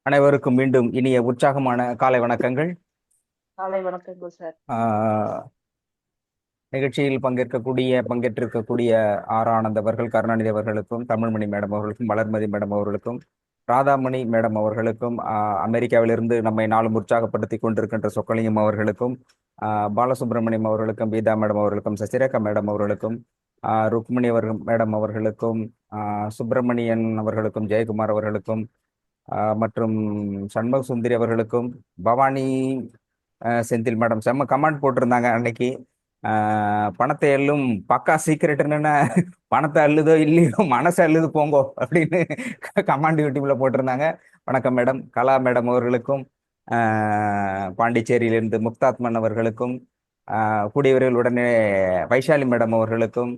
அனைவருக்கும் மீண்டும் இனிய உற்சாகமான காலை வணக்கங்கள். காலை வணக்கங்கள் சார். ஆஹ் நிகழ்ச்சியில் பங்கேற்றிருக்கக்கூடிய ஆனந்த் அவர்கள், கருணாநிதி அவர்களுக்கும், தமிழ்மணி மேடம் அவர்களுக்கும், வளர்மதி மேடம் அவர்களுக்கும், ராதாமணி மேடம் அவர்களுக்கும், அமெரிக்காவிலிருந்து நம்மை நாளும் உற்சாகப்படுத்தி கொண்டிருக்கின்ற சொக்கலிங்கம் அவர்களுக்கும், பாலசுப்ரமணியம் அவர்களுக்கும், கீதா மேடம் அவர்களுக்கும், சசிரேகா மேடம் அவர்களுக்கும், ருக்மிணி மேடம் அவர்களுக்கும், சுப்பிரமணியன் அவர்களுக்கும், ஜெயக்குமார் அவர்களுக்கும், மற்றும் சண்முக சுந்தரி அவர்களுக்கும், பவானி செந்தில் மேடம் செம்ம கமெண்ட் போட்டிருந்தாங்க அன்னைக்கு. பணத்தை எல்லும் பக்கா சீக்கிரட் என்னென்ன, பணத்தை அள்ளுதோ இல்லையோ மனசை அள்ளுது போங்கோ அப்படின்னு கமாண்ட் யூடியூப்ல போட்டிருந்தாங்க. வணக்கம் மேடம். கலா மேடம் அவர்களுக்கும், பாண்டிச்சேரியிலிருந்து முக்தாத்மன் அவர்களுக்கும், கூடியவர்கள் உடனே வைஷாலி மேடம் அவர்களுக்கும்,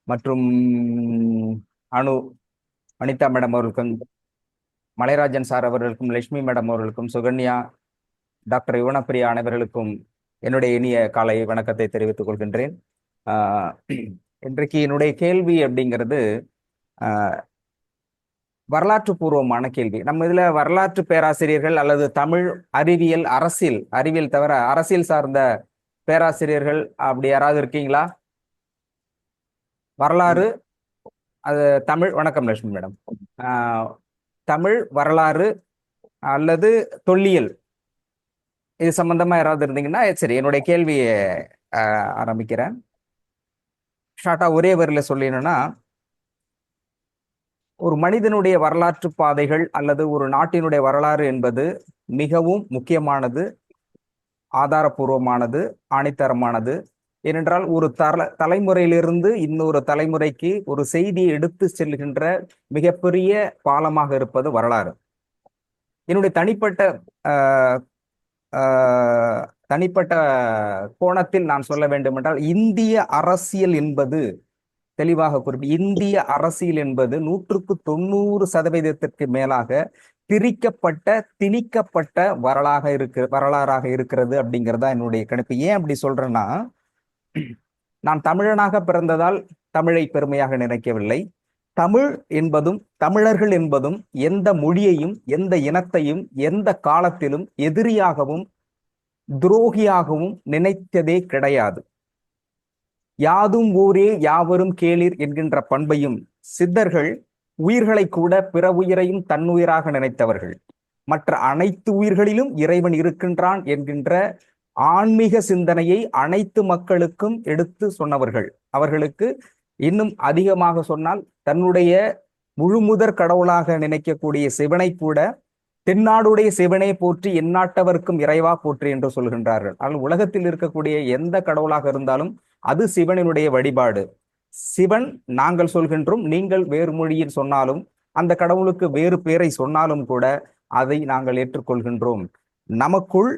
மற்றும் அனு வனிதா மேடம் அவர்களுக்கும், மலைராஜன் சார் அவர்களுக்கும், லட்சுமி மேடம் அவர்களுக்கும், சுகன்யா, டாக்டர் யுவனப்பிரியா அனைவர்களுக்கும் என்னுடைய இனிய காலை வணக்கத்தை தெரிவித்துக் கொள்கின்றேன். இன்றைக்கு என்னுடைய கேள்வி அப்படிங்கிறது வரலாற்று பூர்வமான கேள்வி. நம்ம இதுல வரலாற்று பேராசிரியர்கள் அல்லது தமிழ் அறிவியல், அறிவியல் தவிர அரசியல் சார்ந்த பேராசிரியர்கள் அப்படி யாராவது இருக்கீங்களா? வரலாறு, அது தமிழ். வணக்கம் லட்சுமி மேடம். தமிழ் வரலாறு அல்லது தொல்லியல், இது சம்பந்தமா யாராவது இருந்தீங்கன்னா சரி, என்னுடைய கேள்வியை ஆரம்பிக்கிறேன். ஷார்ட்டா ஒரே வரியில சொல்லணும்னா, ஒரு மனிதனுடைய வரலாற்று பாதைகள் அல்லது ஒரு நாட்டினுடைய வரலாறு என்பது மிகவும் முக்கியமானது, ஆதாரபூர்வமானது, ஆணித்தரமானது. ஏனென்றால் ஒரு தலைமுறையிலிருந்து இன்னொரு தலைமுறைக்கு ஒரு செய்தியை எடுத்து செல்கின்ற மிகப்பெரிய பாலமாக இருப்பது வரலாறு. என்னுடைய தனிப்பட்ட கோணத்தில் நான் சொல்ல வேண்டும் என்றால், இந்திய அரசியல் என்பது தெளிவாக இந்திய அரசியல் என்பது 190% மேலாக பிரிக்கப்பட்ட, திணிக்கப்பட்ட வரலாறாக இருக்கிறது அப்படிங்கிறதா என்னுடைய கணிப்பு. ஏன் அப்படி சொல்றேன்னா, நான் தமிழனாக பிறந்ததால் தமிழை பெருமையாக நினைக்கவில்லை. தமிழ் என்பதும் தமிழர்கள் என்பதும் எந்த மொழியையும், எந்த இனத்தையும், எந்த காலத்திலும் எதிரியாகவும் துரோகியாகவும் நினைத்ததே கிடையாது. யாதும் ஊரே யாவரும் கேளிர் என்கின்ற பண்பையும், சித்தர்கள் உயிர்களை கூட பிற உயிரையும் தன்னுயிராக நினைத்தவர்கள், மற்ற அனைத்து உயிர்களிலும் இறைவன் இருக்கின்றான் என்கின்ற ஆன்மீக சிந்தனையை அனைத்து மக்களுக்கும் எடுத்து சொன்னவர்கள். அவர்களுக்கு இன்னும் அதிகமாக சொன்னால், தன்னுடைய முழுமுதற் கடவுளாக நினைக்கக்கூடிய சிவனை கூட தென்னாடுடைய சிவனை போற்றி எந்நாட்டவர்க்கும் இறைவா போற்றி என்று சொல்கின்றார்கள். ஆனால் உலகத்தில் இருக்கக்கூடிய எந்த கடவுளாக இருந்தாலும் அது சிவனினுடைய வழிபாடு. சிவன் நாங்கள் சொல்கின்றோம், நீங்கள் வேறு மொழியில் சொன்னாலும், அந்த கடவுளுக்கு வேறு பேரை சொன்னாலும் கூட அதை நாங்கள் ஏற்றுக்கொள்கின்றோம். நமக்குள்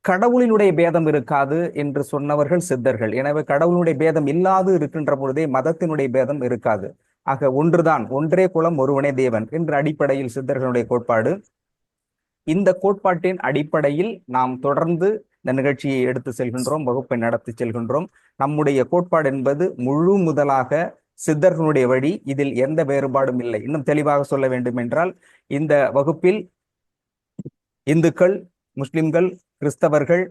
கடவுளினுடைய பேதம் இருக்காது என்று சொன்னவர்கள் சித்தர்கள். எனவே கடவுளுடைய பேதம் இல்லாது இருக்கின்ற பொழுதே மதத்தினுடைய பேதம் இருக்காது. ஆக ஒன்றுதான், ஒன்றே குலம் ஒருவனே தேவன் என்ற அடிப்படையில் சித்தர்களுடைய கோட்பாடு. இந்த கோட்பாட்டின் அடிப்படையில் நாம் தொடர்ந்து இந்த நிகழ்ச்சியை எடுத்து செல்கின்றோம், வகுப்பை நடத்தி செல்கின்றோம். நம்முடைய கோட்பாடு என்பது முழு முதலாக சித்தர்களுடைய வழி. இதில் எந்த வேறுபாடும் இல்லை. இன்னும் தெளிவாக சொல்ல வேண்டும் என்றால், இந்த வகுப்பில் இந்துக்கள், முஸ்லிம்கள், கிறிஸ்தவர்கள்,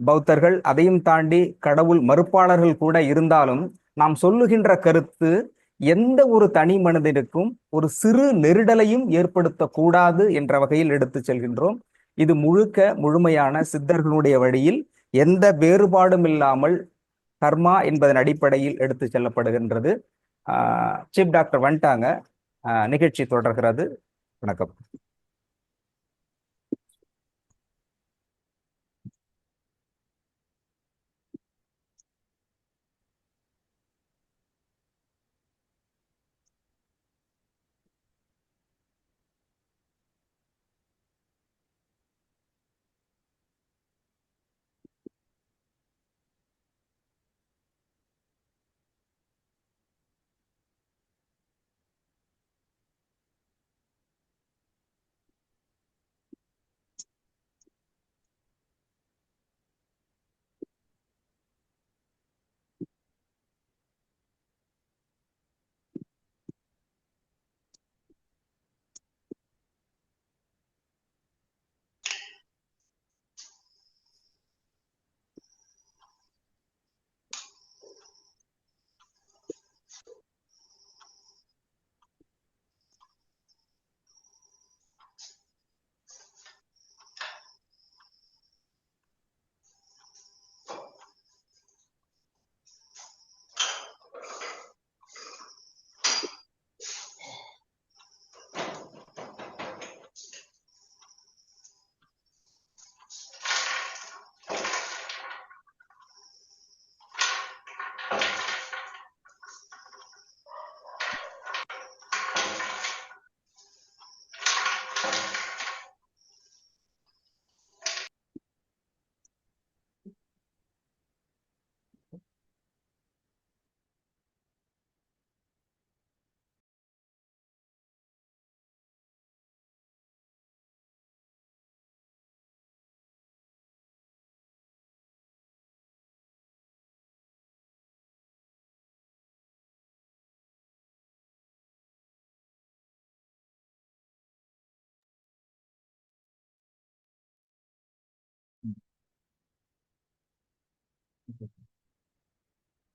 பௌத்தர்கள், அதையும் தாண்டி கடவுள் மறுப்பாளர்கள் கூட இருந்தாலும், நாம் சொல்லுகின்ற கருத்து எந்த ஒரு தனி மனிதனுக்கும் ஒரு சிறு நெருடலையும் ஏற்படுத்தக்கூடாது என்ற வகையில் எடுத்து செல்கின்றோம். இது முழுமையான சித்தர்களுடைய வழியில் எந்த வேறுபாடும் இல்லாமல் கர்மா என்பதன் அடிப்படையில் எடுத்து செல்லப்படுகின்றது. சீஃப் டாக்டர் வந்துட்டாங்க, நிகழ்ச்சி தொடர்கிறது. வணக்கம்.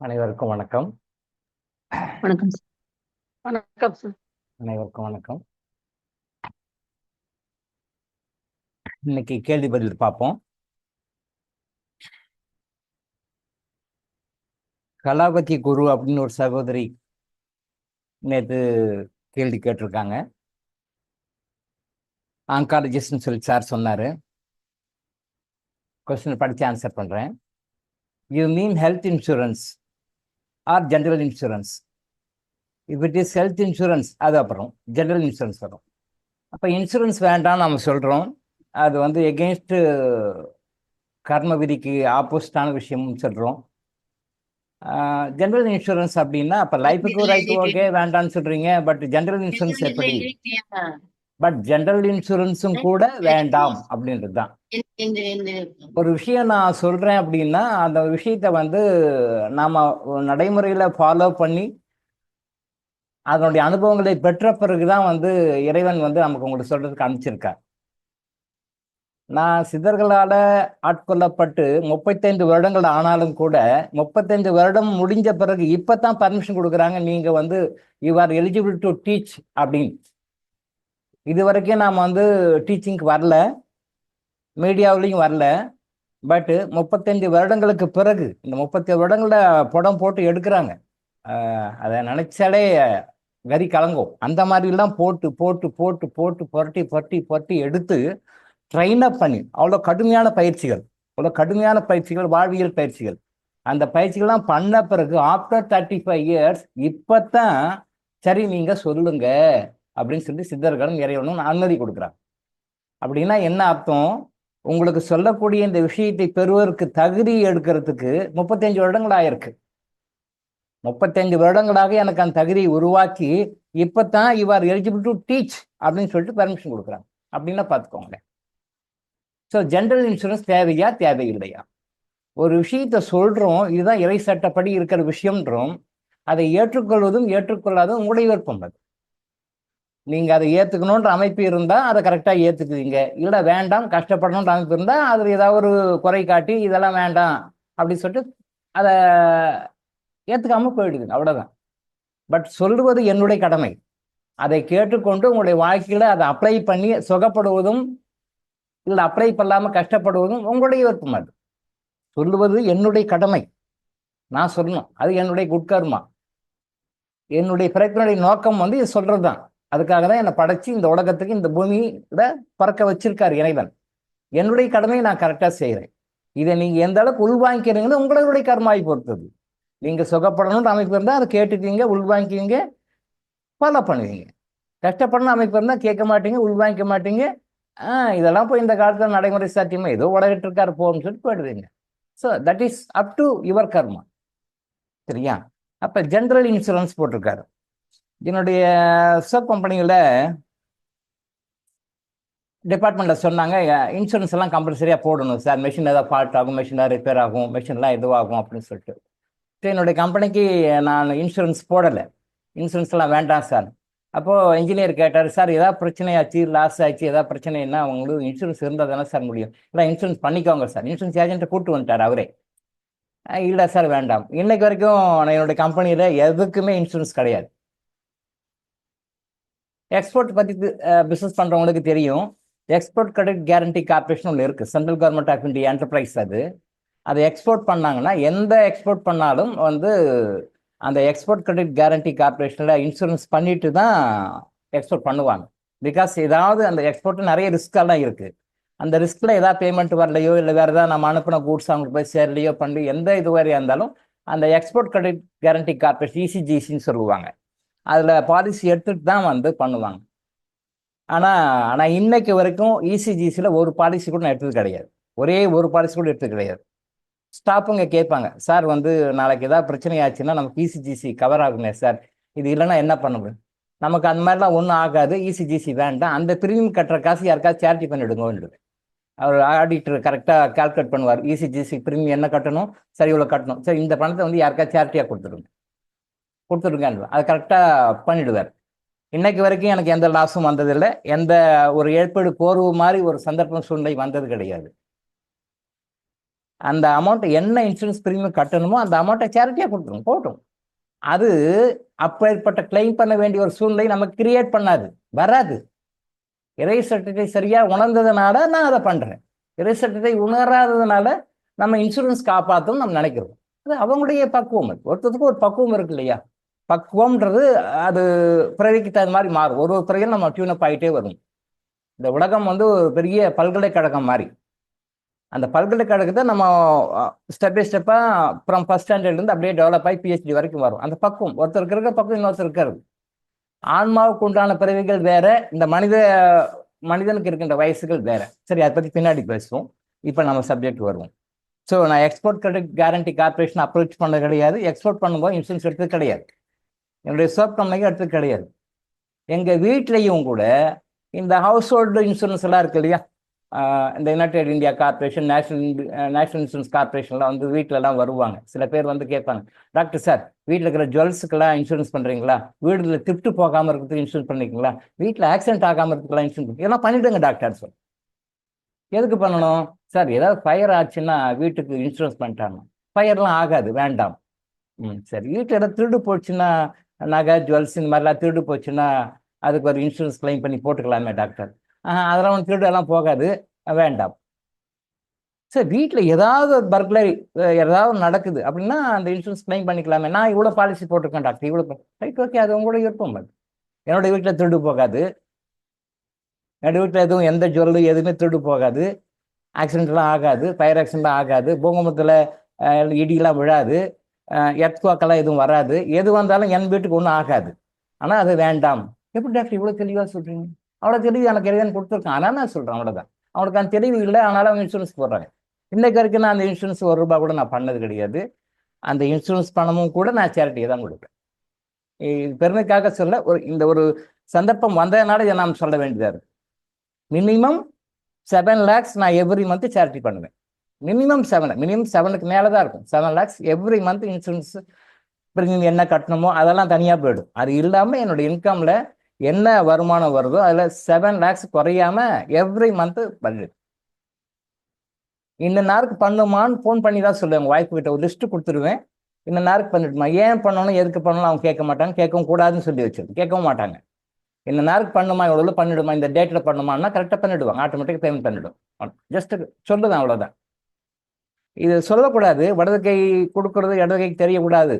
அனைவருக்கும் வணக்கம். வணக்கம் சார். வணக்கம் சார். அனைவருக்கும் வணக்கம். இன்னைக்கு கேள்வி பதில் பார்ப்போம். கலாவதி குரு அப்படின்னு ஒரு சகோதரி நேற்று கேள்வி கேட்டிருக்காங்க. ஆங்காலஜிஸ்ட்னு சொல்லி சார் சொன்னார். கொஸ்டின் படித்து ஆன்சர் பண்ணுறேன். You mean health insurance or general insurance? If it is health insurance அது அப்புறம் ஜென்ரல் இன்சூரன்ஸ் வரும். அப்போ இன்சூரன்ஸ் வேண்டாம் நம்ம சொல்கிறோம். அது வந்து எகெயின்ஸ்ட் கர்ம விதிக்கு ஆப்போசிட்டான விஷயம்னு சொல்கிறோம். ஜென்ரல் இன்சூரன்ஸ் அப்படின்னா அப்போ லைஃபுக்கு ரைட் ஓகே வேண்டாம்னு சொல்கிறீங்க. பட் ஜென்ரல் இன்சூரன்ஸ் எப்படி? பட் ஜென்ரல் இன்சூரன்ஸும் கூட வேண்டாம் அப்படின்றது தான் ஒரு விஷயம். நான் சொல்கிறேன் அப்படின்னா அந்த விஷயத்தை வந்து நாம் நடைமுறையில் ஃபாலோ பண்ணி அதனுடைய அனுபவங்களை பெற்ற பிறகுதான் வந்து இறைவன் வந்து நமக்கு உங்களுக்கு சொல்றதுக்கு அனுப்பிச்சிருக்கார். நான் சித்தர்களால ஆட்கொள்ளப்பட்டு 35 வருடங்கள் ஆனாலும் கூட 35 வருடம் முடிஞ்ச பிறகு இப்பதான் பர்மிஷன் கொடுக்குறாங்க, நீங்க வந்து you are eligible to teach அப்படின்னு. இது வரைக்கும் நாம் வந்து டீச்சிங்க்கு வரல, மீடியாவிலையும் வரல. பட் 35 வருடங்களுக்கு பிறகு இந்த 35 வருடங்கள படம் போட்டு எடுக்கிறாங்க. அதை நினைச்சாலே கறி கலங்கும். அந்த மாதிரிலாம் போட்டு போட்டு போட்டு போட்டு புரட்டி புரட்டி புரட்டி எடுத்து ட்ரெயின் அப் பண்ணி அவ்வளோ கடுமையான பயிற்சிகள், வாழ்வியல் பயிற்சிகள். அந்த பயிற்சிகள்லாம் பண்ண பிறகு ஆஃப்டர் 35 இயர்ஸ் இப்போத்தான் சரி நீங்க சொல்லுங்க அப்படின்னு சொல்லி சித்தர்களும் இறைவனும் அனுமதி கொடுக்குறாங்க. அப்படின்னா என்ன அர்த்தம்? உங்களுக்கு சொல்லக்கூடிய இந்த விஷயத்தை பெறுவதற்கு தகுதி எடுக்கிறதுக்கு 35 வருடங்கள் ஆயிருக்கு. 35 வருடங்களாக எனக்கு அந்த தகுதியை உருவாக்கி இப்போத்தான் you are eligible to teach அப்படின்னு சொல்லிட்டு பர்மிஷன் கொடுக்குறாங்க. அப்படின்னா பார்த்துக்கோங்களேன். ஸோ ஜென்ரல் இன்சூரன்ஸ் தேவையா தேவையில்லையா? ஒரு விஷயத்த சொல்கிறோம், இதுதான் இறை சட்டப்படி இருக்கிற விஷயம்ன்றோம். அதை ஏற்றுக்கொள்வதும் ஏற்றுக்கொள்ளாததும் உங்களுடைய விருப்பம். அது நீங்கள் அதை ஏற்றுக்கணுன்ற அமைப்பு இருந்தால் அதை கரெக்டாக ஏற்றுக்குவீங்க. இல்லை வேண்டாம் கஷ்டப்படணுன்ற அமைப்பு இருந்தால் அதில் ஏதாவது ஒரு குறை காட்டி இதெல்லாம் வேண்டாம் அப்படின்னு சொல்லிட்டு அதை ஏற்றுக்காம போயிடுதுங்க, அவ்வளோதான். பட் சொல்லுவது என்னுடைய கடமை. அதை கேட்டுக்கொண்டு உங்களுடைய வாழ்க்கையில் அதை அப்ளை பண்ணி சுகப்படுவதும் இல்லை அப்ளை பண்ணாமல் கஷ்டப்படுவதும் உங்களுடைய விருப்பம். அது சொல்லுவது என்னுடைய கடமை, நான் சொல்லணும். அது என்னுடைய குட்கர்மா. என்னுடைய பிறப்பினுடைய நோக்கம் வந்து இது சொல்றது தான். அதுக்காக தான் என்னை படைச்சு இந்த உலகத்துக்கு இந்த பூமியில பறக்க வச்சிருக்காரு இறைவன். என்னுடைய கடமையை நான் கரெக்டாக செய்கிறேன். இதை நீங்கள் எந்த அளவுக்கு உள்வாங்கிக்கிறீங்கன்னு உங்களுடைய கர்மாவை பொறுத்தது. நீங்கள் சுகப்படணுன்ற அமைப்பு இருந்தால் அதை கேட்டுக்குவீங்க, உள்வாங்கிக்குவீங்க, ஃபாலோ பண்ணுவீங்க. கஷ்டப்படணும் அமைப்பு இருந்தால் கேட்க மாட்டீங்க, உள்வாங்கிக்க மாட்டீங்க. இதெல்லாம் போய் இந்த காலத்தில் நடைமுறை சாத்தியமா ஏதோ உலகிட்டு இருக்காரு போன்னு சொல்லிட்டு போயிடுவீங்க. So that is up to your karma. சரியா? அப்போ ஜென்ரல் இன்சூரன்ஸ் போட்டிருக்காரு. என்னுடைய சோப் கம்பெனியில் டிபார்ட்மெண்ட்டில் சொன்னாங்க, இன்சூரன்ஸ் எல்லாம் கம்பல்சரியாக போடணும் சார். மெஷின் ஏதாவது ஃபால்ட் ஆகும், மெஷினாக ரிப்பேர் ஆகும், மெஷின்லாம் இதுவாகும் அப்படின்னு சொல்லிட்டு. ஸோ என்னுடைய கம்பெனிக்கு நான் இன்சூரன்ஸ் போடலை. இன்சூரன்ஸ்லாம் வேண்டாம் சார். அப்போது இன்ஜினியர் கேட்டார், சார் ஏதாவது பிரச்சனையாச்சு, லாஸ் ஆச்சு, ஏதாவது பிரச்சனைன்னா உங்களுக்கு இன்சூரன்ஸ் இருந்தால் தானே சார் முடியும். இல்லை இன்சூரன்ஸ் பண்ணிக்கோங்க சார். இன்சூரன்ஸ் ஏஜென்ட்டை கூப்பிட்டு வந்துட்டார் அவரே. இல்லை சார் வேண்டாம். இன்னைக்கு வரைக்கும் என்னுடைய கம்பெனியில் எதுக்குமே இன்சூரன்ஸ் கிடையாது. எக்ஸ்போர்ட் பற்றி பிஸ்னஸ் பண்ணுறவங்களுக்கு தெரியும். எக்ஸ்போர்ட் கிரெடிட் கேரண்டி கார்பரேஷன் ஒன்று இருக்குது, central government of India enterprise. அதை எக்ஸ்போர்ட் பண்ணாங்கன்னா எந்த எக்ஸ்போர்ட் பண்ணாலும் வந்து அந்த எக்ஸ்போர்ட் கிரெடிட் கேரண்டி கார்பரேஷனில் இன்சூரன்ஸ் பண்ணிட்டு தான் எக்ஸ்போர்ட் பண்ணுவாங்க. பிகாஸ் ஏதாவது அந்த எக்ஸ்போர்ட் நிறைய ரிஸ்கெல்லாம் இருக்குது. அந்த ரிஸ்கில் ஏதாவது பேமெண்ட் வரலையோ இல்லை வேறு ஏதாவது நம்ம அனுப்பின கூட்ஸ் அவங்களுக்கு போய் சேரலையோ பண்ணி எந்த இது வரையாக இருந்தாலும் அந்த எக்ஸ்போர்ட் கிரெடிட் கேரண்டி கார்பரேஷன் இசிஜிசின்னு சொல்லுவாங்க, அதில் பாலிசி எடுத்துகிட்டு தான் வந்து பண்ணுவாங்க. ஆனால் இன்னைக்கு வரைக்கும் இசிஜிசியில் ஒரு பாலிசி கூட நான் எடுத்தது கிடையாது. ஒரே ஒரு பாலிசி கூட எடுத்தது கிடையாது. ஸ்டாஃபுங்க கேட்பாங்க, சார் வந்து நாளைக்கு ஏதாவது பிரச்சனை ஆச்சுன்னா நமக்கு இசிஜிசி கவர் ஆகுமே சார், இது இல்லைன்னா என்ன பண்ண முடியும்? நமக்கு அந்த மாதிரிலாம் ஒன்றும் ஆகாது, இசிஜிசி வேண்டாம், அந்த பிரீமியம் கட்டுற காசு யாருக்காவது சேரிட்டி பண்ணிவிடுங்கன்றது. அவர் ஆடிட்டர் கரெக்டாக கால்குலேட் பண்ணுவார், இசிஜிசி பிரீமியம் என்ன கட்டணும், சரி இவ்வளோ கட்டணும், சரி இந்த பணத்தை வந்து யாருக்காவது சேரிட்டியாக கொடுத்துருங்க, அதை கரெக்டாக பண்ணிவிடுவார். இன்னைக்கு வரைக்கும் எனக்கு எந்த லாஸும் வந்ததில்லை, எந்த ஒரு ஏற்பாடு கோர்வு மாதிரி ஒரு சந்தர்ப்பம் சூழ்நிலை வந்தது கிடையாது. அந்த அமௌண்ட் என்ன இன்சூரன்ஸ் பிரீமியம் கட்டணுமோ அந்த அமௌண்ட்டை சேரிட்டியாக கொடுத்துரும், போட்டும். அது அப்பேற்பட்ட கிளைம் பண்ண வேண்டிய ஒரு சூழ்நிலை நமக்கு கிரியேட் பண்ணாது, வராது. இறை சட்டத்தை சரியா உணர்ந்ததுனால நான் அதை பண்றேன். இறை சட்டத்தை உணராததுனால நம்ம இன்சூரன்ஸ் காப்பாற்றும் நம்ம நினைக்கிறோம். அது அவங்களுடைய பக்குவம். அது ஒருத்தருக்கு ஒரு பக்குவம் இருக்கு இல்லையா? பக்குவம்ன்றது அது பிறவிக்கு தகுந்த மாதிரி மாறும். ஒரு பிறகு நம்ம டியூனப் ஆகிட்டே வரும். இந்த உலகம் வந்து ஒரு பெரிய பல்கலைக்கழகம் மாதிரி. அந்த பல்கலைக்கழகத்தை நம்ம ஸ்டெப் பை ஸ்டெப்பா ஃப்ரம் ஃபர்ஸ்ட் ஸ்டாண்டர்ட்லேருந்து அப்படியே டெவலப் ஆகி PhD வரைக்கும் வரும். அந்த பக்குவம் ஒருத்தருக்கு இருக்க பக்குவம் இன்னொருத்தர் இருக்காது. ஆன்மாவுக்கு உண்டான பிறவிகள் வேற, இந்த மனிதனுக்கு இருக்கின்ற வயசுகள் வேற. சரி, அதை பத்தி பின்னாடி பேசுவோம். இப்போ நம்ம சப்ஜெக்ட் வருவோம். ஸோ நான் export credit guarantee corporation approach பண்ணது கிடையாது. எக்ஸ்போர்ட் பண்ணும்போது இன்சூரன்ஸ் எடுத்தது கிடையாது. என்னுடைய சோப் கம்பெனிக்கு எடுத்தது கிடையாது. எங்க வீட்லேயும் கூட இந்த ஹவுஸ் ஹோல்டு இன்சூரன்ஸ் எல்லாம் இருக்கு இல்லையா? இந்த united India corporation, national insurance கார்பரேஷன்லாம் வந்து வீட்டிலலாம் வருவாங்க. சில பேர் வந்து கேட்பாங்க, டாக்டர் சார் வீட்டில் இருக்கிற ஜுவல்ஸுக்கெல்லாம் இன்சூரன்ஸ் பண்ணுறீங்களா? வீடுல திப்ட்டு போகாமல் இருக்கிறதுக்கு இன்சூரன்ஸ் பண்ணிருக்கீங்களா? வீட்டில் ஆக்சிடென்ட் ஆகாமல் இருக்கிறதுக்கெல்லாம் இன்சூரன்ஸ் இதெல்லாம் பண்ணிவிடுங்க டாக்டர் சார். எதுக்கு பண்ணணும் சார்? ஏதாவது ஃபயர் ஆச்சுன்னா வீட்டுக்கு இன்சூரன்ஸ் பண்ணிட்டாங்க. ஃபயர்லாம் ஆகாது, வேண்டாம். சரி, வீட்டில் ஏதாவது திருடு போச்சுன்னா, நகை ஜுவல்ஸ் இந்த மாதிரிலாம் திருடு போச்சுன்னா அதுக்கு ஒரு இன்சூரன்ஸ் கிளைம் பண்ணி போட்டுக்கலாமே டாக்டர். அதெல்லாம் ஒன்று திருடு எல்லாம் போகாது, வேண்டாம். சார் வீட்டில் ஏதாவது ஒரு பர்க்லரி ஏதாவது நடக்குது அப்படின்னா அந்த இன்சூரன்ஸ் கிளைம் பண்ணிக்கலாமே. நான் இவ்வளோ பாலிசி போட்டிருக்கேன் டாக்டர், இவ்வளோ. ரைட், ஓகே, அது உங்களோட விருப்பம். என்னோட வீட்டில் திருடு போகாது, என்னோட வீட்டில் எதுவும் எந்த ஜுவல்லு எதுவுமே திருடு போகாது, ஆக்சிடென்ட்லாம் ஆகாது, ஃபயர் ஆக்சிடென்ட்லாம் ஆகாது, பூகம்பத்தில் இடியெல்லாம் விழாது, எர்த்குவாக்கெல்லாம் எதுவும் வராது. எது வந்தாலும் என் வீட்டுக்கு ஒன்றும் ஆகாது. ஆனால் அது வேண்டாம். எப்படி டாக்டர் இவ்வளோ தெளிவாக சொல்கிறீங்க? அவ்வளோ தெளிவு எனக்கு எதுவும் கொடுத்துருக்கேன். ஆனால் நான் சொல்கிறேன், அவ்வளோதான். அவனுக்கு அந்த தெளிவு இல்லை, அதனால அவங்க இன்சூரன்ஸ் போடுறாங்க. இன்னைக்கு வரைக்கும் நான் அந்த இன்சூரன்ஸ் ₹1 கூட நான் பண்ணது கிடையாது. அந்த இன்சூரன்ஸ் பணமும் கூட நான் சேரிட்டியை தான் கொடுப்பேன். இது பெருமைக்காக சொல்ல, ஒரு சந்தர்ப்பம் வந்ததுனால இதை நாம் சொல்ல வேண்டியதாக இருக்கு. மினிமம் 7 lakhs நான் எவ்ரி மந்த் சேரிட்டி பண்ணுவேன். மினிமம் 7க்கு மேலே தான் இருக்கும். 7 lakhs every month insurance premium என்ன கட்டணுமோ அதெல்லாம் தனியாக போயிடும். அது இல்லாமல் என்னோட இன்கம்ல என்ன வருமானம் வருதோ அதில் 7 lakhs குறையாம எவ்ரி மந்த் பண்ணுது. இந்த நேருக்கு பண்ணுமான்னு ஃபோன் பண்ணி தான் சொல்லுவேன். வாய்ப்பு கிட்ட ஒரு லிஸ்ட்டு கொடுத்துருவேன். இந்த நேருக்கு பண்ணிட்டுமா, ஏன் பண்ணணும் எதுக்கு பண்ணணும் அவங்க கேட்க மாட்டாங்க, கேட்கவும் கூடாதுன்னு சொல்லி வச்சிருக்கேன். கேட்கவும் மாட்டாங்க. இந்த நேருக்கு பண்ணுமா, எவ்வளோ பண்ணிடுமா, இந்த டேட்டில் பண்ணுமான்னா கரெக்டாக பண்ணிவிடுவாங்க. ஆட்டோமேட்டிக் பேமெண்ட் பண்ணிவிடும். ஜஸ்ட் சொல்லுதான், அவ்வளோதான். இது சொல்லக்கூடாது. வலது கை கொடுக்கறது இடது கைக்கு தெரியக்கூடாது.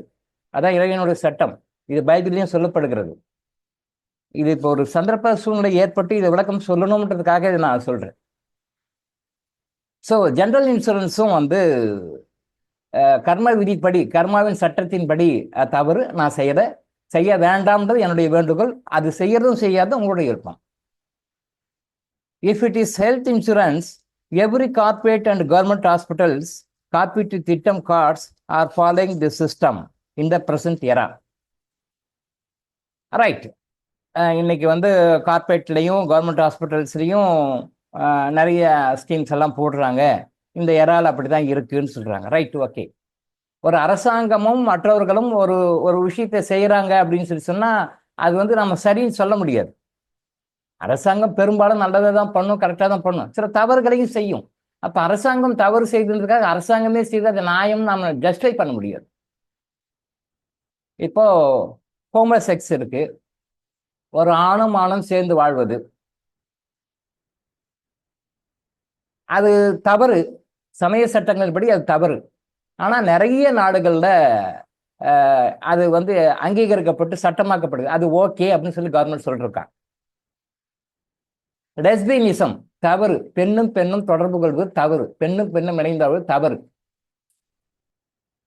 அதான் இறைவனுடைய சட்டம். இது பைபிள்லையும் சொல்லப்படுகிறது. இது இப்போ ஒரு சந்தர்ப்ப சூழ்நிலை ஏற்பட்டு இதை விளக்கம் சொல்லணும்ன்றதுக்காக இதை நான் சொல்கிறேன். ஸோ ஜென்ரல் இன்சூரன்ஸும் வந்து கர்ம விதிப்படி, கர்மாவின் சட்டத்தின்படி தவறு. நான் செய்ய வேண்டாம்ன்றது என்னுடைய வேண்டுகோள். அது செய்யறதும் செய்யாத உங்களுடைய விருப்பம். If it is health insurance, every corporate and government hospitals காப்பீட்டு திட்டம் cards are following the system in the present era. Right. இன்னைக்கு வந்து கார்பரேட்லேயும் கவர்மெண்ட் ஹாஸ்பிட்டல்ஸ்லையும் நிறைய ஸ்கீம்ஸ் எல்லாம் போடுறாங்க. இந்த எரால் அப்படி தான் இருக்குன்னு சொல்கிறாங்க. Right, okay. ஒரு அரசாங்கமும் மற்றவர்களும் ஒரு விஷயத்தை செய்கிறாங்க அப்படின்னு சொன்னால் அது வந்து நம்ம சரின்னு சொல்ல முடியாது. அரசாங்கம் பெரும்பாலும் நல்லதை தான் பண்ணும், கரெக்டாக தான் பண்ணும். சில தவறுகளையும் செய்யும். அப்போ அரசாங்கம் தவறு செய்ததுக்காக அரசாங்கமே செய்து அதை நியாயம் நம்ம ஜஸ்டிஃபை பண்ண முடியாது. இப்போ ஹோமோசெக்ஸ் இருக்கு, ஒரு ஆணும் ஆணும் சேர்ந்து வாழ்வது, அது தவறு. சமய சட்டங்கள் படி அது தவறு. ஆனால் நிறைய நாடுகளில் அது வந்து அங்கீகரிக்கப்பட்டு சட்டமாக்கப்படுது. அது ஓகே அப்படின்னு சொல்லி கவர்மெண்ட் சொல்லிருக்காங்க. லெஸ்பியனிசம் தவறு. பெண்ணும் பெண்ணும் தொடர்பு கொள்வது தவறு. பெண்ணும் பெண்ணும் இணைந்தவள் தவறு.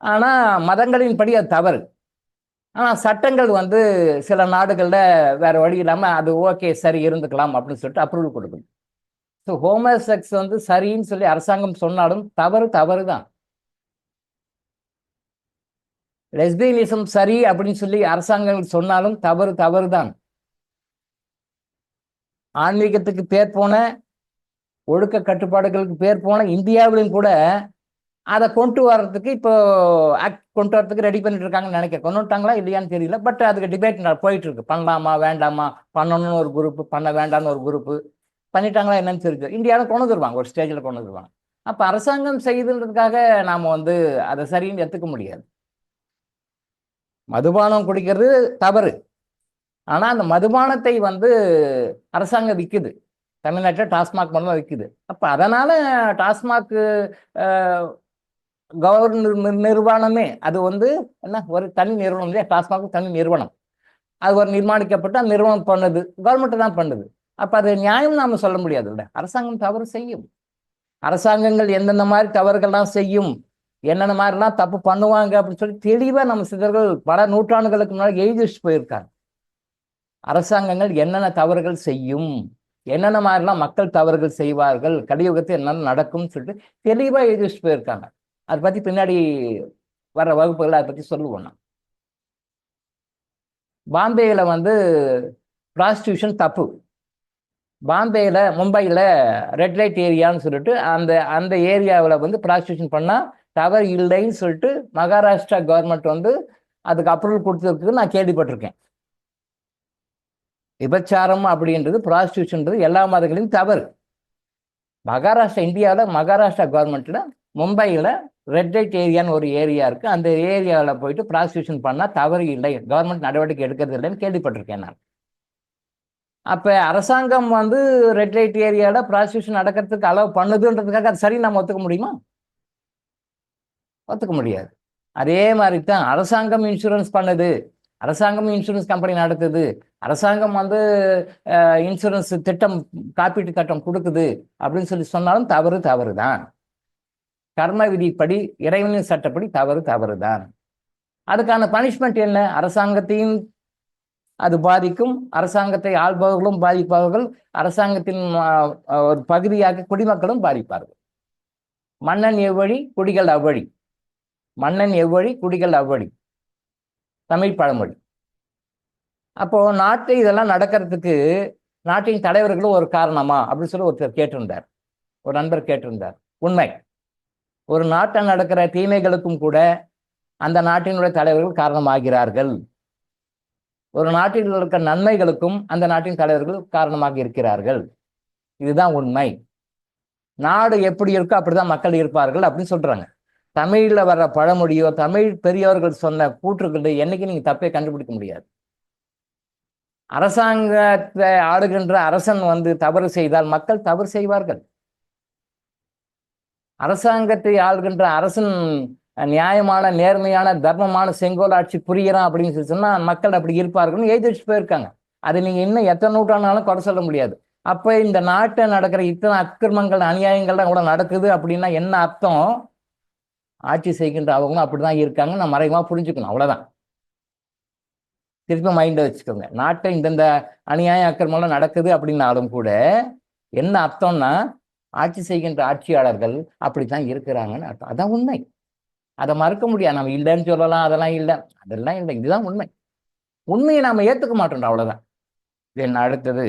ஆனால் மதங்களின் படி அது தவறு. ஆனால் சட்டங்கள் வந்து சில நாடுகளில் வேற வழி இல்லாமல் அது ஓகே, சரி, இருந்துக்கலாம் அப்படின்னு சொல்லிட்டு அப்ரூவல் கொடுக்குது. ஸோ ஹோமோசெக்ஸ் வந்து சரின்னு சொல்லி அரசாங்கம் சொன்னாலும் தவறு தான். லெஸ்பியனிசம் சரி அப்படின்னு சொல்லி அரசாங்கம் சொன்னாலும் தவறு தான். ஆன்மீகத்துக்கு பேர் போன, ஒழுக்க கட்டுப்பாடுகளுக்கு பேர் போன இந்தியாவிலும் கூட அதை கொண்டு வர்றதுக்கு இப்போ ஆக்ட் கொண்டு வரதுக்கு ரெடி பண்ணிட்டு இருக்காங்கன்னு நினைக்கிறேன். கொண்டு வந்துட்டாங்களா இல்லையான்னு தெரியல. பட் அதுக்கு டிபேட் போயிட்டு இருக்கு. பண்ணலாமா வேண்டாமா, பண்ணணும்னு ஒரு குரூப்பு, பண்ண வேண்டாம்னு ஒரு குரூப்பு. பண்ணிட்டாங்களா என்னன்னு தெரியுது. இந்தியாவில் கொண்டு வந்துருவாங்க, ஒரு ஸ்டேஜில் கொண்டு வந்துருவாங்க. அப்ப அரசாங்கம் செய்யுதுன்றதுக்காக நாம அதை சரின்னு எடுத்துக்க முடியாது. மதுபானம் குடிக்கிறது தவறு. ஆனா அந்த மதுபானத்தை அரசாங்கம் விற்குது. தமிழ்நாட்டில் டாஸ்மாக் மூலமா விற்குது. அப்ப அதனால டாஸ்மாக் கவர்னர் நிறுவனமே அது என்ன ஒரு தனி நிறுவனம் இல்லையா? டாஸ்மாக் தனி நிறுவனம். அது ஒரு நிர்மாணிக்கப்பட்டு அந்த நிறுவனம் பண்ணுது, கவர்மெண்ட் தான் பண்ணுது. அப்ப அது நியாயம் நாம சொல்ல முடியாது இல்லை. அரசாங்கம் தவறு செய்யும். அரசாங்கங்கள் எந்தெந்த மாதிரி தவறுகள்லாம் செய்யும், என்னென்ன மாதிரிலாம் தப்பு பண்ணுவாங்க அப்படின்னு சொல்லி தெளிவா நம்ம சித்தர்கள் பல நூற்றாண்டுகளுக்கு முன்னாடி எழுதி வச்சுட்டு போயிருக்காங்க. அரசாங்கங்கள் என்னென்ன தவறுகள் செய்யும், என்னென்ன மாதிரிலாம் மக்கள் தவறுகள் செய்வார்கள், கலியுகத்தில் என்னென்ன நடக்கும்னு சொல்லிட்டு தெளிவா எழுதி வச்சுட்டு போயிருக்காங்க. அதை பத்தி பின்னாடி வர வகுப்புகள் அதை பத்தி சொல்லுவோம். நான் பாம்பேயில் ப்ராஸ்டியூஷன் தப்பு. பாம்பேயில் மும்பையில் ரெட் லைட் ஏரியான்னு சொல்லிட்டு அந்த அந்த ஏரியாவில் ப்ராஸ்டியூஷன் பண்ணால் தவறு இல்லைன்னு சொல்லிட்டு மகாராஷ்டிரா கவர்மெண்ட் அதுக்கு அப்ரூவல் கொடுத்துருக்கு நான் கேள்விப்பட்டிருக்கேன். விபச்சாரம் அப்படின்றது, ப்ராஸ்டியூஷன்றது எல்லா மதங்களையும் தவறு. மகாராஷ்டிரா இந்தியாவில் மகாராஷ்டிரா கவர்மெண்ட்டில் மும்பையில் ரெட் லைட் ஏரியான்னு ஒரு ஏரியா இருக்குது. அந்த ஏரியாவில் போயிட்டு ப்ராஸ்டியூஷன் பண்ணால் தவறு இல்லை, கவர்மெண்ட் நடவடிக்கை எடுக்கிறது இல்லைன்னு கேள்விப்பட்டிருக்கேன் நான். அப்போ அரசாங்கம் ரெட் லைட் ஏரியாவில் ப்ராஸ்டியூஷன் நடக்கிறதுக்கு அலோவ் பண்ணுதுன்றதுக்காக அது சரி நம்ம ஒத்துக்க முடியுமா? ஒத்துக்க முடியாது. அதே மாதிரி தான் அரசாங்கம் இன்சூரன்ஸ் பண்ணுது, அரசாங்கம் இன்சூரன்ஸ் கம்பெனி நடத்துது, அரசாங்கம் இன்சூரன்ஸ் திட்டம் காப்பீட்டு திட்டம் கொடுக்குது அப்படின்னு சொல்லி சொன்னாலும் தவறு தான். கர்ம விதிப்படி, இறைவனின் சட்டப்படி தவறு தான். அதுக்கான பனிஷ்மெண்ட் என்ன? அரசாங்கத்தையும் அது பாதிக்கும், அரசாங்கத்தை ஆள்பவர்களும் பாதிப்பார்கள், அரசாங்கத்தின் ஒரு பகுதியாக குடிமக்களும் பாதிப்பார்கள். மன்னன் எவ்வழி குடிகள் அவ்வழி, மன்னன் எவ்வழி குடிகள் அவ்வழி, தமிழ் பழமொழி. அப்போ நாட்டை இதெல்லாம் நடக்கிறதுக்கு நாட்டின் தலைவர்களும் ஒரு காரணமா அப்படின்னு சொல்லி ஒருத்தர் கேட்டிருந்தார், ஒரு நண்பர் கேட்டிருந்தார். உண்மை. ஒரு நாட்டில் நடக்கிற தீமைகளுக்கும் கூட அந்த நாட்டினுடைய தலைவர்கள் காரணமாகிறார்கள். ஒரு நாட்டில் இருக்கிற நன்மைகளுக்கும் அந்த நாட்டின் தலைவர்கள் காரணமாக இருக்கிறார்கள். இதுதான் உண்மை. நாடு எப்படி இருக்கோ அப்படிதான் மக்கள் இருப்பார்கள் அப்படின்னு சொல்றாங்க. தமிழ்ல வர்ற பழமொழியோ தமிழ் பெரியவர்கள் சொன்ன கூற்றுக்களை என்னைக்கு நீங்க தப்பே கண்டுபிடிக்க முடியாது. அரசாங்கத்தை ஆளுகின்ற அரசன் தவறு செய்தால் மக்கள் தவறு செய்வார்கள். அரசாங்கத்தை ஆளுகின்ற அரசன் நியாயமான, நேர்மையான, தர்மமான செங்கோல் ஆட்சி புரிகிறான் அப்படின்னு சொல்லி சொன்னா மக்கள் அப்படி இருப்பார்கள்னு எழுதி வச்சு போயிருக்காங்க. அது நீங்க இன்னும் எத்தனை நூற்றாண்டாலும் குறை சொல்ல முடியாது. அப்ப இந்த நாட்டில் நடக்கிற இத்தனை அக்கிரமங்கள், அநியாயங்கள்லாம் கூட நடக்குது அப்படின்னா என்ன அர்த்தம்? ஆட்சி செய்கின்ற அவங்களும் அப்படிதான் இருக்காங்க, நான் மறைமுகமா புரிஞ்சுக்கணும், அவ்வளவுதான். திருப்பி மைண்ட வச்சுக்கோங்க. நாட்டை இந்தந்த அநியாய அக்கிரமெல்லாம் நடக்குது அப்படின்னாலும் கூட என்ன அர்த்தம்னா ஆட்சி செய்கின்ற ஆட்சியாளர்கள் அப்படித்தான் இருக்கிறாங்கன்னு அர்த்தம். அதான் உண்மை. அதை மறுக்க முடியாது. நம்ம இல்லைன்னு சொல்லலாம், அதெல்லாம் இல்லை, அதெல்லாம் இல்லை, இதுதான் உண்மை. உண்மையை நாம ஏத்துக்க மாட்டோம், அவ்வளவுதான். என்ன அடுத்தது,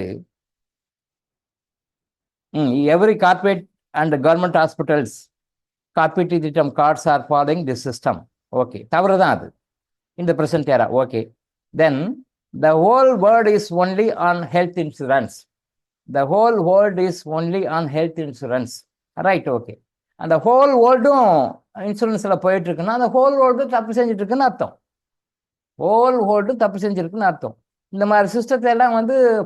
every corporate and government hospitals காப்பீட்டு திட்டம் cards are following this system. Okay, தவறு தான் அது இந்த present era. Okay, then the whole world is only on health insurance. The whole world is only on health insurance. Right, okay. அந்த whole வேர்ல்டும் இன்சூரன்ஸ்ல போயிட்டு இருக்குன்னா அந்த ஹோல் வேர்ல்டும் தப்பு செஞ்சுட்டு இருக்குன்னு அர்த்தம். ஹோல் வேர்ல்டும் தப்பு செஞ்சிருக்குன்னு அர்த்தம். இந்த மாதிரி சிஸ்டத்தை எல்லாம்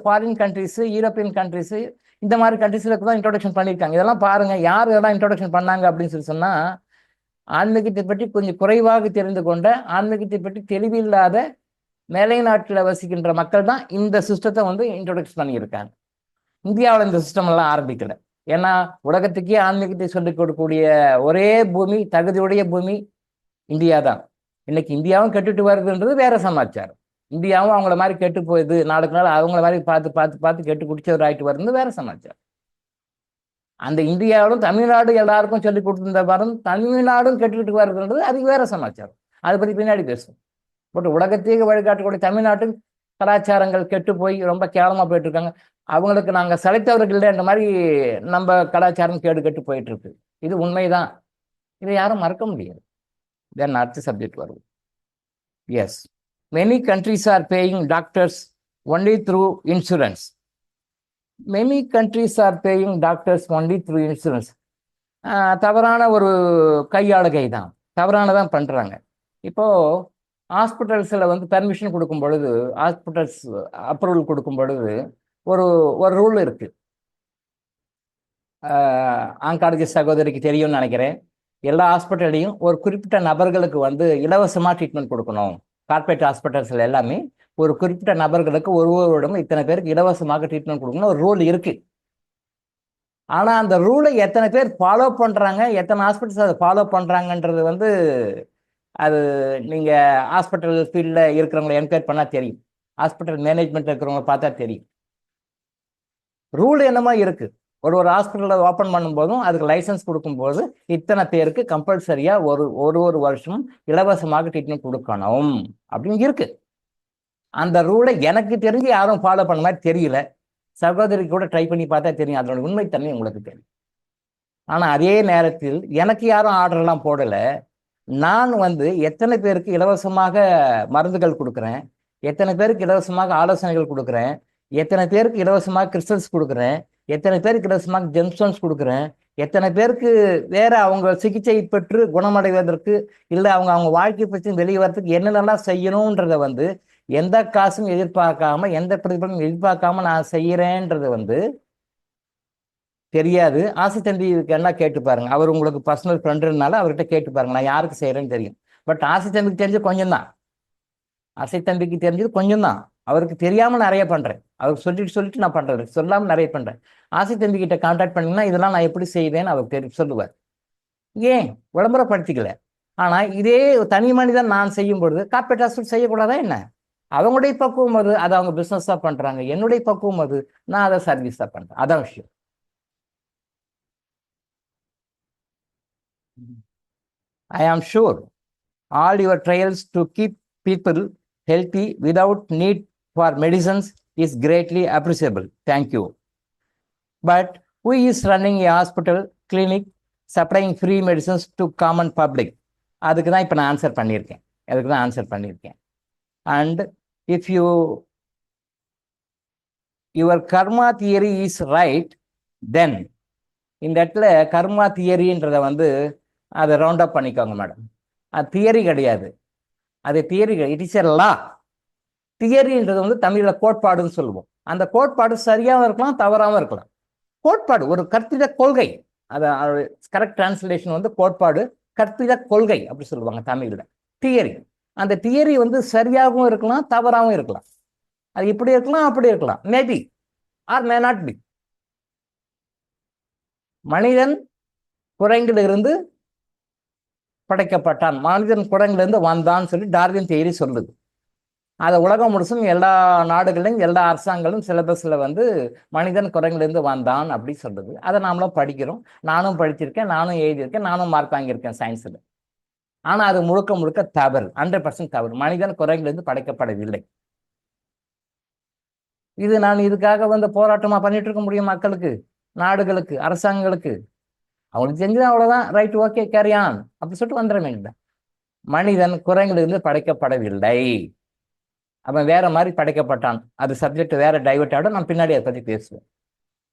ஃபாரின் கண்ட்ரிஸ், யூரோப்பியன் கண்ட்ரிஸ், இந்த மாதிரி கண்ட்ரிஸ்ல தான் இன்ட்ரோடக்ஷன் பண்ணியிருக்காங்க. இதெல்லாம் பாருங்க, யார் இதெல்லாம் இன்ட்ரோடக்ஷன் பண்ணாங்க அப்படின்னு சொல்லி சொன்னா, ஆன்மீகத்தை பற்றி கொஞ்சம் குறைவாக தெரிந்து கொண்ட, ஆன்மீகத்தை பற்றி தெளிவில்லாத மேலை நாட்டில் வசிக்கின்ற மக்கள் தான் இந்த சிஸ்டத்தை இன்ட்ரோடக்ஷன் பண்ணியிருக்காங்க. இந்தியாவில் இந்த சிஸ்டம் எல்லாம் ஆரம்பிக்கல. ஏன்னா உலகத்துக்கே ஆன்மீகத்தை சொல்லிக் கொடுக்கக்கூடிய ஒரே பூமி, தகுதியுடைய பூமி இந்தியா தான். இன்னைக்கு இந்தியாவும் கெட்டுட்டு வருதுன்றது வேற சமாச்சாரம். இந்தியாவும் அவங்கள மாதிரி கெட்டு போகுது, நாளுக்கு நாள் அவங்கள மாதிரி பார்த்து கெட்டு குடிச்சவர் ஆகிட்டு வருது வேற சமாச்சாரம். அந்த இந்தியாவிலும் தமிழ்நாடு எல்லாருக்கும் சொல்லி கொடுத்துருந்த பாருங்க, தமிழ்நாடும் கெட்டுக்கிட்டு வருதுன்றது அது வேற சமாச்சாரம். அதை பற்றி பின்னாடி பேசும். பட் உலகத்துக்கு வழிகாட்டக்கூடிய தமிழ்நாட்டின் கலாச்சாரங்கள் கெட்டு போய் ரொம்ப கேவலமா போயிட்டு இருக்காங்க. அவங்களுக்கு நாங்கள் சளைத்தவர்கள் இல்லைன்ற மாதிரி நம்ம கலாச்சாரம் கெட்டு போயிட்டு இருக்கு. இது உண்மைதான், இதை யாரும் மறக்க முடியாது. தென் அடுத்த சப்ஜெக்ட் வரும். Yes, many countries are paying doctors only through insurance. Many countries are paying doctors only through insurance. தவறான ஒரு கையாளுகை தான், தவறானதான் பண்ணுறாங்க. இப்போது ஹாஸ்பிட்டல்ஸில் வந்து பெர்மிஷன் கொடுக்கும் பொழுது, ஹாஸ்பிட்டல்ஸ் அப்ரூவல் கொடுக்கும் பொழுது ஒரு ஒரு ரூல் இருக்குது. ஆங்காலஜி சகோதரிக்கு தெரியும்னு நினைக்கிறேன். எல்லா ஹாஸ்பிட்டல்லையும் ஒரு குறிப்பிட்ட நபர்களுக்கு வந்து இலவசமாக ட்ரீட்மெண்ட் கொடுக்கணும். கார்பரேட் ஹாஸ்பிட்டல்ஸில் எல்லாமே ஒரு குறிப்பிட்ட நபர்களுக்கு ஒருவரிடம் இத்தனை பேருக்கு இலவசமாக ட்ரீட்மெண்ட் கொடுக்கணும் ஒரு ரூல் இருக்குது. ஆனால் அந்த ரூலை எத்தனை பேர் ஃபாலோ பண்ணுறாங்க, எத்தனை ஹாஸ்பிட்டல்ஸ் அதை ஃபாலோ பண்ணுறாங்கன்றது வந்து அது நீங்கள் ஹாஸ்பிட்டல் ஃபீல்டில் இருக்கிறவங்களை என்கொயர் பண்ணால் தெரியும். ஹாஸ்பிட்டல் மேனேஜ்மெண்ட் இருக்கிறவங்க பார்த்தா தெரியும். ரூல் என்னமா இருக்குது. ஒரு ஹாஸ்பிட்டலில் ஓப்பன் பண்ணும்போதும் அதுக்கு லைசன்ஸ் கொடுக்கும்போது இத்தனை பேருக்கு கம்பல்சரியாக ஒரு வருஷம் இலவசமாக ட்ரீட்மெண்ட் கொடுக்கணும் அப்படின்னு இருக்கு. அந்த ரூலை எனக்கு தெரிஞ்சு யாரும் ஃபாலோ பண்ண மாதிரி தெரியல. சகோதரிக்கு கூட ட்ரை பண்ணி பார்த்தா தெரியும், அதனோட உண்மைத்தன்மை உங்களுக்கு தெரியும். ஆனால் அதே நேரத்தில் எனக்கு யாரும் ஆர்டர்லாம் போடலை. நான் வந்து எத்தனை பேருக்கு இலவசமாக மருந்துகள் கொடுக்குறேன், எத்தனை பேருக்கு இலவசமாக ஆலோசனைகள் கொடுக்குறேன், எத்தனை பேருக்கு இலவசமாக கிறிஸ்டல்ஸ் கொடுக்குறேன், எத்தனை பேருக்கு இலவசமாக ஜெம்ஸ்டோன்ஸ் கொடுக்குறேன், எத்தனை பேருக்கு வேற அவங்க சிகிச்சை பெற்று குணமடைவதற்கு இல்லை அவங்க வாழ்க்கை பிரச்சனை வெளியே வரதுக்கு என்னென்னலாம் செய்யணுன்றதை வந்து எந்த காசும் எதிர்பார்க்காம எந்த பிரதிபலனும் எதிர்பார்க்காம நான் செய்யறேன்றது வந்து தெரியாது. ஆசை தம்பி இதுக்கு என்ன கேட்டு பாருங்க. அவர் உங்களுக்கு பர்சனல் ஃப்ரெண்டுனால அவர்கிட்ட கேட்டு பாருங்க, நான் யாருக்கு செய்யறேன்னு தெரியும். பட் ஆசை தம்பிக்கு தெரிஞ்சது கொஞ்சம் தான். ஆசை தம்பிக்கு தெரிஞ்சது கொஞ்சம் தான். அவருக்கு தெரியாம நிறைய பண்றேன். அவருக்கு சொல்லிட்டு நான் பண்றேன், சொல்லாம நிறைய பண்றேன். ஆசை தம்பி கிட்ட கான்டாக்ட் பண்ணீங்கன்னா இதெல்லாம் நான் எப்படி செய்வேன்னு அவர் சொல்லுவார். ஏன் விளம்பரப்படுத்திக்கல. ஆனா இதே தனி மனிதன் நான் செய்யும் பொழுது கார்பரேட் ஹாஸ்பிட்டல் செய்யக்கூடாதா என்ன? அவங்களுடைய பக்குவம் அது, அதை அவங்க பிசினஸா பண்றாங்க. என்னுடைய பக்குவம் அது, நான் அதை சர்வீஸா பண்றேன். அதான் விஷயம். I am sure all your trials to keep people healthy without need for medicines is greatly appreciable. Thank you. But who is running a hospital, clinic, supplying free medicines to common public? அதுக்கு தான் இப்போ நான் answer பண்ணியிருக்கேன். And if your karma theory is right, then இந்த இடத்துல கர்மா தியரின்றதை வந்து அதை round up பண்ணிக்கோங்க மேடம். அது தியரி கிடையாது, இட் இஸ் எ லா. தியரின்றது வந்து தமிழில் கோட்பாடுன்னு சொல்லுவோம். அந்த கோட்பாடு சரியாகவும் இருக்கலாம், தவறாகவும் இருக்கலாம். கோட்பாடு ஒரு கற்பித கொள்கை, அதை கரெக்ட் டிரான்ஸ்லேஷன் வந்து கோட்பாடு, கற்பித கொள்கை அப்படி சொல்லுவாங்க தமிழில். தியரி, அந்த தியரி வந்து சரியாகவும் இருக்கலாம், தவறாகவும் இருக்கலாம். அது இப்படி இருக்கலாம், அப்படி இருக்கலாம், maybe R may not be. மனிதன் குரங்கிலிருந்து படைக்கப்பட்டான், மனிதன் குரங்கிலிருந்து வந்தான்னு சொல்லி டார்வின் தியரி சொல்லுது. அதை உலகம் முழுசும் எல்லா நாடுகளிலும் எல்லா அரசாங்கங்களும் சிலபஸில் வந்து மனிதன் குரங்கிலிருந்து வந்தான் அப்படி சொல்லுது. அதை நாமளும் படிக்கிறோம். நானும் படிச்சிருக்கேன், நானும் எழுதியிருக்கேன், நானும் மார்க் வாங்கியிருக்கேன் சயின்ஸில். ஆனால் அது முழுக்க தவறு, 100% தவறு. மனிதன் குரங்கிலிருந்து படைக்கப்படவில்லை. இது நான் இதுக்காக வந்து போராட்டமாக பண்ணிட்டு இருக்க முடியும் மக்களுக்கு, நாடுகளுக்கு, அரசாங்கங்களுக்கு? அவங்களுக்கு தெரிஞ்சது அவ்வளோதான், ரைட், ஓகே, கேரி ஆன் அப்படி சொல்லிட்டு வந்துட வேண்டியதான். மனிதன் குரங்கிலிருந்து படைக்கப்படவில்லை, அவன் வேற மாதிரி படைக்கப்பட்டான். அது சப்ஜெக்ட் வேற டைவர்ட் ஆகிடும், நான் பின்னாடி அதை பற்றி பேசுவேன்.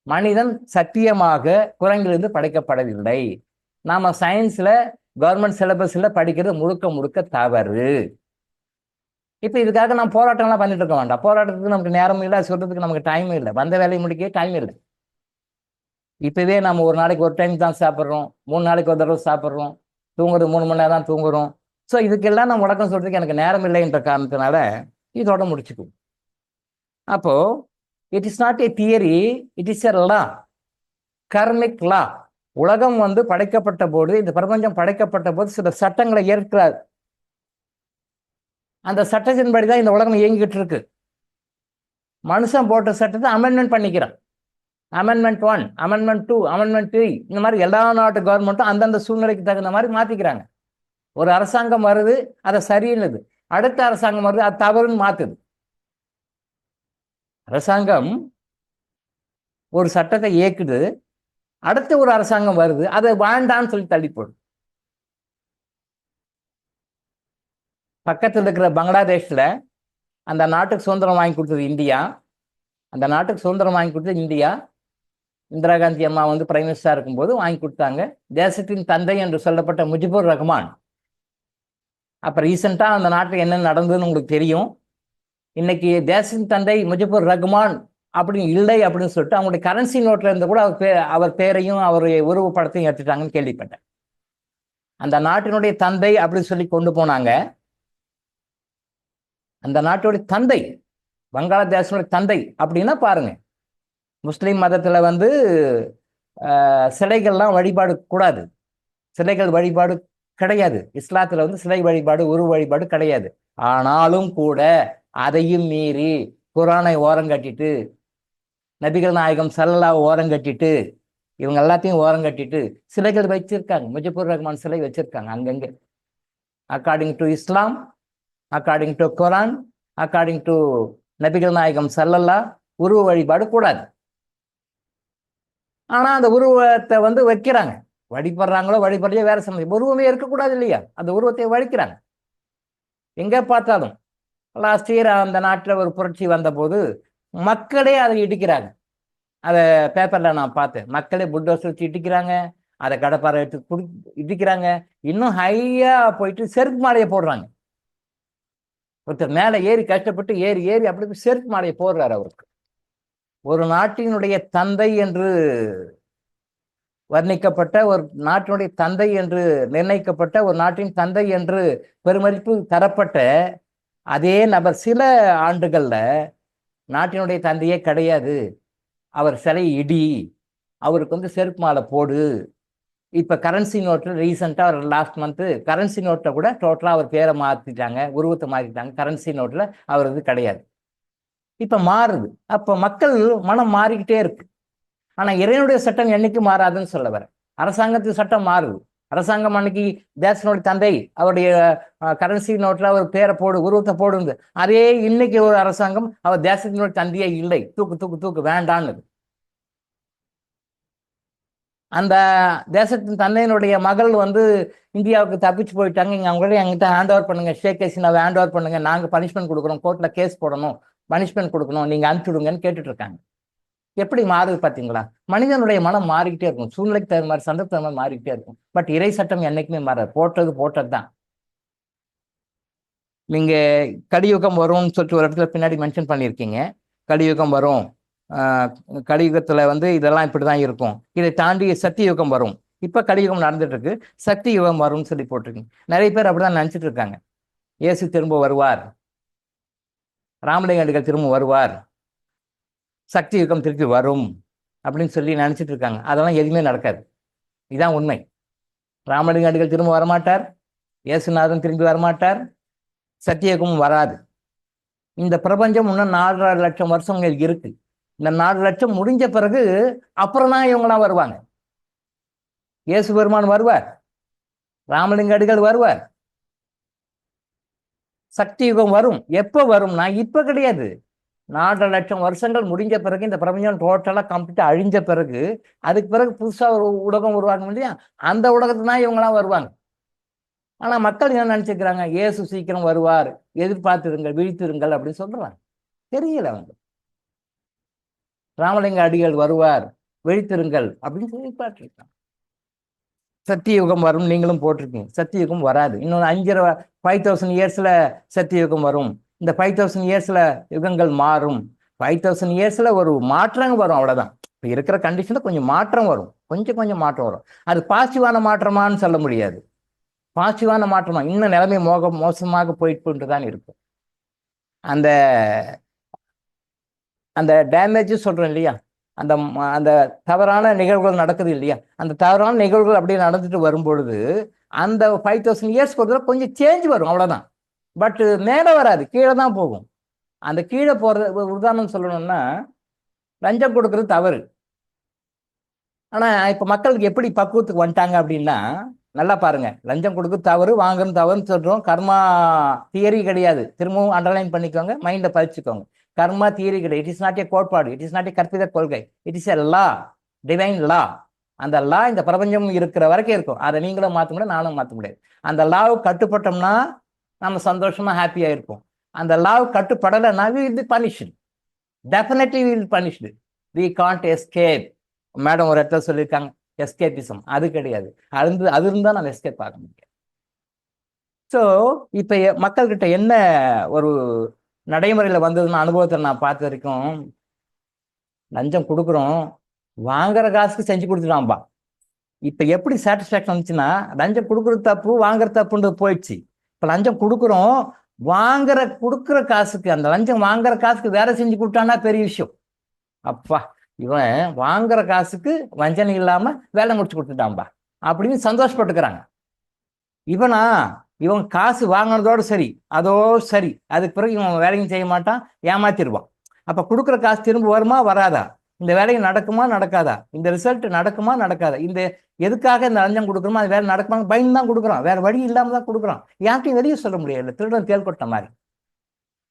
மனிதன் சத்தியமாக குரங்கிலிருந்து படைக்கப்படவில்லை. நாம சயின்ஸ்ல கவர்மெண்ட் சிலபஸ்ல படிக்கிறது முழுக்க தவறு. இப்போ இதுக்காக நான் போராட்டம்லாம் பண்ணிட்டு இருக்க வேண்டாம். போராட்டத்துக்கு நமக்கு நேரமும் இல்லை, சொல்றதுக்கு நமக்கு டைமும் இல்லை, வந்த வேலையை முடிக்க டைம் இல்லை. இப்போவே நம்ம ஒரு நாளைக்கு ஒரு டைம் தான் சாப்பிட்றோம், 3 நாளைக்கு ஒரு தடவை சாப்பிட்றோம், தூங்குறது 3 மணி நேரம் தான் தூங்குறோம். ஸோ இதுக்கெல்லாம் நான் முடக்கம் சொல்றதுக்கு எனக்கு நேரம் இல்லைன்ற காரணத்தினால இதோட முடிச்சுக்கும். அப்போ it is not a theory, it is a law, karmic law. உலகம் வந்து படைக்கப்பட்ட போது, இந்த பிரபஞ்சம் படைக்கப்பட்ட போது சில சட்டங்களை ஏற்கிறார். அந்த சட்டத்தின்படி தான் இந்த உலகம் இயங்கிக்கிட்டு இருக்கு. மனுஷன் போட்ட சட்டத்தை அமெண்ட்மெண்ட் பண்ணிக்கிறான். அமெண்ட்மெண்ட் 1, அமெண்ட்மெண்ட் 2, அமெண்ட்மெண்ட் 3, இந்த மாதிரி எல்லா நாட்டு கவர்மெண்ட்டும் அந்தந்த சூழ்நிலைக்கு தகுந்த மாதிரி மாத்திக்கிறாங்க. ஒரு அரசாங்கம் வருது, அதை சரியில்லைது, அடுத்த அரசாங்கம் வருது, அது தவறுன்னு மாத்துது. அரசாங்கம் ஒரு சட்டத்தை இயக்குது, அடுத்த ஒரு அரசாங்கம் வருது, அதை வேண்டான்னு சொல்லி தள்ளி போடும். பக்கத்தில் இருக்கிற பங்களாதேஷ்ல அந்த நாட்டுக்கு சுதந்திரம் வாங்கி கொடுத்தது இந்தியா. இந்திரா காந்தி அம்மா வந்து பிரைம் மினிஸ்டரா இருக்கும்போது வாங்கி கொடுத்தாங்க. தேசத்தின் தந்தை என்று சொல்லப்பட்ட முஜிபுர் ரஹ்மான். அப்ப ரீசெண்டா அந்த நாட்டில் என்ன நடந்ததுன்னு உங்களுக்கு தெரியும். இன்னைக்கு தேசத்தின் தந்தை முஜிபுர் ரஹ்மான் அப்படின்னு இல்லை அப்படின்னு சொல்லிட்டு அவங்களுடைய கரன்சி நோட்ல இருந்து கூட அவர் பேரையும் அவருடைய உருவப்படத்தையும் எடுத்துட்டாங்கன்னு கேள்விப்பட்டேன். அந்த நாட்டினுடைய தந்தை அப்படின்னு சொல்லி கொண்டு போனாங்க. அந்த நாட்டுடைய தந்தை, வங்காளதேசனுடைய தந்தை அப்படின்னா பாருங்க, முஸ்லீம் மதத்துல வந்து சிலைகள்லாம் வழிபாடு கூடாது, சிலைகள் வழிபாடு கிடையாது. இஸ்லாத்துல வந்து சிலை வழிபாடு, உருவ வழிபாடு கிடையாது. ஆனாலும் கூட அதையும் மீறி குரானை ஓரங்கட்டிட்டு, நபிகள் நாயகம் ஸல்லல்லாஹு ஓரங்கட்டிட்டு, இவங்க எல்லாத்தையும் ஓரங்கட்டிட்டு சிலைகள் வச்சிருக்காங்க. முஜிபுர் ரஹ்மான் சிலை வச்சிருக்காங்க அங்கங்க. According to Islam, according to Quran, according to நபிகள் நாயகம் ஸல்லல்லாஹு, உருவ வழிபாடு கூடாது. ஆனா அந்த உருவத்தை வந்து வைக்கிறாங்க. வழிபடுறாங்களோ வழிபடுறதோ வேற சம்பந்தம். உருவமே இருக்கக்கூடாது இல்லையா? அந்த உருவத்தை வழிக்கிறாங்க எங்க பார்த்தாலும். லாஸ்ட் இயர் அந்த நாட்டில் ஒரு புரட்சி வந்தபோது மக்களே அதை இடிக்கிறாங்க. அதை பேப்பர்ல நான் பார்த்தேன். மக்களே புல்டோசர் வச்சு இடிக்கிறாங்க, அதை கடப்பாறை எடுத்து இடிக்கிறாங்க. இன்னும் ஹையா போயிட்டு செருப்பு மாலையை போடுறாங்க. ஒருத்தர் மேலே ஏறி கஷ்டப்பட்டு ஏறி ஏறி அப்படி செருப்பு மாலையை போடுறாரு அவருக்கு. ஒரு நாட்டினுடைய தந்தை என்று வர்ணிக்கப்பட்ட, ஒரு நாட்டினுடைய தந்தை என்று நிர்ணயிக்கப்பட்ட, ஒரு நாட்டின் தந்தை என்று பெருமதிப்பு தரப்பட்ட அதே நபர் சில ஆண்டுகள்ல நாட்டினுடைய தந்தையே கிடையாது, அவர் சிலை இடி, அவருக்கு வந்து செருப்பு மாலை போடு. இப்ப கரன்சி நோட்டில் ரீசெண்டா ஒரு லாஸ்ட் மந்த் கரன்சி நோட்டை கூட டோட்டலா அவர் பேரை மாத்திட்டாங்க, உருவத்தை மாத்திட்டாங்க. கரன்சி நோட்ல அவர் இது கிடையாது. இப்ப மாறுது. அப்ப மக்கள் மனம் மாறிக்கிட்டே இருக்கு. ஆனா இறைவனுடைய சட்டம் என்னைக்கு மாறாதுன்னு சொல்ல வர. அரசாங்கத்து சட்டம் மாறுது. அரசாங்கம் அன்னைக்கு தேசனுடைய தந்தை அவருடைய கரன்சி நோட்ல அவர் பேரை போடு, உருவத்தை போடுங்க. அதே இன்னைக்கு ஒரு அரசாங்கம் அவர் தேசத்தினுடைய தந்தையே இல்லை, தூக்கு தூக்கு தூக்கு வேண்டான்னு. அந்த தேசத்தின் தந்தையினுடைய மகள் வந்து இந்தியாவுக்கு தப்பிச்சு போயிட்டாங்க. இங்க அவங்களே எங்கிட்ட ஹேண்ட் ஓவர் பண்ணுங்க, ஷேக் ஹசீனாவை ஹேண்ட் ஓவர் பண்ணுங்க, நாங்க பனிஷ்மெண்ட் கொடுக்குறோம், கோர்ட்ல கேஸ் போடணும், பனிஷ்மெண்ட் கொடுக்கணும், நீங்க அனுப்பிச்சுடுங்கன்னு கேட்டுட்டு இருக்காங்க. எப்படி மாறுது பாத்தீங்களா? மனிதனுடைய மனம் மாறிக்கிட்டே இருக்கும், சூழ்நிலைக்கு தகுந்த மாதிரி, சந்தர்ப்ப தகுந்த மாதிரி மாறிக்கிட்டே இருக்கும். பட் இறை சட்டம் என்னைக்குமே மாறாது. போட்டது தான். நீங்க கலியுகம் வரும்னு சொல்லிட்டு ஒரு இடத்துல பின்னாடி மென்ஷன் பண்ணியிருக்கீங்க. கலியுகம் வரும், கலியுகத்துல வந்து இதெல்லாம் இப்படிதான் இருக்கும், இதை தாண்டி சத்தியுகம் வரும். இப்ப கலியுகம் நடந்துட்டு இருக்கு, சக்தி யுகம் வரும்னு சொல்லி போட்டிருக்கீங்க. நிறைய பேர் அப்படிதான் நினைச்சிட்டு இருக்காங்க. இயேசு திரும்ப வருவார், ராமலிங்க திரும்ப வருவார், சக்தி யுகம் திருப்பி வரும் அப்படின்னு சொல்லி நினைச்சிட்டு இருக்காங்க. அதெல்லாம் எதுவுமே நடக்காது. இதுதான் உண்மை. ராமலிங்க திரும்ப வரமாட்டார், இயேசுநாதன் திரும்பி வரமாட்டார், சத்தியயுகமும் வராது. இந்த பிரபஞ்சம் இன்னும் 4.5 லட்சம் வருஷங்கள் இருக்கு. இந்த 4 லட்சம் முடிஞ்ச பிறகு அப்புறம் தான் இவங்களாம் வருவாங்க. இயேசு பெருமான் வருவார், ராமலிங்க அடிகள் வருவார், சக்தி யுகம் வரும். எப்ப வரும்னா இப்ப கிடையாது. 4.5 லட்சம் வருஷங்கள் முடிஞ்ச பிறகு, இந்த பிரபஞ்சம் டோட்டலா கம்ப்ளீட்டா அழிஞ்ச பிறகு, அதுக்கு பிறகு புதுசா ஒரு உலகம் உருவாகும் இல்லையா, அந்த உலகத்துல தான் இவங்களாம் வருவாங்க. ஆனா மக்கள் என்ன நினைச்சுக்கிறாங்க? இயேசு சீக்கிரம் வருவார், எதிர்பார்த்திருங்கள், விழித்திருங்கள் அப்படின்னு சொல்றாங்க. தெரியல அவங்க. ராமலிங்க அடிகள் வருவார், விழித்திருங்கள் அப்படின்னு சொல்லி பார்த்துருக்காங்க. சத்தியுகம் வரும் நீங்களும் போட்டிருக்கீங்க. சத்தியுகம் வராது. இன்னொன்று 5000 இயர்ஸ்ல சத்தியுகம் வரும். இந்த 5000 இயர்ஸ்ல யுகங்கள் மாறும். 5000 இயர்ஸ்ல ஒரு மாற்றம் வரும், அவ்வளவுதான். இப்போ இருக்கிற கண்டிஷன்ல கொஞ்சம் மாற்றம் வரும், கொஞ்சம் மாற்றம் வரும். அது பாசிட்டிவான மாற்றமானு சொல்ல முடியாது. பாசிட்டிவான மாற்றமா இன்னும் நிலைமை மோசமாக போயிட்டு தான் இருக்கும். அந்த அந்த டேமேஜ் சொல்றேன் இல்லையா, அந்த அந்த தவறான நிகழ்வுகள் நடக்குது இல்லையா, அந்த தவறான நிகழ்வுகள் அப்படியே நடந்துட்டு வரும்பொழுது அந்த 5000 இயர்ஸ்க்கு ஒரு கொஞ்சம் சேஞ்ச் வரும், அவ்வளவுதான். பட் மேலே வராது, கீழே தான் போகும். அந்த கீழே போறது உதாரணம் சொல்லணும்னா, லஞ்சம் கொடுக்கறது தவறு. ஆனா இப்ப மக்களுக்கு எப்படி பக்குவத்துக்கு வந்துட்டாங்க அப்படின்னா, நல்லா பாருங்க, லஞ்சம் கொடுக்க தவறு, வாங்கணும் தவறுன்னு சொல்றோம். கர்மா தியரி கிடையாது. திரும்பவும் அண்டர்லைன் பண்ணிக்கோங்க, மைண்ட பதிச்சுக்கோங்க. கர்மா தியரி கிடையாது. இட் இஸ் நாட் ஏ கோட்பாடு, இட் இஸ் நாட் ஏ கற்பித கொள்கை, it is a law, divine law. அந்த லா இந்த பிரபஞ்சம் இருக்கிற வரைக்கும் இருக்கும். அதை நீங்களும் மாற்ற முடியாது, நானும் மாற்ற முடியாது. அந்த லாவுக்கு கட்டுப்பட்டோம்னா நம்ம சந்தோஷமா ஹாப்பியா இருப்போம். அந்த law கட்டுப்படலைன்னா we will be punished. Definitely we will be punished. We can't escape. Madam ஒரு இடத்துல சொல்லியிருக்காங்க எஸ்கேபிசம். அது கிடையாது. அது இருந்தால் நம்ம எஸ்கேப் ஆக முடியும். ஸோ இப்போ மக்கள்கிட்ட என்ன ஒரு நடைமுறையில் வந்ததுன்னு அனுபவத்தை நான் பார்த்த வரைக்கும், லஞ்சம் கொடுக்குறோம், வாங்குற காசுக்கு செஞ்சு கொடுத்துட்டான்பா. இப்போ எப்படி சாட்டிஸ்ஃபேக்ஷன் வந்துச்சுன்னா, லஞ்சம் கொடுக்குறது தப்பு, வாங்குற தப்புன்றது போயிடுச்சு. இப்போ லஞ்சம் கொடுக்குறோம், கொடுக்குற காசுக்கு, அந்த லஞ்சம் வாங்குற காசுக்கு வேலை செஞ்சு கொடுத்தான்னா பெரிய விஷயம். அப்பா, இவன் வாங்குற காசுக்கு வஞ்சனை இல்லாம வேலை முடிச்சு கொடுத்துட்டான்பா அப்படின்னு சந்தோஷப்பட்டுக்கிறாங்க. இவன் காசு வாங்கினதோடு சரி, அதோடு சரி, அதுக்கு பிறகு இவன் வேலையும் செய்ய மாட்டான், ஏமாத்திடுவான். அப்ப கொடுக்குற காசு திரும்ப வருமா வராதா, இந்த வேலையை நடக்குமா நடக்காதா, இந்த ரிசல்ட் நடக்குமா நடக்காதா, இந்த எதுக்காக இந்த லஞ்சம் கொடுக்குறோமோ அது வேலை நடக்குமா பயந்து தான் கொடுக்குறான், வேற வழி இல்லாம தான் கொடுக்குறான். யார்ட்டையும் வெளியே சொல்ல முடியாது. திருடன் தேல் கொட்ட மாதிரி.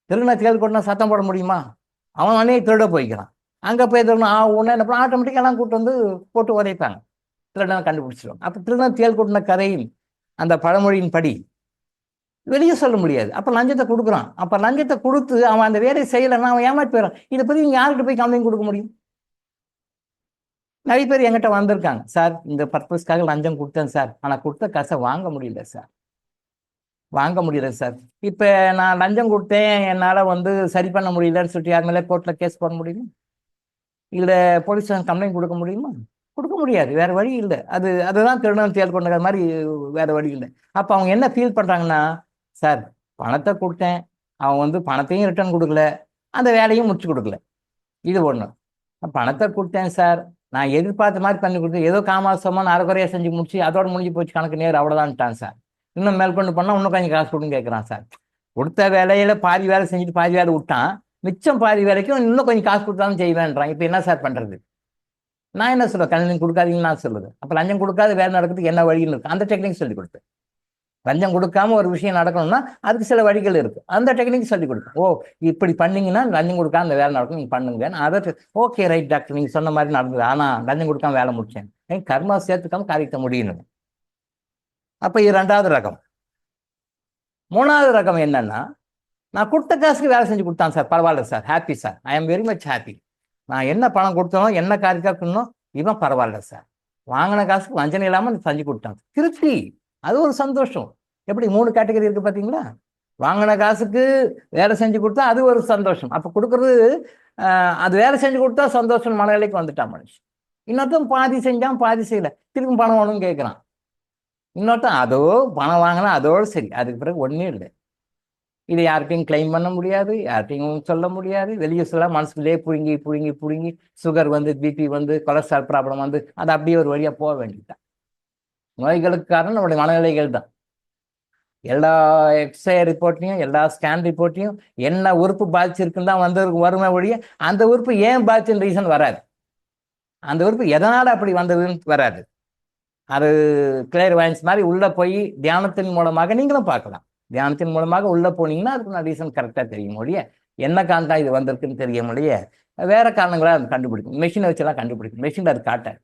திருடனை தேல் கொட்டினா சத்தம் போட முடியுமா? அவன் அன்னையே திருட போய்க்கிறான். அங்கே போய் திருடணும் ஒன்று என்ன பண்ண, ஆட்டோமேட்டிக்காக எல்லாம் கூட்டு வந்து போட்டு உதைப்பாங்க, திருடனை கண்டுபிடிச்சிடுவாங்க. அப்போ திருடன் தேல் கொட்டின கதையின் அந்த பழமொழியின் படி வெளியே சொல்ல முடியாது. அப்போ லஞ்சத்தை கொடுக்குறான். அப்போ லஞ்சத்தை கொடுத்து அவன் அந்த வேலையை செய்யலைன்னா அவன் ஏமாற்றி போயிடறான். இதை பற்றி நீங்கள் யார்கிட்ட போய் கம்ப்ளைண்ட் கொடுக்க முடியும்? நிறைய பேர் என்கிட்ட வந்திருக்காங்க, சார் இந்த பர்பஸ்க்காக லஞ்சம் கொடுத்தேன் சார், ஆனால் கொடுத்த காசை வாங்க முடியல சார். இப்போ நான் லஞ்சம் கொடுத்தேன், என்னால் சரி பண்ண முடியலன்னு சொல்லிட்டு யார் மேலே கோர்ட்டில் கேஸ் போட முடியுமா? இல்லை போலீஸ் கம்ப்ளைண்ட் கொடுக்க முடியுமா? கொடுக்க முடியாது. வேற வழி இல்லை. அதுதான் திருடன் தேல் கொண்ட மாதிரி, வேற வழி இல்லை. அப்போ அவங்க என்ன ஃபீல் பண்ணுறாங்கன்னா, சார் பணத்தை கொடுத்தேன், அவன் பணத்தையும் ரிட்டர்ன் கொடுக்கல, அந்த வேலையும் முடிச்சு கொடுக்கல. இது ஒன்று. பணத்தை கொடுத்தேன் சார், நான் எதிர்பார்த்த மாதிரி பண்ணி கொடுத்தேன், ஏதோ காமாசமாக அரைக்குறையாக செஞ்சு முடிச்சு அதோட முடிஞ்சு போச்சு, கணக்கு நேர் அவ்வளோதான்ட்டான் சார். இன்னும் மேற்கொண்டு பண்ணால் இன்னும் கொஞ்சம் காசு கொடுன்னு கேட்குறான் சார். கொடுத்த வேலையில பாதி வேலை செஞ்சுட்டு பாதி வேலை விட்டான், மிச்சம் பாதி வேலைக்கும் இன்னும் கொஞ்சம் காசு கொடுத்தாலும் செய்வேன்றான். இப்போ என்ன சார் பண்ணுறது? நான் என்ன சொல்லுவேன், கல்யாணம் கொடுக்காதீங்கன்னு நான் சொல்லுவேன். அப்போ லஞ்சம் கொடுக்காத வேலை நடக்கிறதுக்கு என்ன வழின்னு இருக்கு, அந்த டெக்னிக் சொல்லி கொடுப்பேன். லஞ்சம் கொடுக்காம ஒரு விஷயம் நடக்கணும்னா அதுக்கு சில வழிகள் இருக்கு, அந்த டெக்னிக் சொல்லி கொடுப்பேன். இப்படி பண்ணீங்கன்னா லஞ்சம் கொடுக்காம அந்த வேலை நடக்கும், நீங்க பண்ணுங்க. அதை ஓகே ரைட் டாக்டர், நீங்க சொன்ன மாதிரி நடந்தது, ஆனா லஞ்சம் கொடுக்காம வேலை முடிச்சேன், கர்மா சேர்த்துக்காம காரியத்தை முடியணும். அப்ப இது 2வது ரகம். 3வது ரகம் என்னன்னா, நான் கொடுத்த காசுக்கு வேலை செஞ்சு கொடுத்தான் சார், பரவாயில்ல sir, happy sir, I am very much happy. நான் என்ன பணம் கொடுத்தனோ என்ன காரியக்காக இவன் பரவாயில்ல சார், வாங்கின காசுக்கு வஞ்சனை இல்லாமல் செஞ்சு கொடுத்தான், திருப்தி, அது ஒரு சந்தோஷம். எப்படி 3 கேட்டகரி இருக்கு பார்த்தீங்களா? வாங்கின காசுக்கு வேலை செஞ்சு கொடுத்தா அது ஒரு சந்தோஷம். அப்போ கொடுக்கறது, அது வேலை செஞ்சு கொடுத்தா சந்தோஷம் மனநிலைக்கு வந்துட்டான் மனுஷன். இன்னொருத்தன் பாதி செஞ்சான் பாதி செய்யல, திரும்பி பணம் வேணும்னு கேட்குறான். இன்னொருத்தன் அதோ பணம் வாங்கினா அதோடு சரி, அதுக்கு பிறகு ஒன்றுமே இல்லை. இதை யார்கிட்டையும் கிளைம் பண்ண முடியாது, யார்கிட்டையும் சொல்ல முடியாது, வெளியே சொல்ல மனசுக்குள்ளே புழுங்கி புழுங்கி புழுங்கி சுகர் பிபி கொலஸ்ட்ரால் ப்ராப்ளம் அது அப்படியே ஒரு வழியாக போக வேண்டியதுதான். நோய்களுக்கு காரணம் நம்மளுடைய மனநிலைகள் தான். எல்லா எக்ஸ்ரே ரிப்போர்ட்லையும் எல்லா ஸ்கேன் ரிப்போர்ட்லையும் என்ன உறுப்பு பாதிச்சிருக்குன்னு தான் வருமே ஒழிய அந்த உறுப்பு ஏன் பாதிச்சுன்னு ரீசன் வராது, அந்த உறுப்பு எதனால் அப்படி வந்ததுன்னு வராது. அது கிளியர் வாயின்ஸ் மாதிரி உள்ள போய் தியானத்தின் மூலமாக நீங்களும் பார்க்கலாம். தியானத்தின் மூலமாக உள்ள போனீங்கன்னா அதுக்கு ரீசன் கரெக்டாக தெரியும் ஒழிய என்ன காரணம் இது வந்திருக்குன்னு தெரியும் ஒழிய வேற காரணங்களா அது கண்டுபிடிக்கும். மெஷினை வச்செல்லாம் கண்டுபிடிக்கும், மெஷின் அது காட்டாது.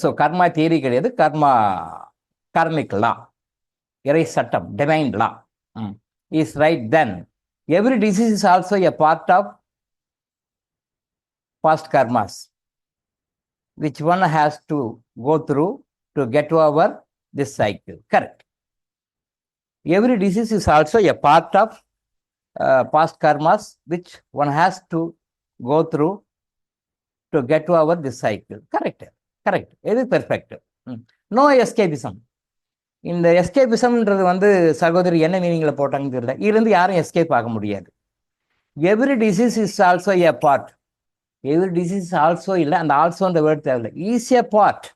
ஸோ கர்மா தியரி கிடையாது, கர்மிக் லா, இறை சட்டம், divine law is right. Then every disease is also a part of past karmas which one has to go through to get over this cycle. Correct. Every disease is also a part of past karmas which one has to go through to get over this cycle. Correct. It is perfect. No escapism. இந்த எஸ்கேபிசம்ன்றது சகோதரி என்ன மீனிங்ல போட்டாங்கன்னு தெரியல, இதுலேருந்து யாரும் escape ஆக முடியாது. Every disease is also a part. Every disease also இல்லை, அந்த ஆல்சோன்ற வேர்ட் தேவையில்லை, ஈஸியா பார்ட்,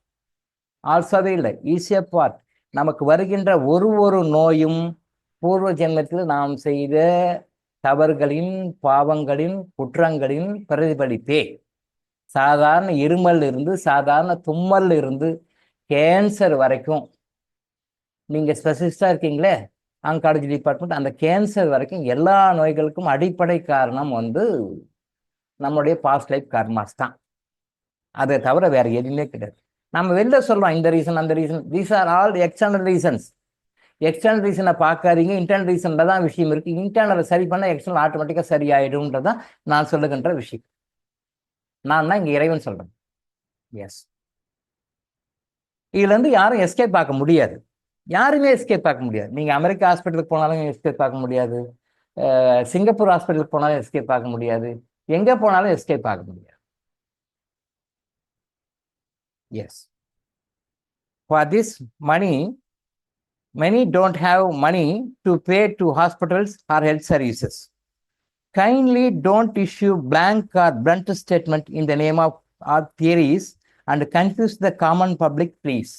ஆல்சோவே இல்லை, ஈஸியா பார்ட். நமக்கு வருகின்ற ஒரு நோயும் பூர்வ ஜென்மத்தில் நாம் செய்த தவறுகளின் பாவங்களின் குற்றங்களின் பிரதிபலிப்பே. சாதாரண இருமல் இருந்து சாதாரண தும்மல் இருந்து கேன்சர் வரைக்கும், நீங்க ஸ்பெசிஃபிஸ்டா இருக்கீங்களே ஆங்காலஜி டிபார்ட்மெண்ட், அந்த கேன்சர் வரைக்கும் எல்லா நோய்களுக்கும் அடிப்படை காரணம் நம்மளுடைய பாஸ்ட் லைஃப் கர்மாஸ் தான். அதை தவிர வேற எதுவுமே கிடையாது. நம்ம வெளில சொல்றோம் இந்த ரீசன் அந்த reason, these are all external reasons. External ரீசனை பார்க்காதீங்க, இன்டர்னல் ரீசன்ல தான் விஷயம் இருக்கு. இன்டர்னலை சரி பண்ணால் எக்ஸ்டர்னல் ஆட்டோமேட்டிக்காக சரியாயிடும்ன்றதான் நான் சொல்லுகின்ற விஷயம். நான் தான் இங்கே இறைவன் சொல்றேன். எஸ், இதுல இருந்து யாரும் எஸ்கேப் பார்க்க முடியாது. யாருமே எஸ்கேப் பார்க்க முடியாது. நீங்க அமெரிக்கா ஹாஸ்பிட்டலுக்கு போனாலும் எஸ்கேப் பார்க்க முடியாது, சிங்கப்பூர் ஹாஸ்பிட்டலுக்கு போனாலும் எஸ்கேப் பார்க்க முடியாது, எங்க போனாலும் எஸ்கேப் பார்க்க முடியாது. Yes, for this money many don't have money to pay to hospitals or health services. Kindly don't issue blank or blunt statement in the name of our theories and confuse the common public, please.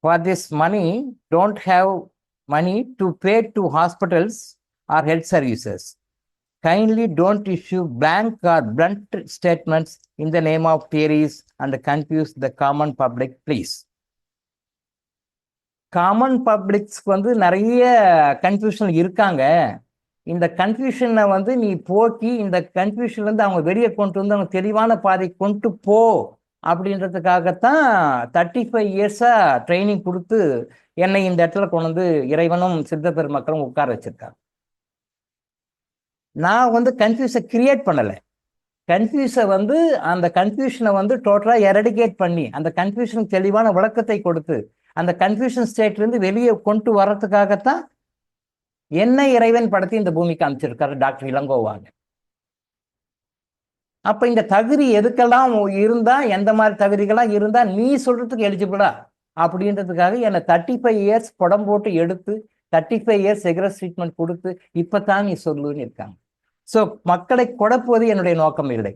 For this money, don't have money to pay to hospitals or health services. Kindly don't issue blank or blunt statements in the name of theories and confuse the common public, please. Common பப்ளிக்ஸ்க்கு வந்து நிறைய confusion இருக்காங்க. இந்த கன்ஃபியூஷனை வந்து நீ போக்கி இந்த கன்ஃபியூஷன்லேருந்து அவங்க வெளியே கொண்டு வந்து அவங்க தெளிவான பாதை கொண்டு போ அப்படின்றதுக்காகத்தான் 35 இயர்ஸாக ட்ரைனிங் கொடுத்து என்னை இந்த இடத்துல கொண்டு வந்து இறைவனும் சித்த பெருமக்களும் உட்கார வச்சிருக்காங்க. நான் வந்து கன்ஃபியூஸை கிரியேட் பண்ணலை. கன்ஃபியூஸை வந்து அந்த கன்ஃபியூஷனை வந்து டோட்டலாக எரடிகேட் பண்ணி அந்த கன்ஃபியூஷனுக்கு தெளிவான விளக்கத்தை கொடுத்து அந்த கன்ஃபியூஷன் ஸ்டேட்லேருந்து வெளியே கொண்டு வர்றதுக்காகத்தான் என்ன இறைவன் படத்தை இந்த பூமிக்கு அமைச்சிருக்காரு டாக்டர் இளங்கோவாங்க. அப்ப இந்த தகுதி எதுக்கெல்லாம் இருந்தா, எந்த மாதிரி தகுதிகள்லாம் இருந்தா நீ சொல்றதுக்கு எலிஜிபிளா அப்படின்றதுக்காக என்னை 35 இயர்ஸ் படம் போட்டு எடுத்து 35 இயர்ஸ் எக்ரஸ் ட்ரீட்மெண்ட் கொடுத்து இப்பதான் நீ சொல்லுன்னு இருக்காங்க. ஸோ மக்களை குழப்புவது என்னுடைய நோக்கம் இல்லை.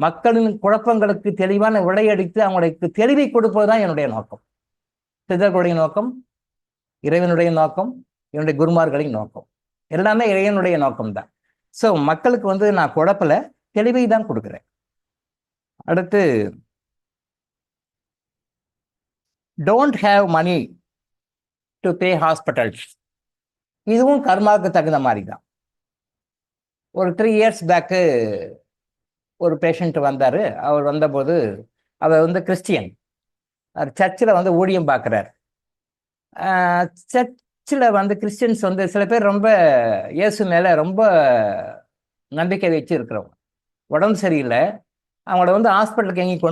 மக்களின் குழப்பங்களுக்கு தெளிவான விடையடித்து அவங்களுக்கு தெளிவை கொடுப்பதுதான் என்னுடைய நோக்கம். சித்தர்களுடைய நோக்கம், இறைவனுடைய நோக்கம், என்னுடைய குருமார்களின் நோக்கம், எல்லாமே இறைவனுடைய நோக்கம்தான். ஸோ மக்களுக்கு வந்து நான் குழப்பல, தெளிவை தான் கொடுக்குறேன். அடுத்து, don't have money to pay hospitals. இதுவும் கர்மாவுக்கு தகுந்த மாதிரி தான். ஒரு 3 இயர்ஸ் பேக்கு ஒரு பேஷண்ட் வந்தார். அவர் வந்தபோது அவர் வந்து கிறிஸ்டியன், சர்ச்சில் வந்து ஊழியம் பார்க்குறார். சர்ச்சில் வந்து கிறிஸ்டியன்ஸ் வந்து சில பேர் ரொம்ப இயேசு மேலே ரொம்ப நம்பிக்கை வச்சு இருக்கிறவங்க. உடம்பு சரியில்லை, அவங்கள வந்து ஹாஸ்பிட்டலுக்கு எங்கேயும்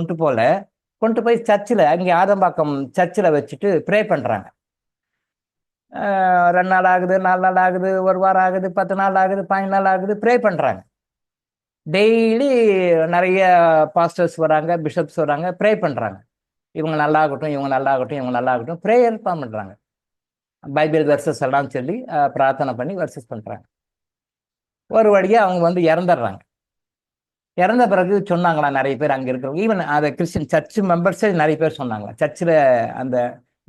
கொண்டு போய் சர்ச்சில், அங்கே ஆதம்பாக்கம் சர்ச்சில் வச்சுட்டு ப்ரே பண்ணுறாங்க. 2 நாள் ஆகுது, 4 நாள் ஆகுது, 1 வாரம் ஆகுது, 10 நாள் ஆகுது, 15 நாள் ஆகுது, ப்ரே பண்ணுறாங்க. டெய்லி நிறைய பாஸ்டர்ஸ் வராங்க, பிஷப்ஸ் வராங்க, ப்ரே பண்ணுறாங்க. இவங்க நல்லாகட்டும், இவங்க நல்லாகட்டும், இவங்க நல்லாகட்டும், ப்ரேயர் பண்ணுறாங்க. பைபிள் வெர்சஸ் எல்லாம் சொல்லி பிரார்த்தனை பண்ணி வெர்சஸ் பண்ணுறாங்க. ஒரு வழியாக அவங்க வந்து இறந்துடுறாங்க. இறந்த பிறகு சொன்னாங்களா நிறைய பேர் அங்கே இருக்கிறவங்க, ஈவன் அதை கிறிஸ்டின் சர்ச் மெம்பர்ஸே நிறைய பேர் சொன்னாங்களா, சர்ச்சில் அந்த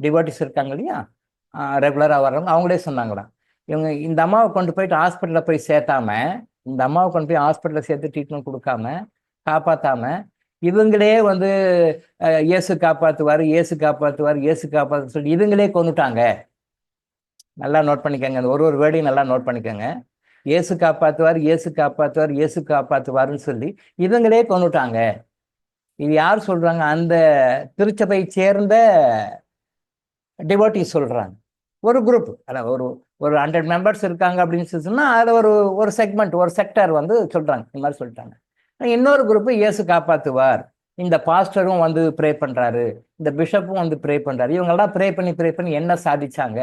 டிவோட்டிஸ் இருக்காங்க இல்லையா, ரெகுலராக வர்றவங்க, அவங்களே சொன்னாங்களா, இவங்க இந்த அம்மாவை கொண்டு போயிட்டு ஹாஸ்பிட்டலில் போய் சேர்த்தாம, இந்த அம்மாவை கொண்டு போய் ஹாஸ்பிட்டலில் சேர்த்து ட்ரீட்மெண்ட் கொடுக்காம காப்பாற்றாம இவங்களே வந்து இயேசு காப்பாற்றுவார், இயேசு காப்பாற்றுவார், இயேசு காப்பாற்று சொல்லி இவங்களே கொண்டுட்டாங்க. நல்லா நோட் பண்ணிக்கோங்க, அந்த ஒரு வேர்டையும் நல்லா நோட் பண்ணிக்கோங்க. இயேசு காப்பாற்றுவார், இயேசு காப்பாற்றுவார், இயேசு காப்பாற்றுவார்னு சொல்லி இவங்களே கொண்டுட்டாங்க. இது யார் சொல்றாங்க? அந்த திருச்சபை சேர்ந்த டிவோட்டிஸ் சொல்றாங்க. ஒரு குரூப், அதான் ஒரு 100 மெம்பர்ஸ் இருக்காங்க அப்படின்னு சொன்னா அதில் ஒரு செக்மெண்ட், ஒரு செக்டர் வந்து சொல்றாங்க, இந்த மாதிரி சொல்லிட்டாங்க. இன்னொரு குரூப்பு இயேசு காப்பாற்றுவார், இந்த பாஸ்டரும் வந்து ப்ரே பண்றாரு, இந்த பிஷப்பும் வந்து ப்ரே பண்றாரு, இவங்கெல்லாம் ப்ரே பண்ணி என்ன சாதிச்சாங்க?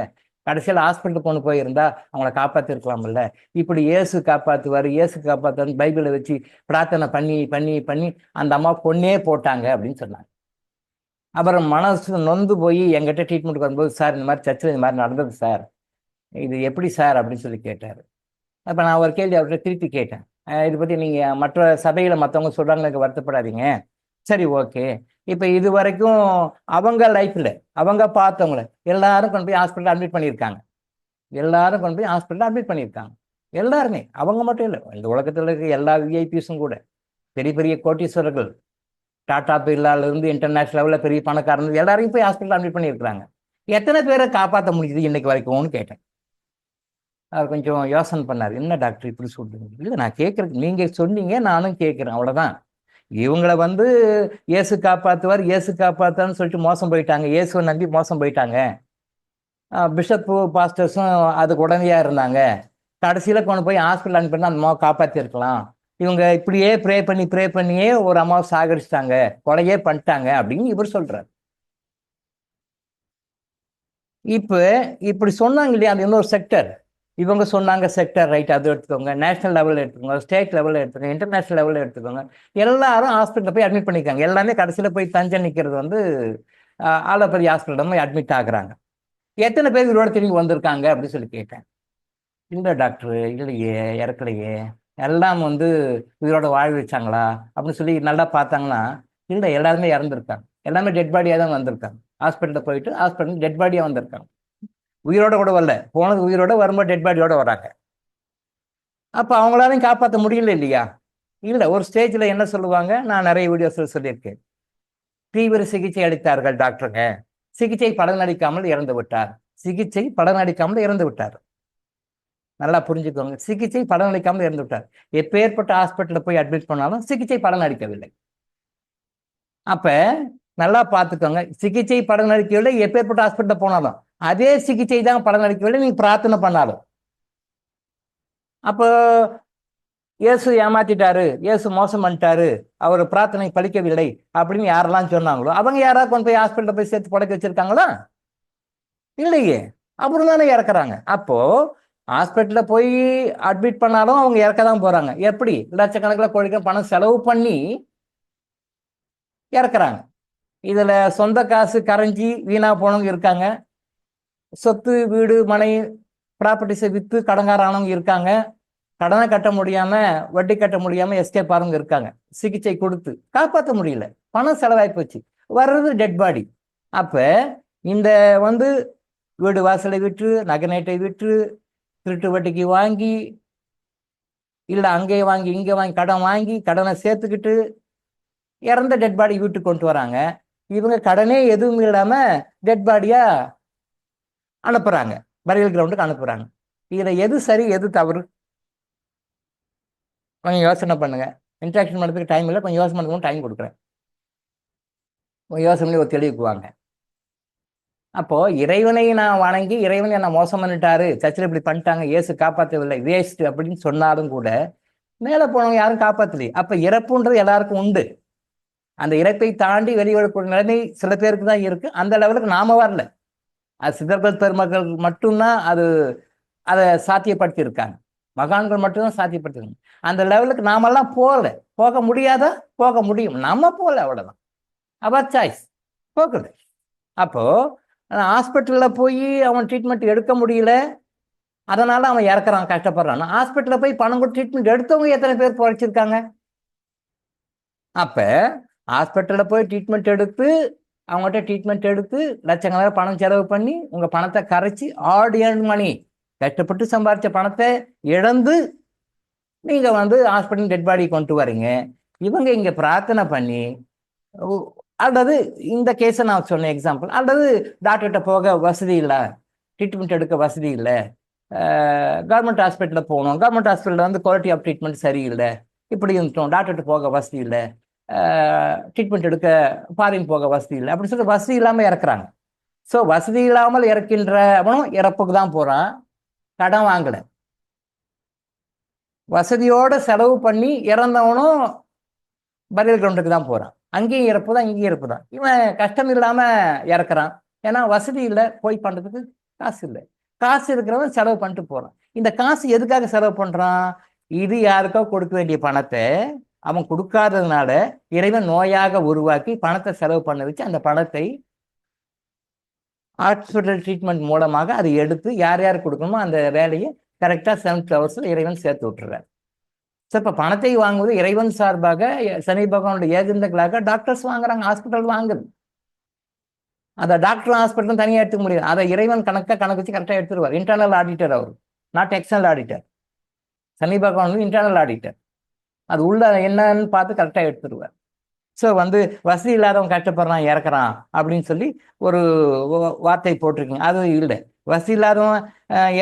கடைசியில் ஹாஸ்பிட்டலுக்கு கொண்டு போயிருந்தா அவங்கள காப்பாற்றிருக்கலாம்ல. இப்படி இயேசு காப்பாற்றுவார், இயேசு காப்பாற்றுவார் பைபிளை வச்சு பிரார்த்தனை பண்ணி அந்த அம்மா கொன்னே போட்டாங்க அப்படின்னு சொன்னாங்க. அப்புறம் மனசு நொந்து போய் எங்கிட்ட ட்ரீட்மெண்ட்டுக்கு வரும்போது, சார் இந்த மாதிரி சர்ச்சில் இந்த மாதிரி நடந்தது சார், இது எப்படி சார் அப்படின்னு சொல்லி கேட்டார். அப்போ நான் ஒரு கேள்வி அவர்கிட்ட திருப்பி கேட்டேன், இதை பற்றி நீங்கள் மற்ற சபையில் மற்றவங்க சொல்கிறாங்க, எனக்கு வருத்தப்படாதீங்க, சரி ஓகே, இப்போ இது வரைக்கும் அவங்க லைஃப்பில் அவங்க பார்த்தவங்கள எல்லாரும் கொண்டு போய் ஹாஸ்பிட்டலில் அட்மிட் பண்ணியிருக்காங்க, எல்லாருமே, அவங்க மட்டும் இல்லை, இந்த உலகத்தில் இருக்க எல்லா விஐபிஸும் கூட, பெரிய பெரிய கோட்டீஸ்வரர்கள், டாடா பிர்லாவிலிருந்து இன்டர்நேஷனல் லெவலில் பெரிய பணக்காரங்க எல்லாரையும் போய் ஹாஸ்பிட்டல் அட்மிட் பண்ணியிருக்கிறாங்க. எத்தனை பேரை காப்பாற்ற முடியுது இன்னைக்கு வரைக்கும்னு கேட்டேன். அவர் கொஞ்சம் யோசனை பண்ணார், என்ன டாக்டர் இப்படி சொல்றீங்க? இல்லை, நான் கேட்குறேன், நீங்கள் சொன்னீங்க, நானும் கேட்குறேன், அவ்வளோதான். இவங்களை வந்து இயேசு காப்பாத்துவார், இயேசு காப்பாத்தான்னு சொல்லிட்டு மோசம் போயிட்டாங்க, இயேசுவை நம்பி மோசம் போயிட்டாங்க. பிஷப்பு பாஸ்டர்ஸும் அதுக்கு உடனடியா இருந்தாங்க. கடைசியில கொண்டு போய் ஹாஸ்பிட்டல் அனுப்பினா அந்த அம்மாவை காப்பாத்திருக்கலாம். இவங்க இப்படியே ப்ரே பண்ணியே ஒரு அம்மாவை சாகடிச்சிட்டாங்க, கொலையே பண்ணிட்டாங்க அப்படின்னு இவர் சொல்றாரு. இப்ப இப்படி சொன்னாங்க இல்லையா, அது இன்னொரு செக்டர். இவங்க சொன்னாங்க செக்டர் ரைட், அது எடுத்துக்கோங்க. நேஷனல் லெவலில் எடுத்துக்கோங்க, ஸ்டேட் லெவலில் எடுத்துக்கோங்க, இன்டர்நேஷனல் லெவலில் எடுத்துக்கோங்க. எல்லாரும் ஹாஸ்பிட்டலில் போய் அட்மிட் பண்ணிக்காங்க. எல்லாமே கடைசியில் போய் தஞ்சம் நிற்கிறது வந்து ஆலோபதி ஹாஸ்பிட்டல் போய் அட்மிட் ஆகுறாங்க. எத்தனை பேர் இதோட திரும்பி வந்திருக்காங்க அப்படின்னு சொல்லி கேட்டேன். இல்லை டாக்டர், இல்லையே, இறக்கலையே. எல்லாம் வந்து உயிரோட வாழ வச்சாங்களா அப்படின்னு சொல்லி நல்லா பார்த்தாங்கன்னா, இல்லை, எல்லாருமே இறந்துருக்காங்க. எல்லாமே டெட் பாடியாக தான் வந்திருக்காங்க. ஹாஸ்பிட்டலில் போயிட்டு ஹாஸ்பிட்டல் டெட் பாடியாக வந்திருக்காங்க. உயிரோட கூட வரல, போனது உயிரோட, வரும்போது டெட் பாடியோட வராங்க. அப்போ அவங்களாலையும் காப்பாற்ற முடியல இல்லையா? இல்லை, ஒரு ஸ்டேஜில் என்ன சொல்லுவாங்க, நான் நிறைய வீடியோஸில் சொல்லியிருக்கேன். தீவிர சிகிச்சை அளித்தார்கள் டாக்டருங்க, சிகிச்சை பலனளிக்காமல் இறந்து விட்டார். சிகிச்சை பலனளிக்காமல் இறந்து விட்டார். நல்லா புரிஞ்சுக்கோங்க, சிகிச்சை பலனளிக்காமல் இறந்து விட்டார். எப்பேற்பட்ட ஹாஸ்பிட்டலில் போய் அட்மிட் பண்ணாலும் சிகிச்சை பலனளிக்கவில்லை. அப்ப நல்லா பார்த்துக்கோங்க, சிகிச்சை பலனளிக்கவில்லை. எப்பேற்பட்ட ஹாஸ்பிட்டலில் போனாலும் அதே சிகிச்சை தான் பலனளிக்கவில்லை, நீங்க பிரார்த்தனை பண்ணாலும். அப்போ இயேசு ஏமாத்திட்டாரு, இயேசு மோசம் பண்ணிட்டாரு, அவர் பிரார்த்தனை பலிக்கவில்லை அப்படின்னு யாரெல்லாம் சொன்னாங்களோ அவங்க யாராவது கொண்டு போய் ஹாஸ்பிட்டலில் போய் சேர்த்து படைக்க வச்சிருக்காங்களா? இல்லையே, அப்புறம் தானே இறக்குறாங்க. அப்போ ஹாஸ்பிட்டலில் போய் அட்மிட் பண்ணாலும் அவங்க இறக்க தான் போறாங்க. எப்படி? லட்சக்கணக்கில் கோடிக்கணக்கில் பணம் செலவு பண்ணி இறக்குறாங்க. இதுல சொந்த காசு கரைஞ்சி வீணா போனவங்க இருக்காங்க, சொத்து வீடு மனை ப்ராப்பர்ட்டிஸை விற்று கடங்காரானவங்க இருக்காங்க, கடனை கட்ட முடியாம வட்டி கட்ட முடியாம எஸ்கேப் ஆறவங்க இருக்காங்க. சிகிச்சை கொடுத்து காப்பாற்ற முடியல, பணம் செலவாய் போச்சு, வர்றது டெட் பாடி. அப்ப இந்த வந்து வீடு வாசலை விற்று, நகை விற்று, திருட்டு வட்டிக்கு வாங்கி, இல்லை அங்கே வாங்கி இங்கே வாங்கி கடன் வாங்கி கடனை சேர்த்துக்கிட்டு இறந்த டெட் பாடி வீட்டுக்கு கொண்டு வராங்க. இவங்க கடனே எதுவும் இல்லாம டெட் பாடியா அனுப்புறாங்க, பரியல் கிரவுண்டுக்கு அனுப்புறாங்க. இதுல எது சரி எது தவறு? கொஞ்சம் யோசனை பண்ணுங்க. இன்ட்ராக்ஷன் பண்ணுறதுக்கு டைம் இல்லை, கொஞ்சம் யோசனை பண்ணுறதுக்கு டைம் கொடுக்குறேன். கொஞ்சம் யோசனை ஒரு தெளிவுக்குவாங்க. அப்போ இறைவனை நான் வணங்கி இறைவனை நான் மோசம் பண்ணிட்டாரு, சர்ச்சில் இப்படி பண்ணிட்டாங்க, இயேசு காப்பாற்றவில்லை, வேஸ்ட் அப்படின்னு சொன்னாலும் கூட மேலே போனவங்க யாரும் காப்பாற்றலையே. அப்ப இறப்புன்றது எல்லாருக்கும் உண்டு. அந்த இறப்பை தாண்டி வெளிவரக்கூடிய நிலைமை சில பேருக்கு தான் இருக்கு. அந்த லெவலுக்கு நாம வரல. அது சித்தர்கள் பெருமக்கள் மட்டும்தான் அதை சாத்தியப்படுத்தி இருக்காங்க. மகான்கள் மட்டும்தான் சாத்தியப்படுத்திருக்காங்க. அந்த லெவலுக்கு நாமெல்லாம் போகல. போக முடியாதா? போக முடியும், நம்ம போகல, அவ்வளவுதான். அவர் சாய்ஸ், போகல. அப்போ ஹாஸ்பிட்டலில் போய் அவன் ட்ரீட்மெண்ட் எடுக்க முடியல, அதனால அவன் இறக்குறான், கஷ்டப்படுறான். ஹாஸ்பிட்டலில் போய் பணம் கொடுத்து ட்ரீட்மெண்ட் எடுத்தவங்க எத்தனை பேர் குறைச்சிருக்காங்க? அப்ப ஹாஸ்பிட்டலில் போய் ட்ரீட்மெண்ட் எடுத்து, அவங்ககிட்ட ட்ரீட்மெண்ட் எடுத்து லட்சக்கணக்கான பணம் செலவு பண்ணி உங்க பணத்தை கரைச்சி, ஹார்ட் ஏர்ன் மணி, கஷ்டப்பட்டு சம்பாதிச்ச பணத்தை இழந்து நீங்க வந்து ஹாஸ்பிட்டல் டெட் பாடி கொண்டு வரீங்க. இவங்க இங்க பிரார்த்தனை பண்ணி, அல்லது இந்த கேஸை நான் சொன்ன எக்ஸாம்பிள், அல்லது டாக்டர்கிட்ட போக வசதி இல்லை, ட்ரீட்மெண்ட் எடுக்க வசதி இல்லை, கவர்மெண்ட் ஹாஸ்பிட்டலில் போகணும், கவர்மெண்ட் ஹாஸ்பிட்டலில் வந்து குவாலிட்டி ஆஃப் ட்ரீட்மெண்ட் சரியில்லை, இப்படி இருந்துட்டோம், டாக்டர்கிட்ட போக வசதி இல்லை, ட்ரீட்மெண்ட் எடுக்க ஃபாரின் போக வசதி இல்லை அப்படின்னு சொல்லி வசதி இல்லாமல் இறக்குறாங்க. ஸோ வசதி இல்லாமல் இறக்கின்றவனும் இறப்புக்கு தான் போகிறான், கடன் வாங்கலை. வசதியோட செலவு பண்ணி இறந்தவனும் பரியல் கிரவுண்டுக்கு தான் போகிறான். அங்கேயும் இறப்பு தான், இங்கேயும் இறப்பு தான். இவன் கஷ்டம் இல்லாமல் இறக்குறான், ஏன்னா வசதி இல்லை, போய் பண்ணுறதுக்கு காசு இல்லை. காசு இருக்கிறவன் செலவு பண்ணிட்டு போகிறான். இந்த காசு எதுக்காக செலவு பண்ணுறான்? இது யாருக்கோ கொடுக்க வேண்டிய பணத்தை அவன் கொடுக்காததுனால இறைவன் நோயாக உருவாக்கி பணத்தை செலவு பண்ண வச்சு அந்த பணத்தை ஹாஸ்பிட்டல் ட்ரீட்மெண்ட் மூலமாக அதை எடுத்து யார் யார் கொடுக்கணுமோ அந்த வேலையை கரெக்டாக 7 hours இறைவன் சேர்த்து விட்டுறார். ஸோ இப்போ பணத்தை வாங்குவது இறைவன் சார்பாக சனி பகவானுடைய ஏஜெண்டுகளாக டாக்டர்ஸ் வாங்குறாங்க, ஹாஸ்பிட்டல் வாங்குது. அதை டாக்டர் ஹாஸ்பிட்டலும் தனியாக எடுத்துக்க முடியாது. அதை இறைவன் கணக்கு வச்சு கரெக்டாக எடுத்துருவார். இன்டர்னல் ஆடிட்டர் அவர், not external auditor. Shani Bhagavan வந்து இன்டர்னல் ஆடிட்டர், அது உள்ள என்னன்னு பார்த்து கரெக்டாக எடுத்துருவார். ஸோ வந்து வசதி இல்லாதவன் கஷ்டப்படுறான் இறக்குறான் அப்படின்னு சொல்லி ஒரு வார்த்தை போட்டிருக்கீங்க, அது இல்லை. வசதி இல்லாதவன்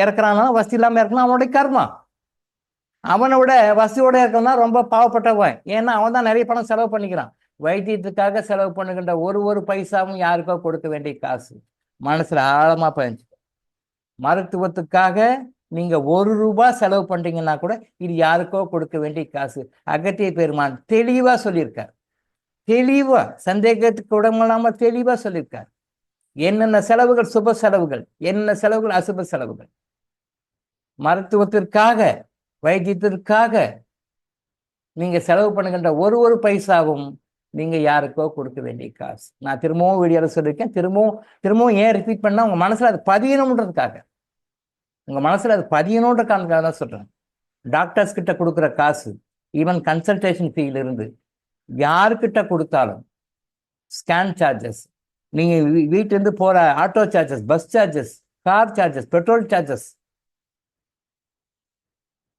இறக்குறான்னா வசதி இல்லாமல் இறக்கணும், அவனுடைய கர்மா. அவனை விட வசதியோட இருக்கவன் தான் ரொம்ப பாவப்பட்டவன். ஏன்னா அவன் தான் நிறைய பணம் செலவு பண்ணிக்கிறான். வைத்தியத்துக்காக செலவு பண்ணுகின்ற ஒரு பைசாவும் யாருக்கோ கொடுக்க வேண்டிய காசு. மனசுல ஆழமா பதிஞ்சு. மருத்துவத்துக்காக நீங்க ₹1 செலவு பண்றீங்கன்னா கூட இது யாருக்கோ கொடுக்க வேண்டிய காசு. அகத்திய பெருமான் தெளிவா சொல்லியிருக்கார். தெளிவா, சந்தேகத்துக்கு இடமில்லாம தெளிவா சொல்லியிருக்கார். என்னென்ன செலவுகள் சுப செலவுகள், என்னென்ன செலவுகள் அசுப செலவுகள். மருத்துவத்திற்காக, வைத்தியத்திற்காக நீங்க செலவு பண்ணுகின்ற ஒரு பைசாவும் நீங்க யாருக்கோ கொடுக்க வேண்டிய காசு. நான் திரும்பவும் வீடியோல சொல்லியிருக்கேன். திரும்பவும் ஏன் ரிப்பீட் பண்ணா உங்க மனசுல அது பதியணுன்றதுக்காக. உங்க மனசுல அது பதியணுன்ற காரணத்துக்காக தான் சொல்றேன். டாக்டர்ஸ் கிட்ட கொடுக்குற காசு, ஈவன் கன்சல்டேஷன் ஃபீல இருந்து யாருக்கிட்ட கொடுத்தாலும், ஸ்கேன் சார்ஜஸ், நீங்க வீட்டுல இருந்து போற auto charges, bus charges, car charges, petrol charges,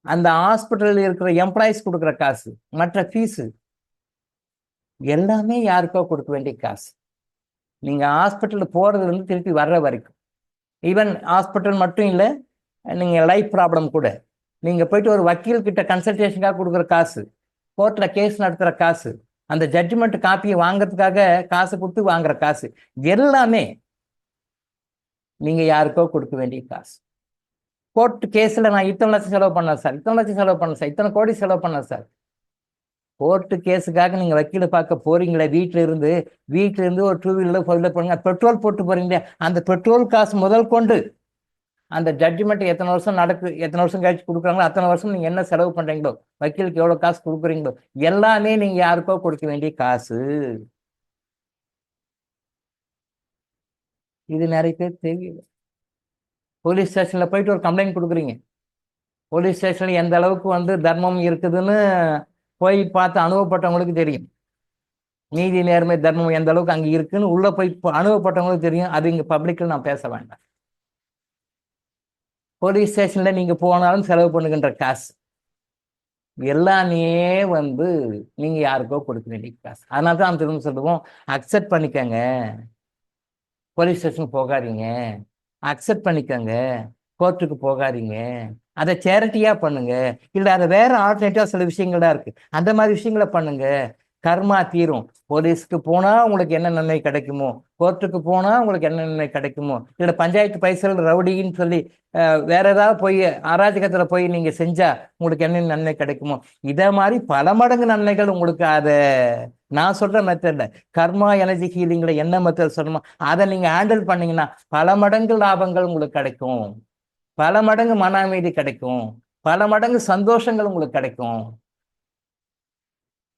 அந்த ஹாஸ்பிட்டலில் இருக்கிற எம்ப்ளாயிஸ் கொடுக்குற காசு, மற்ற ஃபீஸு எல்லாமே யாருக்கோ கொடுக்க வேண்டிய காசு. நீங்க ஹாஸ்பிட்டல் போறதுல இருந்து திருப்பி வர்ற வரைக்கும், ஈவன் ஹாஸ்பிட்டல் மட்டும் இல்லை, நீங்க லைஃப் ப்ராப்ளம் கூட, நீங்க போயிட்டு ஒரு வக்கீல் கிட்ட கன்சல்டேஷனுக்காக கொடுக்குற காசு, கோர்ட்ல கேஸ் நடத்துற காசு, அந்த ஜட்ஜ்மெண்ட் காப்பியை வாங்குறதுக்காக காசு கொடுத்து வாங்குற காசு, எல்லாமே நீங்க யாருக்கோ கொடுக்க வேண்டிய காசு. கோர்ட் கேஸ்ல நான் இத்தனை லட்சம் செலவு பண்ணேன் சார், இத்தனை லட்சம் செலவு பண்ணேன் சார், இத்தனை கோடி செலவு பண்ணேன் சார். கோர்ட்டு கேஸுக்காக நீங்க வக்கீல பார்க்க போறீங்களே, வீட்டுல இருந்து ஒரு 2 வீலர் 4 வீலர் போறீங்க, பெட்ரோல் போட்டு போறீங்களே, அந்த பெட்ரோல் காசு முதல் கொண்டு அந்த ஜட்ஜ்மெண்ட் எத்தனை வருஷம் கழிச்சு கொடுக்குறாங்களோ அத்தனை வருஷம் நீங்க என்ன செலவு பண்றீங்களோ, வக்கீலுக்கு எவ்வளவு காசு கொடுக்குறீங்களோ, எல்லாமே நீங்க யாருக்கோ கொடுக்க வேண்டிய காசு. இது நிறைய பேர் தெரியல. போலீஸ் ஸ்டேஷன்ல போயிட்டு ஒரு கம்ப்ளைண்ட் கொடுக்குறீங்க. போலீஸ் ஸ்டேஷன்ல எந்த அளவுக்கு தர்மம் இருக்குதுன்னு போய் பார்த்து அனுபவப்பட்டவங்களுக்கு தெரியும். நீதி நேர்மை தர்மம் எந்த அளவுக்கு அங்க இருக்குன்னு உள்ள போய் அனுபவப்பட்டவங்களுக்கு தெரியும். அது இங்க பப்ளிக்ல நான் பேச வேண்டாம். போலீஸ் ஸ்டேஷன்ல நீங்க போனாலும் செலவு பண்ணுகின்ற காசு எல்லாமே நீங்க யாருக்கோ கொடுக்க வேண்டிய காசு. அதனால தான் திரும்ப சொல்லுவோம், அக்செப்ட் பண்ணிக்கங்க, போலீஸ் ஸ்டேஷனுக்கு போகாதீங்க, அக்செப்ட் பண்ணிக்கங்க, கோர்ட்டுக்கு போகாதீங்க, அதை சேரிட்டியா பண்ணுங்க. இல்ல அதை வேற ஆல்டர்னேட்டிவா சில விஷயங்கள்லாம் இருக்கு, அந்த மாதிரி விஷயங்களை பண்ணுங்க. கர்மா தீரும். போலீஸ்க்கு போனா உங்களுக்கு என்ன நன்மை கிடைக்குமோ, கோர்ட்டுக்கு போனா உங்களுக்கு என்ன நன்மை கிடைக்குமோ, இல்ல பஞ்சாயத்து பைசல் ரவுடின்னு சொல்லி வேற ஏதாவது போய் அராஜகத்துல போய் நீங்க செஞ்சா உங்களுக்கு என்ன நன்மை கிடைக்குமோ, இத மாதிரி பல மடங்கு நன்மைகள் உங்களுக்கு. அதை நான் சொல்ற மெத்தட்ல, கர்மா எனர்ஜி ஹீலிங்ல என்ன மெத்தட் சொல்லணுமோ அதை நீங்க ஹேண்டில் பண்ணீங்கன்னா பல மடங்கு லாபங்கள் உங்களுக்கு கிடைக்கும், பல மடங்கு மன அமைதி கிடைக்கும், பல மடங்கு சந்தோஷங்கள் உங்களுக்கு கிடைக்கும்.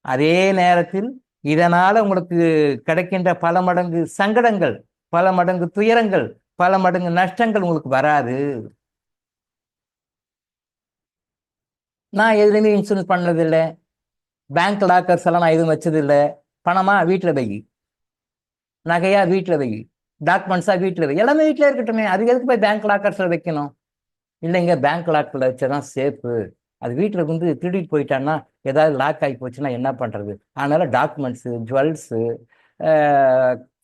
அதே நேரத்தில் இதனால உங்களுக்கு கிடைக்கின்ற பல மடங்கு சங்கடங்கள், பல மடங்கு துயரங்கள், பல மடங்கு நஷ்டங்கள் உங்களுக்கு வராது. நான் எதுலையுமே இன்சூரன்ஸ் பண்ணதில்லை, பேங்க் லாக்கர்ஸ் எல்லாம் நான் எதுவும் வச்சது இல்லை. பணமா வீட்டில் வை, நகையா வீட்டில் வை, டாக்குமெண்ட்ஸா வீட்டில் வை, எல்லாமே வீட்டில் இருக்கட்டுமே, அது எதுக்கு போய் பேங்க் லாக்கர்ஸ்ல வைக்கணும்? இல்லைங்க, பேங்க் லாக்கில் வச்சதான் சேஃபு, அது வீட்டில் திருடிட்டு போயிட்டான்னா ஏதாவது லாக் ஆகி போச்சுன்னா என்ன பண்ணுறது, அதனால டாக்குமெண்ட்ஸு, ஜுவல்ஸு,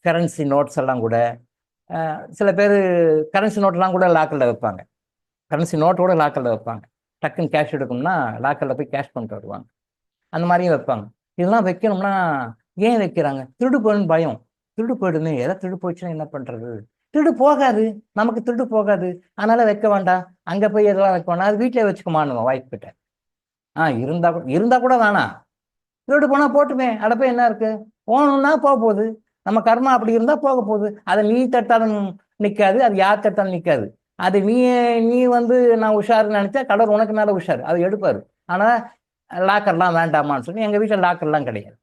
கரன்சி நோட்ஸ் எல்லாம் கூட, சில பேர் கரன்சி நோட்டெல்லாம் கூட லாக்கில் வைப்பாங்க, கரன்சி நோட்டோட லாக்கில் வைப்பாங்க. டக்குன்னு கேஷ் எடுக்கணும்னா லாக்கரில் போய் கேஷ் பண்ணிட்டு வருவாங்க, அந்த மாதிரியும் வைப்பாங்க. இதெல்லாம் வைக்கணும்னா ஏன் வைக்கிறாங்க? திருடு போயிடுன்னு பயம். திருடு போயிடுமே, ஏதாவது திருடு போயிடுச்சுன்னா என்ன பண்ணுறது? திருடு போகாது, நமக்கு திருடு போகாது, அதனால வைக்க வேண்டாம், அங்கே போய் எதெல்லாம் வைக்க வேண்டாம், அது வீட்டிலே வச்சுக்கோமான்னு வாய்ப்பு கிட்ட. இருந்தா கூட வேணாம், திருடு போனா போட்டுமே, அட போய் என்ன இருக்கு, போகணும்னா போக போகுது, நம்ம கர்மா அப்படி இருந்தா போக போகுது. அதை நீ தட்டாலும் நிற்காது, அது யார் தட்டாலும் நிற்காது. அது நீ நான் உஷாருன்னு நினைச்சா கடவுள் உனக்கு மேல உஷாரு, அதை எடுப்பாரு. ஆனா லாக்கர்லாம் வேண்டாமான்னு சொல்லி எங்க வீட்டில் லாக்கர்லாம் கிடையாது.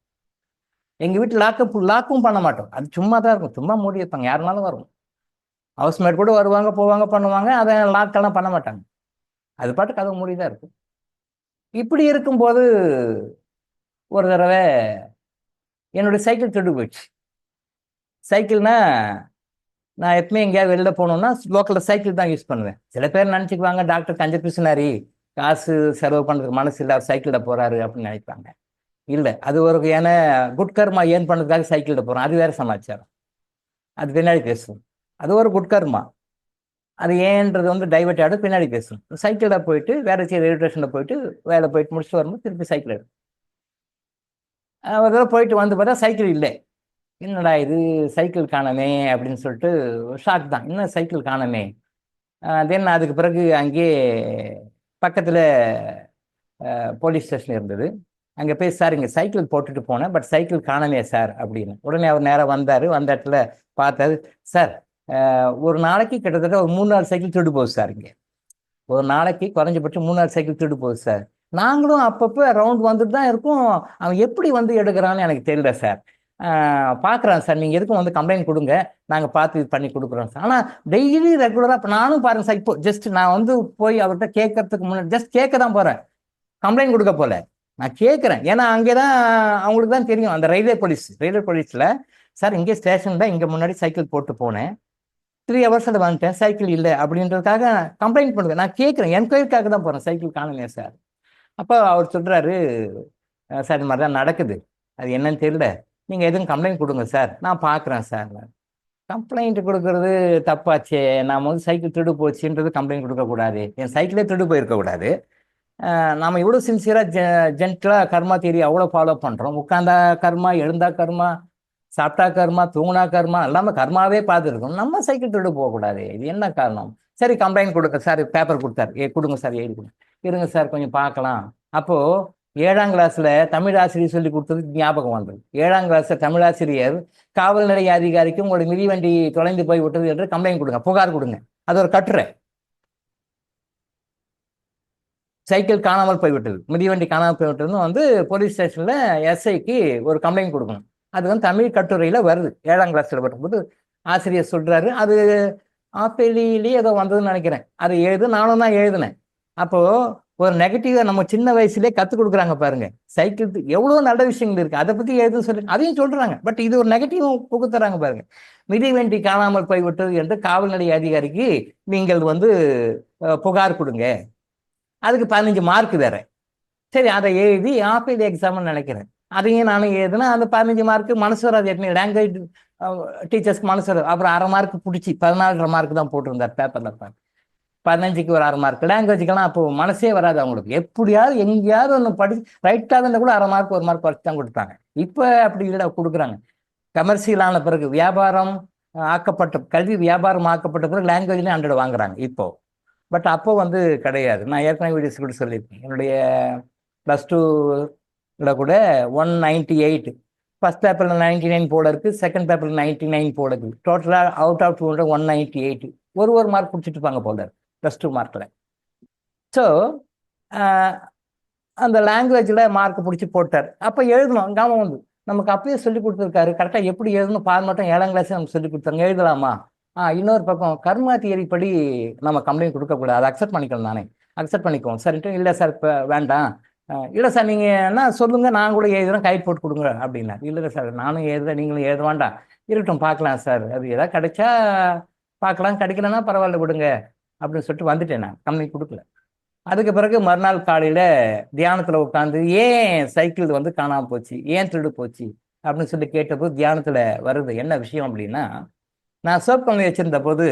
எங்க வீட்டில் லாக்கும் பண்ண மாட்டோம், அது சும்மா தான் இருக்கும், சும்மா மூடி வைப்பாங்க, யாருனாலும் வரும், ஹவுஸ்மேட் கூட வருவாங்க போவாங்க பண்ணுவாங்க, அதை லாக்கெல்லாம் பண்ண மாட்டாங்க, அது பாட்டு கதவு மூடிதான் இருக்கும். இப்படி இருக்கும்போது ஒரு தடவை என்னுடைய சைக்கிள் திருடு போயிடுச்சு. சைக்கிள்னா நான் எப்பவுமே எங்கேயாவது வெளில போகணும்னா லோக்கலில் சைக்கிள் தான் யூஸ் பண்ணுவேன். சில பேர் நினச்சிக்குவாங்க டாக்டர் கஞ்ச பிசுனாரி, காசு செலவு பண்ணுறதுக்கு மனசு இல்லை, சைக்கிளில் போகிறாரு அப்படின்னு நினைப்பாங்க. இல்லை, அது ஒரு ஏன்னா குட் கர்மா ஏன் பண்ணுறதுக்காக சைக்கிளில் போகிறோம், அது வேறு சமாச்சாரம், அது பின்னாடி பேசுவோம். அது ஒரு குட் கர்மா. அது ஏன்றது வந்து டைவர்ட் ஆகிடும், பின்னாடி பேசணும். சைக்கிளில் போயிட்டு வேற ரயில்வே ஸ்டேஷனில் போயிட்டு வேலை போயிட்டு முடிச்சுட்டு வரும்போது திருப்பி சைக்கிள் எடுக்கும். ஒரு தடவை போயிட்டு வந்து பார்த்தா சைக்கிள் இல்லை. என்னடா இது சைக்கிள் காணமே அப்படின்னு சொல்லிட்டு ஷாக் தான், என்ன சைக்கிள் காணமே. தென் அதுக்கு பிறகு அங்கேயே பக்கத்தில் போலீஸ் ஸ்டேஷன் இருந்தது. அங்கே போய் சார் இங்கே சைக்கிள் போட்டுட்டு போனேன், பட் சைக்கிள் காணமே சார் அப்படின்னு. உடனே அவர் நேராக வந்தார். வந்த இடத்துல பார்த்தாரு. சார் ஒரு நாளைக்கு கிட்டத்தட்ட ஒரு 3-4 சைக்கிள் திருடு போகுது சார். இங்கே ஒரு நாளைக்கு குறைஞ்சபட்சம் 3-4 சைக்கிள் திருடு போகுது சார். நாங்களும் அப்பப்போ ரவுண்ட் வந்துட்டு தான் இருக்கோம். அவன் எப்படி வந்து எடுக்கிறான்னு எனக்கு தெரியல சார். பார்க்குறான் சார், நீங்கள் எதுக்கும் வந்து கம்ப்ளைண்ட் கொடுங்க, நாங்கள் பார்த்து இது பண்ணி கொடுக்குறோம் சார். ஆனால் டெய்லி ரெகுலராக இப்போ நானும் பாருங்க சார், இப்போ ஜஸ்ட் நான் வந்து போய் அவர்கிட்ட கேட்கறதுக்கு முன்னாடி ஜஸ்ட் கேட்க தான் போகிறேன், கம்ப்ளைண்ட் கொடுக்க போல. நான் கேட்குறேன், ஏன்னா அங்கே தான் அவங்களுக்கு தான் தெரியும், அந்த ரயில்வே போலீஸில் சார் இங்கே ஸ்டேஷனில் இங்கே முன்னாடி சைக்கிள் போட்டு போனேன், 3 ஹவர்ஸில் வந்துட்டேன், சைக்கிள் இல்லை அப்படின்றதுக்காக கம்ப்ளைண்ட் பண்ணுங்க. நான் கேட்குறேன், என்கொயரிக்காக தான் போகிறேன், சைக்கிள் காணுங்க சார். அப்போ அவர் சொல்கிறாரு, சார் இந்த மாதிரி தான் நடக்குது, அது என்னன்னு தெரியல, நீங்கள் எதுவும் கம்ப்ளைண்ட் கொடுங்க சார், நான் பார்க்குறேன் சார். கம்ப்ளைண்ட் கொடுக்கறது தப்பாச்சே, நாம் வந்து சைக்கிள் திருடு போச்சுன்றது கம்ப்ளைண்ட் கொடுக்கக்கூடாது, என் சைக்கிளே திருடு போயிருக்கக்கூடாது. நம்ம இவ்வளோ சின்சியராக ஜென்டலாக கர்மா தியரி அவ்வளோ ஃபாலோ பண்ணுறோம். உட்காந்தா கர்மா, எழுந்தா கர்மா, சாப்பிட்டா கர்மா, தூங்கினா கர்மா, எல்லாமே கர்மாவே பார்த்துருக்கோம். நம்ம சைக்கிள் திருடு போகக்கூடாது, இது என்ன காரணம்? சரி கம்ப்ளைண்ட் கொடுக்க சார், பேப்பர் கொடுத்தாரு, கொடுங்க சார், எழுதி கொடுங்க. இருங்க சார் கொஞ்சம் பார்க்கலாம். அப்போது 7ஆம் கிளாஸில் தமிழ் ஆசிரியர் சொல்லி கொடுத்தது ஞாபகம் வந்தது. 7ஆம் கிளாஸில் தமிழ் ஆசிரியர் காவல் நிலைய அதிகாரிக்கு உங்களுடைய மிதிவண்டி தொலைந்து போய் விட்டது என்று கம்ப்ளைண்ட் கொடுங்க, புகார் கொடுங்க. அது ஒரு கட்டுரை. சைக்கிள் காணாமல் போய்விட்டது, மிதிவண்டி காணாமல் போய்விட்டதுன்னு வந்து போலீஸ் ஸ்டேஷனில் எஸ்ஐக்கு ஒரு கம்ப்ளைண்ட் கொடுக்கணும். அது வந்து தமிழ் கட்டுரையில் வருது. 7ஆம் கிளாஸில் வரும்போது ஆசிரியர் சொல்கிறாரு, அது ஆப்பேலிலேயே ஏதோ வந்ததுன்னு நினைக்கிறேன், அது நானும் தான் எழுதினேன். அப்போது ஒரு நெகட்டிவை நம்ம சின்ன வயசுலேயே கற்றுக் கொடுக்குறாங்க பாருங்க. சைக்கிள் எவ்வளோ நல்ல விஷயங்கள் இருக்குது, அதை பற்றி எழுதுன்னு சொல்லி அதையும் சொல்கிறாங்க. பட் இது ஒரு நெகட்டிவும் புகுத்துறாங்க பாருங்க. மிதிவண்டி காணாமல் போய்விட்டது என்று காவல் நிலைய அதிகாரிக்கு நீங்கள் வந்து புகார் கொடுங்க, அதுக்கு 15 மார்க் வேற. சரி, அதை எழுதி ஆப்பேலி எக்ஸாம்னு நினைக்கிறேன், அதையும் நானும் எழுதுனா அந்த 15 மார்க்கு மனசு வராது. ஏற்கனவே லாங்குவேஜ் டீச்சர்ஸ்க்கு மனசு வராது. அப்புறம் 1/2 மார்க் பிடிச்சி 14.5 மார்க் தான் போட்டிருந்தார் பேப்பரில். 15க்கு ஒரு 1/2 மார்க். லாங்குவேஜுக்கெல்லாம் அப்போ மனசே வராது அவங்களுக்கு. எப்படியாவது எங்கேயாவது ஒன்று படிச்சு ரைட்டாக இருந்தால் கூட 1/2 மார்க் 1 மார்க் குறைச்சி தான் கொடுத்தாங்க. இப்போ அப்படி இல்லை, கொடுக்குறாங்க. கமர்ஷியலான பிறகு வியாபாரம் ஆக்கப்பட்ட, கல்வி வியாபாரம் ஆக்கப்பட்ட பிறகு லாங்குவேஜ்லேயும் 100 வாங்குறாங்க இப்போ. பட் அப்போ வந்து கிடையாது. நான் ஏற்கனவே வீடியோஸ் கூட சொல்லியிருக்கேன், என்னுடைய +2 கூட 198, ஃபர்ஸ்ட் பேப்பரில் 99 போல இருக்குது, செகண்ட் பேப்பரில் 99 போல இருக்குது. டோட்டலாக அவுட் ஆஃப் 200 198. ஒரு மார்க் பிடிச்சிட்டு இருப்பாங்க போல +2 மார்க்கில். ஸோ அந்த லாங்குவேஜில் மார்க் பிடிச்சி போட்டார். அப்போ எழுதணும், ஞாபகம் வந்து நமக்கு அப்பயே சொல்லி கொடுத்துருக்காரு, கரெக்டாக எப்படி எழுதணும் ஃபார்மேட்டும் 7ஆம் கிளாஸே நமக்கு சொல்லி கொடுத்தாங்க. எழுதலாமா? இன்னொரு பக்கம் கர்மா தியரி படி நம்ம கம்ப்ளைண்ட் கொடுக்கக்கூடாது, அதை அக்செப்ட் பண்ணிக்கலாம், நானே அக்செப்ட் பண்ணிக்குவோம் சரின்ட்டு. இல்லை சார் இப்போ வேண்டாம், இல்லை சார் நீங்கள் என்ன சொல்லுங்கள், நான் கூட எழுதுறேன், கைட் போட்டு கொடுங்க அப்படின்னா. இல்லை சார் நானும் எழுதுறேன், நீங்களும் எழுத வேண்டாம், இருக்கட்டும் பார்க்கலாம் சார், அது எதாவது கிடைச்சா பார்க்கலாம், கிடைக்கலன்னா பரவாயில்ல விடுங்க அப்படின்னு சொல்லிட்டு வந்துட்டேன். நான் கம்ப்ளைண்ட் கொடுக்கல. அதுக்கு பிறகு மறுநாள் காலையில் தியானத்தில் உட்காந்து ஏன் சைக்கிள் வந்து காணாமல் போச்சு, ஏன் திருடு போச்சு அப்படின்னு சொல்லி கேட்டபோது தியானத்தில் வருது என்ன விஷயம் அப்படின்னா, நான் சோப் கம்பெனி வச்சிருந்த போது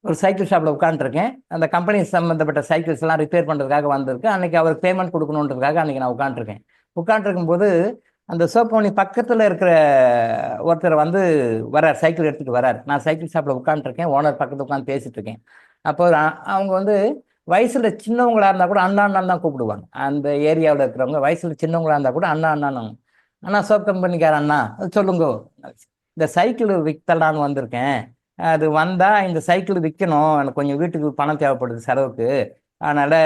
ஒரு சைக்கிள் ஷாப்பில் உட்காந்துருக்கேன். அந்த கம்பெனி சம்மந்தப்பட்ட சைக்கிள்ஸ் எல்லாம் ரிப்பேர் பண்ணுறதுக்காக வந்திருக்கு. அன்றைக்கி அவருக்கு பேமெண்ட் கொடுக்கணுன்றதுக்காக அன்றைக்கி நான் உட்காந்துருக்கேன். உட்காந்துருக்கும்போது அந்த சோப் கம்பெனி பக்கத்தில் இருக்கிற ஒருத்தர் வந்து வரார், சைக்கிள் எடுத்துகிட்டு வரார். நான் சைக்கிள் ஷாப்பில் உட்காந்துருக்கேன், ஓனர் பக்கத்தில் உட்காந்து பேசிகிட்டு இருக்கேன். அப்போ அவங்க வந்து வயசில் சின்னவங்களாக இருந்தால் கூட அண்ணா அண்ணான்னு தான் கூப்பிடுவாங்க. அந்த ஏரியாவில் இருக்கிறவங்க வயசில் சின்னவங்களாக இருந்தால் கூட அண்ணா அண்ணான்னு. அண்ணா சோப் கம்பெனிக்கார அண்ணா சொல்லுங்க, இந்த சைக்கிள் விற்கலான்னு வந்திருக்கேன், அது வந்தால் இந்த சைக்கிள் விற்கணும், எனக்கு கொஞ்சம் வீட்டுக்கு பணம் தேவைப்படுது செலவுக்கு, அதனால்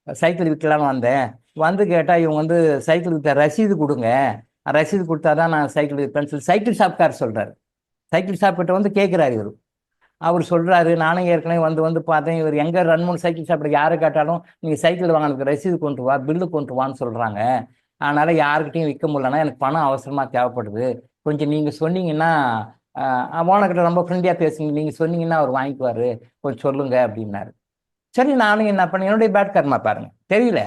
சைக்கிள் விற்கலான்னு வந்தேன். வந்து கேட்டால் இவங்க வந்து சைக்கிள் விற்ற ரசீது கொடுங்க, ரசீது கொடுத்தா தான் நான் சைக்கிள் விற்பேன்னு சொல்லி சைக்கிள் ஷாப்கார் சொல்கிறாரு. சைக்கிள் ஷாப்கிட்ட வந்து கேட்குறாரு இவர். அவர் சொல்கிறாரு, நானும் ஏற்கனவே வந்து பார்த்தேன், இவர் எங்கே 2-3 சைக்கிள் ஷாப்பில் யாரை கேட்டாலும் நீங்கள் சைக்கிள் வாங்கினதுக்கு ரசீது கொண்டு வா, பில்லு கொண்டு வான்னு சொல்கிறாங்க, அதனால் யாருக்கிட்டையும் விற்க முடியலன்னா எனக்கு பணம் அவசரமாக தேவைப்படுது, கொஞ்சம் நீங்கள் சொன்னீங்கன்னா, ஓனர்கிட்ட ரொம்ப ஃப்ரெண்ட்லியாக பேசுங்க, நீங்கள் சொன்னீங்கன்னா அவர் வாங்கிக்குவார், கொஞ்சம் சொல்லுங்க அப்படின்னாரு. சரி, நானும் என்ன பண்ணேன், என்னுடைய பேட் கர்மா பாருங்கள், தெரியல.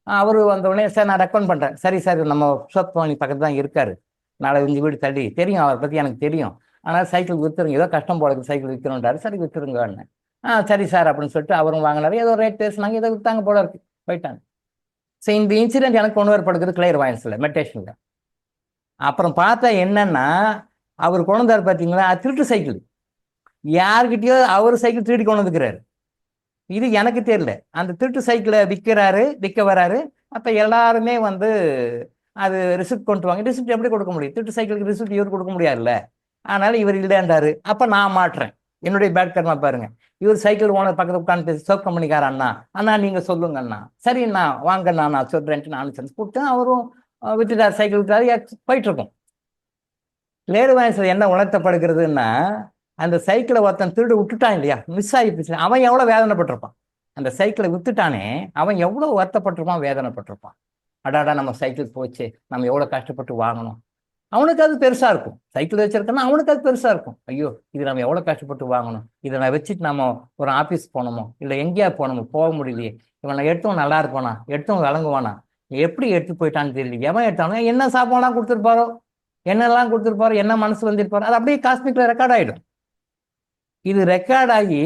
அவர் வந்தவுடனே சார் நான் ரெக்கமெண்ட் பண்ணுறேன், சரி சார் நம்ம சோப் கம்பெனி பக்கத்தில் தான் இருக்கார், 4-5 வீடு தள்ளி, தெரியும் அவரை பற்றி எனக்கு தெரியும், ஆனால் சைக்கிள் விற்றுருங்க, ஏதோ கஷ்டம் போல இருக்கு சைக்கிள் விற்கணுன்றாரு. சரி விற்றுருங்கன்னு. சரி சார் அப்படின்னு சொல்லிட்டு அவரும் வாங்கினாரு. ஏதோ ரேட் பேசுனாங்க, ஏதோ விற்றாங்க போல இருக்கு, போயிட்டாங்க. ஸோ இந்த இன்சிடென்ட் எனக்கு கொண்டு வரப்படுகிறது கிளியர் வாயின்ஸில், மெடிடேஷனில். அப்புறம் பார்த்தா என்னன்னா, அவர் கொண்டு வந்தார் பார்த்தீங்களா, திருட்டு சைக்கிள். யாருக்கிட்டயோ அவர் சைக்கிள் திருடி கொண்டு வந்துக்கிறாரு. இது எனக்கு தெரியல. அந்த திருட்டு சைக்கிளை விற்க வராரு. அப்போ எல்லாருமே வந்து அது ரிசிப்ட் கொண்டு வாங்க. ரிசிப்ட் எப்படி கொடுக்க முடியும்? திருட்டு சைக்கிளுக்கு ரிசிப்ட் இவர் கொடுக்க முடியாதுல்ல. அதனால இவர் இல்லைன்றாரு. அப்போ நான் மாட்டுறேன். என்னுடைய பேட் கர்மா பாருங்க. இவர் சைக்கிள் ஓனர் பக்கத்தில் உட்காந்து பேசி, சோப் கம்பெனிக்கார அண்ணா நீங்கள் சொல்லுங்க அண்ணா. சரிண்ணா வாங்கண்ணா, நான் சொல்கிறேன்ட்டு நானும் சென்ஸ் கொடுத்தேன். அவரும் விட்டுட்டார், சைக்கிள் விட்டாரு, போயிட்டு இருக்கோம். கிளியர் வாயின்ஸில் என்ன உணர்த்தப்படுகிறதுன்னா, அந்த சைக்கிளை ஒருத்தன் திருடு விட்டுட்டான் இல்லையா, மிஸ் ஆகி போச்சு, அவன் எவ்வளோ வேதனைப்பட்டிருப்பான். அந்த சைக்கிளை வித்துட்டானே அவன் எவ்வளோ வருத்தப்பட்டிருப்பான், வேதனைப்பட்டிருப்பான். அடாடா நம்ம சைக்கிள் போச்சு, நம்ம எவ்வளோ கஷ்டப்பட்டு வாங்கணும். அவனுக்கு அது பெருசாக இருக்கும். சைக்கிள் வச்சிருக்கோன்னா அவனுக்கு அது பெருசாக இருக்கும். ஐயோ இது நம்ம எவ்வளோ கஷ்டப்பட்டு வாங்கணும், இதை நான் வச்சுட்டு நம்ம ஒரு ஆஃபீஸ் போனோமோ இல்லை எங்கேயா போனோமோ, போக முடியலையே, இவனை எடுத்தவன் நல்லா இருப்பானா, எடுத்தவன் விளங்குவானா, எப்படி எடுத்து போயிட்டான்னு தெரியல, எவன் எடுத்தானோ, என்ன சாப்பாடுலாம் கொடுத்துருப்பாரோ, என்னெல்லாம் கொடுத்துருப்பாரோ, என்ன மனசு வந்திருப்பாரோ, அது அப்படியே காஸ்மிக்ல ரெக்கார்ட் ஆகிடும். இது ரெக்கார்ட் ஆகி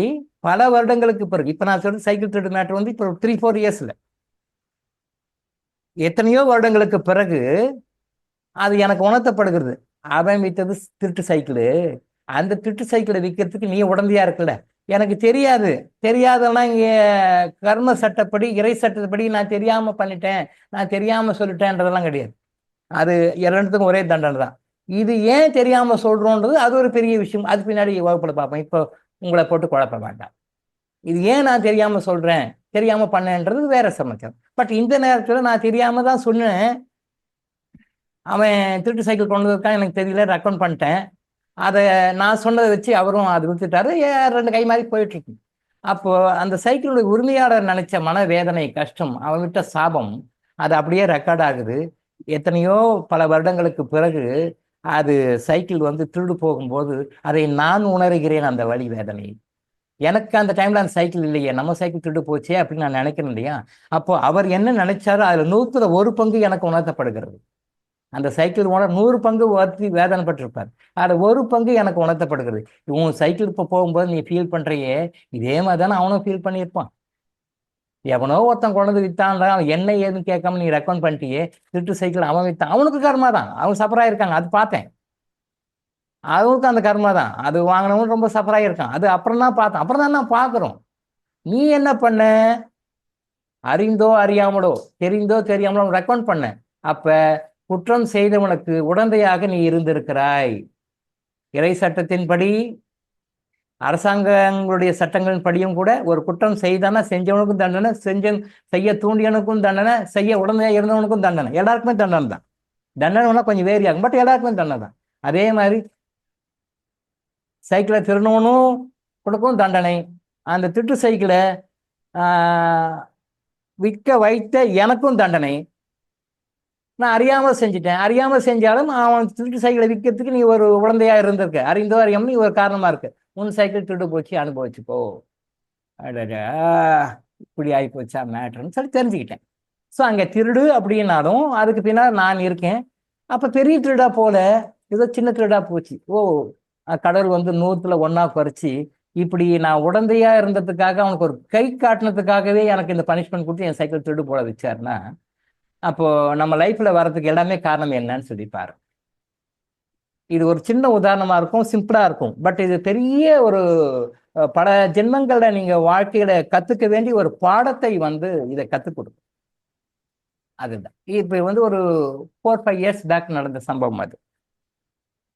பல வருடங்களுக்கு பிறகு, இப்போ நான் சொல்ற சைக்கிள் திருடு மேட்டர் வந்து இப்போ 3-4 இயர்ஸ்ல, எத்தனையோ வருடங்களுக்கு பிறகு அது எனக்கு உணர்த்தப்படுகிறது. அவன் விற்றது திருட்டு சைக்கிளு, அந்த திருட்டு சைக்கிளை விற்கிறதுக்கு நீ உடந்தையா இருக்குல்ல. எனக்கு தெரியாதவனா இங்கே கர்ம சட்டப்படி, இறை சட்டப்படி நான் தெரியாம பண்ணிட்டேன், நான் தெரியாம சொல்லிட்டேன்றதெல்லாம் கிடையாது. அது இரண்டுத்துக்கும் ஒரே தண்டனை தான். இது ஏன் தெரியாம சொல்றோன்றது அது ஒரு பெரிய விஷயம். அது பின்னாடி வகுப்புல பார்ப்பேன். இப்போ உங்களை போட்டு குழப்ப வேண்டாம். இது ஏன் நான் தெரியாம சொல்றேன், தெரியாம பண்ணேன்றது வேற சமாச்சாரம். பட் இந்த நேரத்தில் நான் தெரியாம தான் சொன்னேன். அவன் திருட்டு சைக்கிள் கொண்டு வந்திருக்கான், எனக்கு தெரியல, ரெக்கமெண்ட் பண்ணிட்டேன். அதை நான் சொன்னதை வச்சு அவரும் அது வித்துட்டாரு. 2 கை மாதிரி போயிட்டு இருக்கு. அப்போ அந்த சைக்கிளுடைய உரிமையாளர் நினைச்ச மனவேதனை, கஷ்டம், அவன் விட்ட சாபம், அது அப்படியே ரெக்கார்ட் ஆகுது. எத்தனையோ பல வருடங்களுக்கு பிறகு அது சைக்கிள் வந்து திருடு போகும்போது அதை நான் உணர்கிறேன், அந்த வழி வேதனை. எனக்கு அந்த டைம்ல அந்த சைக்கிள் இல்லையே, நம்ம சைக்கிள் திருடு போச்சே அப்படின்னு நான் நினைக்கிறேன் இல்லையா. அப்போ அவர் என்ன நினைச்சாரோ அதுல 100% எனக்கு உணர்த்தப்படுகிறது. அந்த சைக்கிள் ஓனர் 100 பங்கு வருத்தி வேதனைப்பட்டிருப்பார். அதில் 1 பங்கு எனக்கு உணர்த்தப்படுகிறது. உன் சைக்கிள் இப்போ போகும்போது நீ ஃபீல் பண்றியே, இதே மாதிரி தானே அவனும் ஃபீல் பண்ணியிருப்பான். எவனோ ஒருத்தன் கொண்டு வந்து வித்தான்ல, அவன் என்ன ஏதுன்னு கேட்காம நீ ரெக்கமெண்ட் பண்ணிட்டியே, திருட்டு சைக்கிள் அவன் வித்தான், அவனுக்கு கர்மா தான், அவன் சஃபராக இருக்காங்க, அது பார்த்தேன். அவனுக்கு அந்த கர்மா தான், அது வாங்கினவன் ரொம்ப சஃபராக இருக்கான். அது அப்புறம் தான் பார்த்தேன், அப்புறம் தான் நான் பார்க்குறோம். நீ என்ன பண்ண, அறிந்தோ அறியாமலோ, தெரிந்தோ தெரியாமலோ ரெக்கமெண்ட் பண்ண. அப்ப குற்றம் செய்தவனுக்கு உடந்தையாக நீ இருந்திருக்கிறாய். இறை சட்டத்தின்படி, அரசாங்கங்களுடைய சட்டங்களின் படியும் கூட ஒரு குற்றம் செய்தானா செஞ்சவனுக்கும் தண்டனை, செய்ய தூண்டியவனுக்கும் தண்டனை, செய்ய உடந்தையாக இருந்தவனுக்கும் தண்டனை, எல்லாருக்குமே தண்டனை தான். தண்டனை கொஞ்சம் வேரி ஆகும், பட் எல்லாருக்குமே தண்டனை தான். அதே மாதிரி சைக்கிளை திருநவனும் கொடுக்கும் தண்டனை, அந்த திருட்டு சைக்கிளை விற்க வைத்த எனக்கும் தண்டனை. நான் அறியாமல் செஞ்சுட்டேன், அறியாமல் செஞ்சாலும் அவன் திருட்டு சைக்கிளை விற்கிறதுக்கு நீ ஒரு உடந்தையா இருந்திருக்க, அறிந்தோ அறியாமல் நீ ஒரு காரணமா இருக்கு. உன் சைக்கிள் திருடு போச்சு, அனுபவிச்சுக்கோ. அடடா இப்படி ஆகி போச்சா மேட்ருன்னு சொல்லி தெரிஞ்சுக்கிட்டேன். ஸோ அங்கே திருடு அப்படின்னாலும் அதுக்கு பின்னால் நான் இருக்கேன். அப்போ பெரிய திருடா போல ஏதோ சின்ன திருடா போச்சு. கடவுள் வந்து 100ல் 1 குறைச்சி இப்படி நான் உடந்தையா இருந்ததுக்காக அவனுக்கு ஒரு கை காட்டினதுக்காகவே எனக்கு இந்த பனிஷ்மெண்ட் கொடுத்து என் சைக்கிள் திருடு போல வச்சாருன்னா, அப்போ நம்ம லைஃப்ல வர்றதுக்கு எல்லாமே காரணம் என்னன்னு சொல்லிப்பாரு. இது ஒரு சின்ன உதாரணமா இருக்கும், சிம்பிளா இருக்கும். பட் இது பெரிய ஒரு பல ஜென்மங்கள நீங்க வாழ்க்கையில கத்துக்க வேண்டிய ஒரு பாடத்தை வந்து இதை கத்துக் கொடுக்கும். அதுதான் இப்ப வந்து ஒரு 4-5 இயர்ஸ் பேக் நடந்த சம்பவம். அது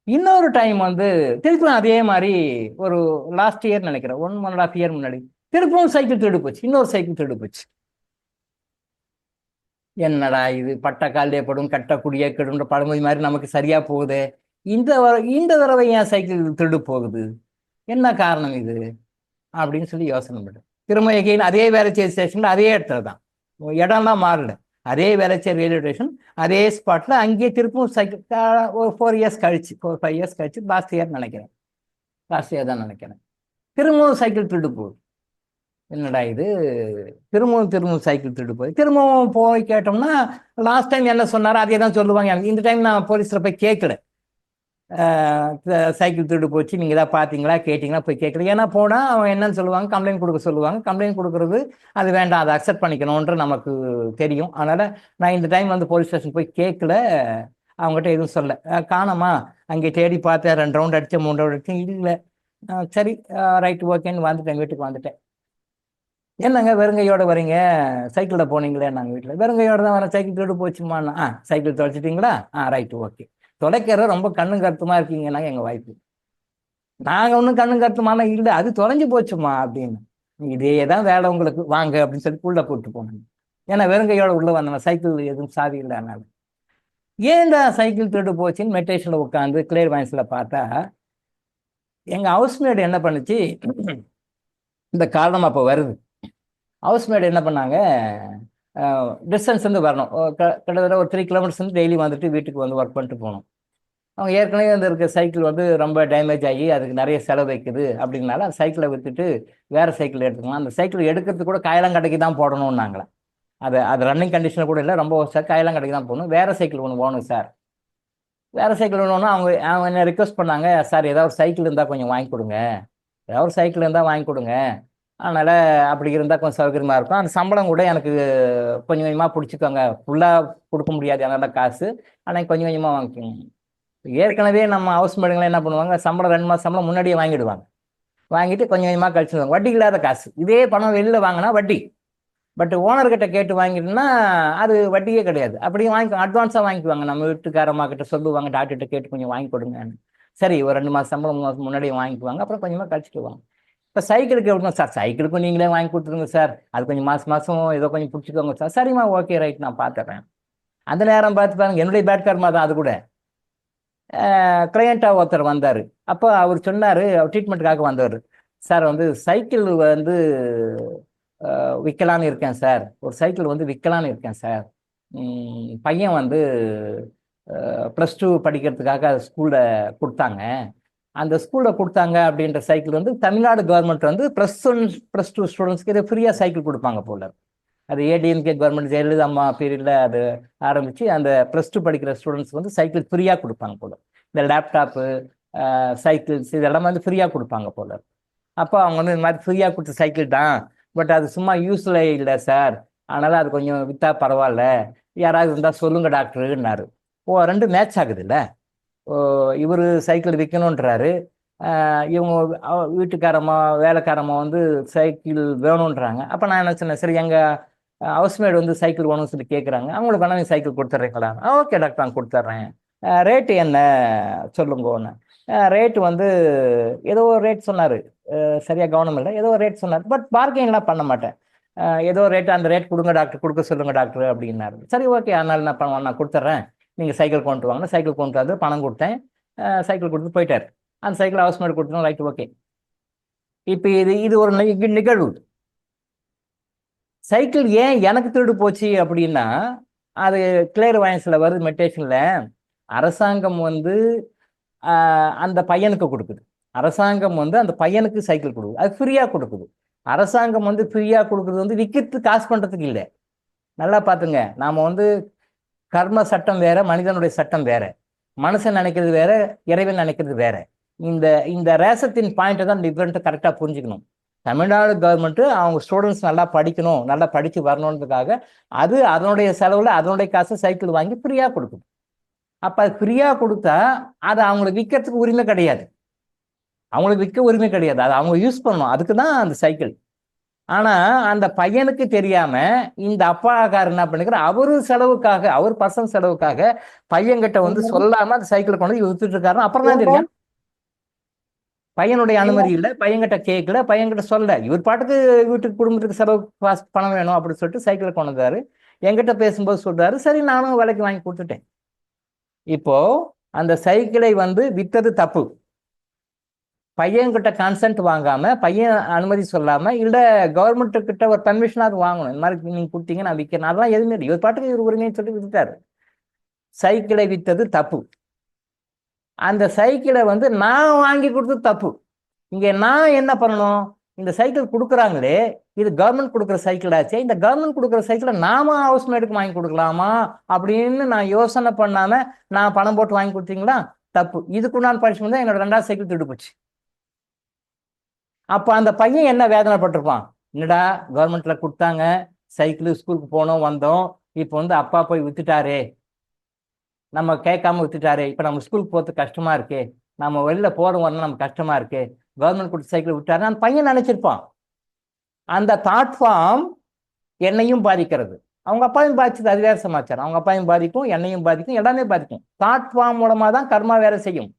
இன்னொரு டைம் வந்து திருப்பியும் அதே மாதிரி ஒரு லாஸ்ட் இயர் நினைக்கிறேன், 1.5 இயர் முன்னாடி திருப்பியும் சைக்கிள் திருடு போச்சு, இன்னொரு சைக்கிள் திருடு போச்சு. என்னடா இது, பட்ட காலே படும் கட்டக்கூடிய கெடுன்ற பழமொழி மாதிரி நமக்கு சரியா போகுது. இந்த தடவை ஏன் சைக்கிள் திருடு போகுது, என்ன காரணம் இது அப்படின்னு சொல்லி யோசனை பண்ணு. திரும்ப எகைன் அதே வேளச்சேரி ஸ்டேஷன்ல அதே இடத்துல தான், இடம்லாம் மாறல, அதே வேளச்சேரி ரயில்வே ஸ்டேஷன் அதே ஸ்பாட்ல அங்கேயே திருப்பும் சைக்கிள் ஒரு 4 இயர்ஸ் கழிச்சு, 4-5 இயர்ஸ் கழிச்சு, லாஸ்ட் இயர் தான் நினைக்கிறேன், திரும்பவும் சைக்கிள் திருடு போகுது. என்னடா இது, திரும்பவும் சைக்கிள் திருடு திரும்பவும் போய் கேட்டோம்னா லாஸ்ட் டைம் என்ன சொன்னாரோ அதே தான் சொல்லுவாங்க. இந்த டைம் நான் போலீஸ்ல போய் கேட்கல, சைக்கிள் திருடு போச்சு, நீங்கள் தான் பார்த்தீங்களா கேட்டிங்களா போய் கேட்கல. ஏன்னா போனால் அவன் என்னன்னு சொல்லுவாங்க, கம்ப்ளைண்ட் கொடுக்க சொல்லுவாங்க. கம்ப்ளைண்ட் கொடுக்குறது அது வேண்டாம், அதை அக்செப்ட் பண்ணிக்கணுன்ற நமக்கு தெரியும். அதனால் நான் இந்த டைம் வந்து போலீஸ் ஸ்டேஷன் போய் கேட்கல, அவங்ககிட்ட எதுவும் சொல்ல. காணோமா, அங்கே தேடி பார்த்தேன், 2 ரவுண்ட் அடித்தேன், 3 ரவுண்ட் அடித்தேன், இல்லை. சரி, ரைட், ஓகேன்னு வந்துட்டேன், வீட்டுக்கு வந்துட்டேன். என்னங்க வெறுங்கையோட வரீங்க, சைக்கிளில் போனீங்களே? நாங்கள் வீட்டில் வெறுங்கையோட தான் வரேன், சைக்கிள் திருடு போச்சுமாண்ணா. சைக்கிள் தொலைச்சிட்டிங்களா? Right, okay. தொலைக்கிற ரொம்ப கண்ணும் கருத்துமா இருக்கீங்கன்னாங்க எங்கள் வாய்ப்பு. நாங்கள் ஒன்றும் கண்ணும் கருத்துமானா இல்லை, அது தொலைஞ்சு போச்சுமா அப்படின்னு. இதே தான் வேலை உங்களுக்கு, வாங்க அப்படின்னு சொல்லி உள்ள கூப்பிட்டு போனாங்க. ஏன்னா வெறுங்கையோட உள்ள வந்தேன், சைக்கிள் எதுவும் சாவி இல்லை. அதனால ஏன்டா சைக்கிள் திருடு போச்சுன்னு மெடிடேஷனில் உட்காந்து கிளியர் வாய்ஸில் பார்த்தா எங்கள் ஹவுஸ்மேட் என்ன பண்ணுச்சு, இந்த காரணம் அப்போ வருது. ஹவுஸ்மேட் என்ன பண்ணாங்க, டிஸ்டன்ஸ் வந்து வரணும், கிட்டத்தட்ட ஒரு 3 கிலோமீட்டர்ஸ் வந்து டெய்லி வந்துட்டு வீட்டுக்கு வந்து ஒர்க் பண்ணிட்டு போகணும். அவங்க ஏற்கனவே வந்து இருக்க சைக்கிள் வந்து ரொம்ப டேமேஜ் ஆகி அதுக்கு நிறைய செலவு வைக்குது. அப்படின்னால அந்த சைக்கிளை விற்றுட்டு வேறு சைக்கிள் எடுத்துக்கலாம். அந்த சைக்கிள் எடுக்கிறதுக்கு கூட காயலாங்கடைக்கு தான் போடணும்னாங்களே. அது ரன்னிங் கண்டிஷனில் கூட இல்லை, ரொம்ப சார் காயலாங்கடைக்கு தான் போகணும். வேறு சைக்கிள் ஒன்று வேணும் சார். வேறு சைக்கிள் வேணும்னா அவங்க என்ன ரிக்வஸ்ட் பண்ணாங்க, சார் ஏதாவது ஒரு சைக்கிள் இருந்தால் கொஞ்சம் வாங்கி கொடுங்க, ஏதாவது ஒரு சைக்கிள் இருந்தால் வாங்கி கொடுங்க. அதனால் அப்படி இருந்தால் கொஞ்சம் சௌகரியமாக இருக்கும். அந்த சம்பளம் கூட எனக்கு கொஞ்சம் கொஞ்சமாக பிடிச்சிக்கோங்க, ஃபுல்லாக கொடுக்க முடியாது அதனால் காசு, ஆனால் கொஞ்சம் கொஞ்சமாக வாங்கிக்கோங்க. ஏற்கனவே நம்ம ஹவுஸ் மேடுங்களாம் என்ன பண்ணுவாங்க, சம்பளம் 2 மாதம் சம்பளம் முன்னாடியே வாங்கிடுவாங்க. வாங்கிட்டு கொஞ்சம் கொஞ்சமாக கழிச்சுடுவாங்க. வட்டி இல்லாத காசு. இதே பணம் வெளியில் வாங்கினா வட்டி, பட் ஓனர்கிட்ட கேட்டு வாங்கிட்டுன்னா அது வட்டியே கிடையாது. அப்படியே வாங்கி அட்வான்ஸாக வாங்கிக்குவாங்க. நம்ம வீட்டுக்காரம்மா கிட்ட சொல்லுவாங்க, டாக்டர்கிட்ட கேட்டு கொஞ்சம் வாங்கி கொடுங்கன்னு. சரி, ஒரு 2 மாதம் சம்பளம் 3 மாதம் முன்னாடியே வாங்கிக்குவாங்க, அப்புறம் கொஞ்சமாக கழிச்சிடுவாங்க. இப்போ சைக்கிளுக்கு எப்படின்னா, சார் சைக்கிளுக்கும் நீங்களே வாங்கி கொடுத்துருங்க சார், அது கொஞ்சம் மாதம் ஏதோ கொஞ்சம் பிடிச்சிக்கோங்க சார். சரிம்மா, ஓகே, ரைட், நான் பார்த்துட்றேன். அந்த நேரம் பார்த்து பாருங்க, என்னுடைய பேட்காரமாக தான் அது கூட கிளையண்ட்டாக ஒருத்தர் வந்தார். அப்போ அவர் சொன்னார், அவர் ட்ரீட்மெண்ட்டுக்காக வந்தவர், சார் வந்து சைக்கிள் வந்து விற்கலான்னு இருக்கேன் சார், ஒரு சைக்கிள் வந்து விற்கலான்னு இருக்கேன் சார். பையன் வந்து +2 படிக்கிறதுக்காக ஸ்கூலில் கொடுத்தாங்க. அந்த ஸ்கூலில் கொடுத்தாங்க அப்படின்ற சைக்கிள் வந்து தமிழ்நாடு கவர்மெண்ட் வந்து +1 +2 ஸ்டூடெண்ட்ஸ்க்கு இதை ஃப்ரீயாக சைக்கிள் கொடுப்பாங்க போல. அது ஏடிஎம்கே கவர்மெண்ட் ஜெயலலிதா அம்மா பீரியடில் அது ஆரம்பித்து அந்த +2 படிக்கிற ஸ்டூடெண்ட்ஸ்க்கு வந்து சைக்கிள் ஃப்ரீயாக கொடுப்பாங்க போல. இந்த லேப்டாப்பு, சைக்கிள்ஸ் இதெல்லாம் வந்து ஃப்ரீயாக கொடுப்பாங்க போல. அப்போ அவங்க வந்து இந்த மாதிரி ஃப்ரீயாக கொடுத்த சைக்கிள் தான், பட் அது சும்மா யூஸில் இல்லை சார், அதனால் அது கொஞ்சம் விற்றா பரவாயில்ல, யாராவது இருந்தால் சொல்லுங்கள் டாக்டருன்னாரு. 2 மேட்ச் ஆகுது இல்லை. இவர் சைக்கிள் விற்கணுன்றாரு, இவங்க வீட்டுக்காரம்மா வேலைக்காரம்மா வந்து சைக்கிள் வேணுன்றாங்க. அப்போ நான் என்ன சொன்னேன், சரி எங்கள் ஹவுஸ்மேட் வந்து சைக்கிள் வேணும்னு சொல்லி கேட்குறாங்க, அவங்களுக்கு வேணா நீங்கள் சைக்கிள் கொடுத்துட்றீங்களா? ஓகே டாக்டர், நான் கொடுத்துட்றேன். ரேட்டு என்ன சொல்லுங்கன்னு. ரேட்டு வந்து ஏதோ ஒரு ரேட் சொன்னார், சரியாக கவனம் இல்லை, ஏதோ ஒரு ரேட் சொன்னார், பட் பார்க்கிங்லாம் பண்ண மாட்டேன். ஏதோ ரேட்டு, அந்த ரேட் கொடுங்க டாக்டர், கொடுக்க சொல்லுங்கள் டாக்டர் அப்படின்னாரு. சரி, ஓகே, அதனால நான் கொடுத்துட்றேன், நீங்கள் சைக்கிள் கொண்டு வாங்க. சைக்கிள் கொண்டு வந்து பணம் கொடுத்தேன், சைக்கிள் கொடுத்து போயிட்டார். அந்த சைக்கிள் ஹவுஸ்மேட் கொடுத்தோம், ரைட், ஓகே. இப்போ இது ஒரு நிகழ்வு. சைக்கிள் ஏன் எனக்கு திருடு போச்சு அப்படின்னா, அது கிளியர் வாய்ஸில் வருது மெடிடேஷனில். அரசாங்கம் வந்து அந்த பையனுக்கு கொடுக்குது, அரசாங்கம் வந்து அந்த பையனுக்கு சைக்கிள் கொடுக்குது, அது ஃப்ரீயாக கொடுக்குது. அரசாங்கம் வந்து ஃப்ரீயாக கொடுக்குறது வந்து விற்கிறது காசு பண்ணுறதுக்கு இல்லை. நல்லா பார்த்துங்க, நாம் வந்து கர்ம சட்டம் வேற, மனிதனுடைய சட்டம் வேற, மனுஷன் நினைக்கிறது வேற, இறைவன் நினைக்கிறது வேற. இந்த ரேசத்தின் பாயிண்ட்டை தான் டிஃப்ரெண்ட்டை கரெக்டாக புரிஞ்சுக்கணும். தமிழ்நாடு கவர்மெண்ட்டு அவங்க ஸ்டூடெண்ட்ஸ் நல்லா படிக்கணும், நல்லா படித்து வரணுன்றதுக்காக அது அதனுடைய செலவில் அதனுடைய காசு சைக்கிள் வாங்கி ஃப்ரீயாக கொடுக்குது. அப்போ அது ஃப்ரீயாக கொடுத்தா அது அவங்களுக்கு விற்கிறதுக்கு உரிமை கிடையாது, அவங்களுக்கு விற்க உரிமை கிடையாது, அது அவங்க யூஸ் பண்ணணும், அதுக்கு தான் அந்த சைக்கிள். ஆனால் அந்த பையனுக்கு தெரியாமல் இந்த அப்பாக்காரர் என்ன பண்ணிக்கிற, அவரு செலவுக்காக, அவர் பர்சனல் செலவுக்காக பையன்கிட்ட வந்து சொல்லாமல் அந்த சைக்கிளை கொண்டு வித்துட்டு இருக்காருன்னு அப்புறம் தான் தெரியும். பையனுடைய அனுமதி இல்லை, பையன்கிட்ட கேட்கல, பையன்கிட்ட சொல்ல, இவர் பாட்டுக்கு வீட்டுக்கு குடும்பத்துக்கு செலவு பணம் வேணும் அப்படின்னு சொல்லிட்டு சைக்கிளை கொண்டு வந்தாரு. என்கிட்ட பேசும்போது சொல்றாரு, சரி நானும் விலைக்கு வாங்கி கொடுத்துட்டேன். இப்போ அந்த சைக்கிளை வந்து வித்தது தப்பு. பையன்கிட்ட கன்சென்ட் வாங்காம, பையன் அனுமதி சொல்லாம, இல்லை கவர்மெண்ட் கிட்ட ஒரு பர்மிஷனாக வாங்கணும், இந்த மாதிரி நீங்க கொடுத்தீங்க நான் விற்கிறேன், அதெல்லாம் எதுவுமே இல்லை. இவர் பாட்டுக்கு இவர் உரிமையை சொல்லி வித்துட்டாரு. சைக்கிளை வித்தது தப்பு. அந்த சைக்கிளை வந்து நான் வாங்கி கொடுத்தது தப்பு. இங்கே நான் என்ன பண்ணணும், இந்த சைக்கிள் கொடுக்குறாங்களே, இது கவர்மெண்ட் கொடுக்குற சைக்கிள் ஆச்சு, இந்த கவர்மெண்ட் கொடுக்குற சைக்கிளை நாம ஹவுஸ்மேட்டுக்கு வாங்கி கொடுக்கலாமா அப்படின்னு நான் யோசனை பண்ணாம நான் பணம் போட்டு வாங்கி கொடுத்தீங்களா, தப்பு. இதுக்குண்டான பனிஷ்மெண்ட் தான் என்னோட 2வது சைக்கிள் திருடு போச்சு. அப்போ அந்த பையன் என்ன வேதனைப்பட்டிருப்பான், என்னடா கவர்மெண்ட்ல கொடுத்தாங்க, சைக்கிள் ஸ்கூலுக்கு போனோம் வந்தோம், இப்போ வந்து அப்பா போய் வித்துட்டாரே, நம்ம கேட்காம வித்துட்டாரே, இப்போ நம்ம ஸ்கூலுக்கு போகிறது கஷ்டமா இருக்கே, நம்ம வெளில போகிறோம் வரணும் நமக்கு கஷ்டமா இருக்கே, கவர்மெண்ட் கொடுத்த சைக்கிள் விட்டாரு அந்த பையன் நினைச்சிருப்பான். அந்த தாட் ஃபார்ம் என்னையும் பாதிக்கிறது, அவங்க அப்பாவையும் பாதிச்சது, அது வேற சமாச்சாரம். அவங்க அப்பாவையும் பாதிக்கும், என்னையும் பாதிக்கும், எல்லாமே பாதிக்கும். தாட் ஃபார்ம் மூலமா தான் கர்மா வேலை செய்யும்.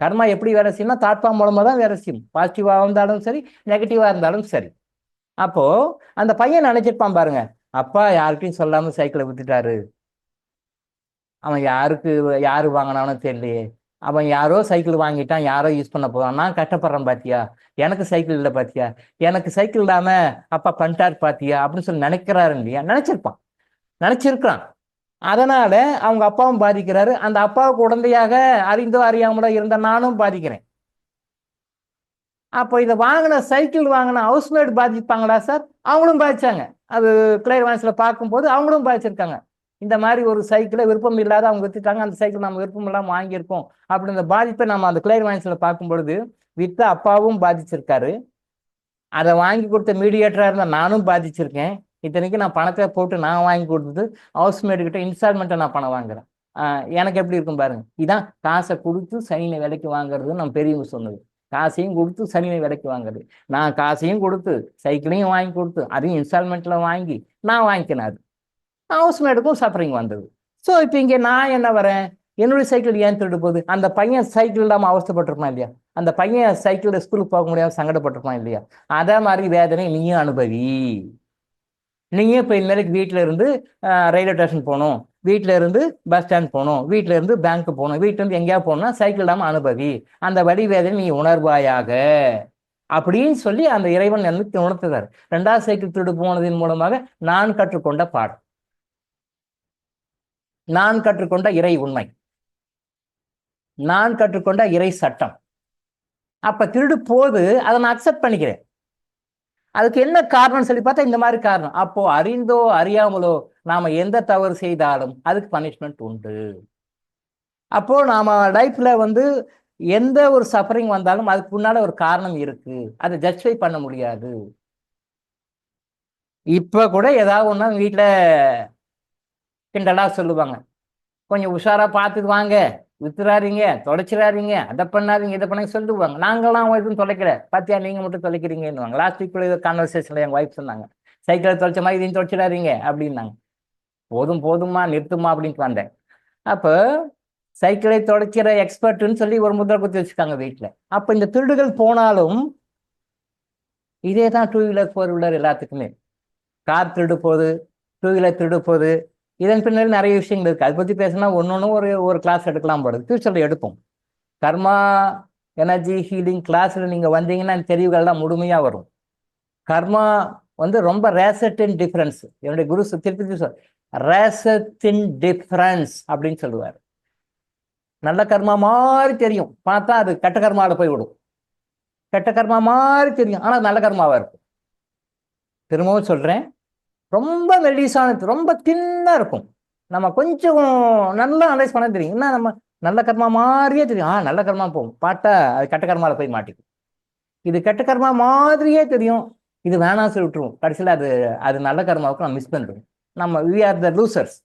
கர்மா எப்படி வேலை செய்யணும்னா தாட் ஃபார்ம் மூலமா தான் வேலை செய்யும். பாசிட்டிவா இருந்தாலும் சரி, நெகட்டிவா இருந்தாலும் சரி. அப்போ அந்த பையன் நினைச்சிருப்பான் பாருங்க, அப்பா யாருக்கையும் சொல்லாம சைக்கிளை வித்துட்டாரு, அவன் யாரு வாங்கினானோ தெரியலையே, அவன் யாரோ சைக்கிள் வாங்கிட்டான், யாரோ யூஸ் பண்ண போறான், நான் கஷ்டப்படுறேன் பாத்தியா, எனக்கு சைக்கிள் இல்லை பாத்தியா, எனக்கு சைக்கிள் இல்லாம அப்பா பண்ணிட்டார் பாத்தியா அப்படின்னு சொல்லி நினைக்கிறாரு இல்லையா, நினைச்சிருக்கான். அதனால அவங்க அப்பாவும் பாதிக்கிறாரு, அந்த அப்பாவுக்கு உடந்தையாக அறிந்தோ அறியாமலோ இருந்த நானும் பாதிக்கிறேன். அப்போ இதை சைக்கிள் வாங்கின ஹவுஸ்மேட் பாதிப்பாங்களா சார்? அவங்களும் பாதிச்சாங்க. அது கிளியர் வாய்ஸ்ல பார்க்கும்போது அவங்களும் பாதிச்சிருக்காங்க. இந்த மாதிரி ஒரு சைக்கிளை விருப்பம் இல்லாத அவங்க வித்துட்டாங்க, அந்த சைக்கிள் நம்ம விருப்பம் இல்லாமல் வாங்கியிருக்கோம் அப்படின்ற பாதிப்பை நம்ம அந்த கிளியர் வாய்ஸ்ல பார்க்கும் பொழுது வித்த அப்பாவும் பாதிச்சிருக்காரு, அதை வாங்கி கொடுத்த மீடியேட்டரா இருந்த நானும் பாதிச்சிருக்கேன். இத்தனைக்கு நான் பணத்தை போட்டு நான் வாங்கி கொடுத்தது ஹவுஸ்மேட் இன்ஸ்டால்மெண்ட்டை நான் பணம் வாங்குறேன். எனக்கு எப்படி இருக்கும் பாருங்க. இதான் காசை கொடுத்து சனினை விலைக்கு வாங்குறது நம்ம பெரியவங்க சொன்னது. காசையும் கொடுத்து சனினை விலைக்கு வாங்குறது. நான் காசையும் கொடுத்து சைக்கிளையும் வாங்கி கொடுத்து அதையும் இன்ஸ்டால்மெண்ட்ல வாங்கி நான் வாங்கிக்கினேன். அது ஹவுஸ்மேட்டுக்கும் சஃபரிங் வந்தது. ஸோ இப்போ இங்கே நான் என்ன வரேன், என்னுடைய சைக்கிள் ஏன் திருடு போகுது? அந்த பையன் சைக்கிள் இல்லாமல் அவஸ்தைப்பட்டிருப்பான் இல்லையா, அந்த பையன் சைக்கிள் ஸ்கூலுக்கு போக முடியாமல் சங்கடப்பட்டிருப்பான் இல்லையா, அதே மாதிரி வேதனை நீயும் அனுபவி. நீயும் இப்போ இனிமேலுக்கு வீட்டில் இருந்து ரயில்வே ஸ்டேஷன் போகணும், வீட்டில் இருந்து பஸ் ஸ்டாண்ட் போகணும், வீட்டில் இருந்து பேங்க்கு போகணும், வீட்டில் இருந்து எங்கேயா போகணும்னா சைக்கிள் இல்லாமல் அனுபவி, அந்த வழி வேதனை நீ உணர்வாயாக அப்படின்னு சொல்லி அந்த இறைவன் எனக்கு உணர்த்துறார். 2வது சைக்கிள் திருடு போனதின் மூலமாக நான் கற்றுக்கொண்ட பாடம், நான் கற்றுக்கொண்ட இறை உண்மை, நான் கற்றுக்கொண்ட இறை சட்டம். அப்ப திருடு போது அதை நான் அக்செப்ட் பண்ணிக்கிறேன். அதுக்கு என்ன காரணம்னு சொல்லி பார்த்தா இந்த மாதிரி காரணம். அப்போ அறிந்தோ அறியாமலோ நாம எந்த தவறு செய்தாலும் அதுக்கு பனிஷ்மெண்ட் உண்டு. அப்போ நாம லைஃப்ல வந்து எந்த ஒரு சஃபரிங் வந்தாலும் அதுக்கு முன்னால ஒரு காரணம் இருக்கு, அதை ஜஸ்டிஃபை பண்ண முடியாது. இப்ப கூட ஏதாவது ஒண்ணா வீட்டுல கிண்டலா சொல்லுவாங்க, கொஞ்சம் உஷாரா பார்த்துட்டு வாங்க, வித்துறாதீங்க, தொலைச்சிடாதீங்க, அதை பண்ணாதீங்க, இதை பண்ண சொல்லுவாங்க. நாங்களாம் எதுவும் தொலைக்கல, பாத்தியா நீங்க மட்டும் தொலைக்கிறீங்கன்னு. லாஸ்ட் வீக் கான்வர்சேஷன்ல எங்க வைஃப் சொன்னாங்க, சைக்கிளை தொலைச்ச மாதிரி இதையும் தொலைச்சிடாதீங்க அப்படின்னாங்க. போதும் போதுமா நிறுத்துமா அப்படின்ட்டு வந்தேன். அப்போ சைக்கிளை தொலைக்கிற எக்ஸ்பர்ட்னு சொல்லி ஒரு முத்திரை குத்தி வச்சுக்காங்க வீட்டில். அப்போ இந்த திருடுகள் போனாலும் இதே தான் 2 வீலர் 4 வீலர் எல்லாத்துக்குமே. கார் திருடு போகுது, 2 வீலர் திருடு போகுது, இதன் பின்னாடி நிறைய விஷயங்கள் இருக்கு. அதை பத்தி பேசினா ஒன்னொன்னு ஒரு கிளாஸ் எடுக்கலாம் போடுது, ஃபியூச்சர்ல எடுப்போம். கர்மா எனர்ஜி ஹீலிங் கிளாஸ்ல நீங்க வந்தீங்கன்னா இந்த தெரிவுகள்லாம் முழுமையா வரும். கர்மா வந்து ரொம்ப ரேசத்தின் டிஃபரன்ஸ். என்னுடைய குரு திருப்பி ரேசத்தின் டிஃபரன்ஸ் அப்படின்னு சொல்லுவார். நல்ல கர்மா மாதிரி தெரியும், பார்த்தா அது கெட்ட கர்மாவில போய் விடும். கெட்ட கர்மா மாதிரி தெரியும், ஆனா நல்ல கர்மாவா இருக்கும். திரும்பவும் சொல்றேன், ரொம்ப மெல்லிசானது, ரொம்ப தின்னா இருக்கும். நம்ம கொஞ்சம் நல்லா அனலைஸ் பண்ண தெரியும், என்ன நம்ம நல்ல கர்மா மாதிரியே தெரியும், நல்ல கர்மா போகும், பார்த்தா அது கெட்ட கர்மாவில் போய் மாட்டிக்கும். இது கெட்ட கர்மா மாதிரியே தெரியும், இது வேணாம் சொல்லி விட்டுருவோம். கடைசியில் அது நல்ல கர்மாவுக்கு நம்ம மிஸ் பண்ணிடுவோம். நம்ம வி ஆர் த லூசர்ஸ்.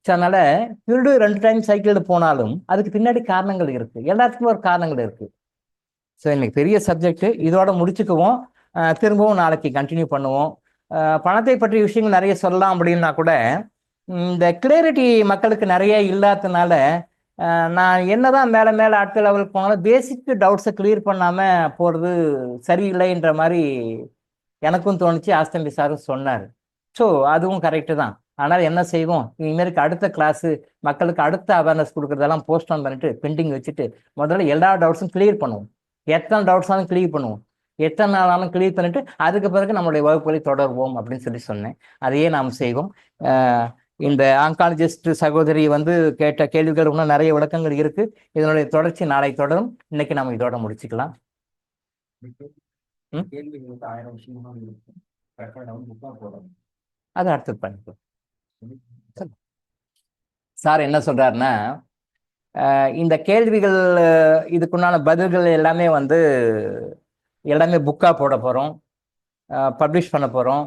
அதனால திருடு 2 டைம் சைக்கிள் போனாலும் அதுக்கு பின்னாடி காரணங்கள் இருக்கு, எல்லாத்துக்குமே ஒரு காரணங்கள் இருக்கு. ஸோ இன்னைக்கு பெரிய சப்ஜெக்ட், இதோட முடிச்சுக்குவோம். திரும்பவும் நாளைக்கு கண்டினியூ பண்ணுவோம். பணத்தை பற்றிய விஷயங்கள் நிறைய சொல்லலாம் அப்படின்னா கூட இந்த கிளியரிட்டி மக்களுக்கு நிறைய இல்லாததுனால நான் என்னதான் மேலே மேலே அடுத்த லெவலுக்கு போனாலும் பேசிக் டவுட்ஸை கிளியர் பண்ணாமல் போகிறது சரியில்லைன்ற மாதிரி எனக்கும் தோணுச்சு, ஆஸ்தம்பி சாரும் சொன்னார். ஸோ அதுவும் கரெக்டு தான். ஆனால் என்ன செய்வோம், இனிமேலுக்கு அடுத்த கிளாஸு மக்களுக்கு அடுத்த அவேர்னஸ் கொடுக்குறதெல்லாம் போஸ்ட் ஆன் பண்ணிட்டு பெண்டிங் வச்சுட்டு முதல்ல எல்லா டவுட்ஸும் கிளியர் பண்ணுவோம். எத்தனை டவுட்ஸாலும் கிளியர் பண்ணுவோம், எத்தனை நாளாலும் கிளியர் பண்ணிட்டு அதுக்கு பிறகு நம்மளுடைய வகுப்புகளை தொடர்வோம் அப்படின்னு சொல்லி சொன்னேன். அதையே நாம் செய்வோம். இந்த ஆங்காலஜிஸ்ட் சகோதரி வந்து கேட்ட கேள்விகள் இன்னும் நிறைய விளக்கங்கள் இருக்கு. இதனுடைய தொடர்ச்சி நாளை தொடரும். இன்னைக்கு நம்ம இதோட முடிச்சுக்கலாம். அது அடுத்து பண்ணிக்கலாம். சார் என்ன சொல்றாருன்னா, இந்த கேள்விகள் இதுக்குண்டான பதில்கள் எல்லாமே வந்து எல்லாமே புக்காக போட போகிறோம், பப்ளிஷ் பண்ண போகிறோம்.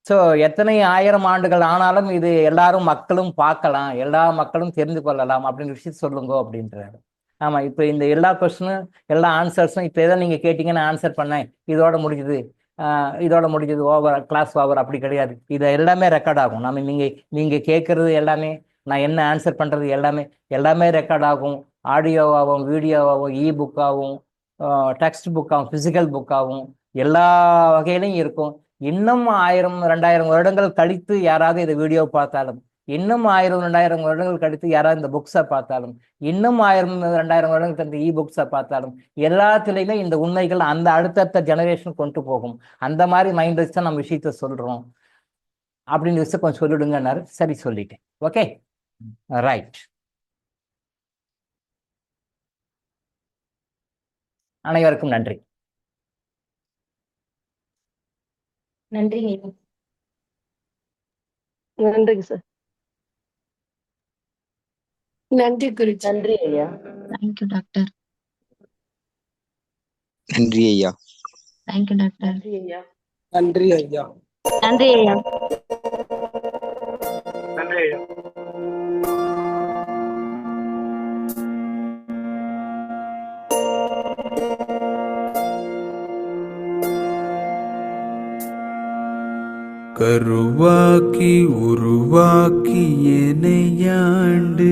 ஸோ எத்தனை 1000 ஆண்டுகள் ஆனாலும் இது எல்லாரும் மக்களும் பார்க்கலாம், எல்லா மக்களும் தெரிந்து கொள்ளலாம் அப்படின்ற விஷயத்த சொல்லுங்க அப்படின்றாரு. ஆமாம், இப்போ இந்த எல்லா கொஸ்டினும் எல்லா ஆன்சர்ஸும் இப்போ எதை நீங்கள் கேட்டிங்கன்னு ஆன்சர் பண்ணேன், இதோட முடிஞ்சது ஓவர், கிளாஸ் ஓவர், அப்படி கிடையாது. இதை எல்லாமே ரெக்கார்ட் ஆகும். நீங்கள் கேட்குறது எல்லாமே, நான் என்ன ஆன்சர் பண்ணுறது எல்லாமே ரெக்கார்ட் ஆகும். ஆடியோவாகவும் வீடியோவாகவும் இ-புக்காகவும் டெக்ஸ்ட் புக்காகவும் ஃபிசிக்கல் புக்காகவும் எல்லா வகையிலையும் இருக்கும். இன்னும் 1000 2000 வருடங்கள் கழித்து யாராவது இந்த வீடியோ பார்த்தாலும், இன்னும் 1000 2000 வருடங்கள் கழித்து யாராவது இந்த புக்ஸை பார்த்தாலும், இன்னும் 1000 2000 வருடங்கள் கழித்து புக்ஸை பார்த்தாலும், எல்லாத்துலேயுமே இந்த உண்மைகள் அந்த அடுத்தடுத்த ஜெனரேஷன் கொண்டு போகும். அந்த மாதிரி மைண்ட் வச்சு தான் நம்ம விஷயத்த சொல்கிறோம் அப்படின்னு விஷயம் கொஞ்சம் சொல்லிடுங்கன்னாரு. சரி, சொல்லிட்டேன். Okay, right. அனைவருக்கும் நன்றி. நன்றிங்க. நன்றிங்க சார். நன்றி குரு. நன்றி ஐயா. Thank you doctor. நன்றி ஐயா. Thank you doctor. நன்றி ஐயா. நன்றி ஐயா. நன்றி ஐயா. நன்றி ஐயா. கருவாக்கி உருவாக்கி எனையாண்டு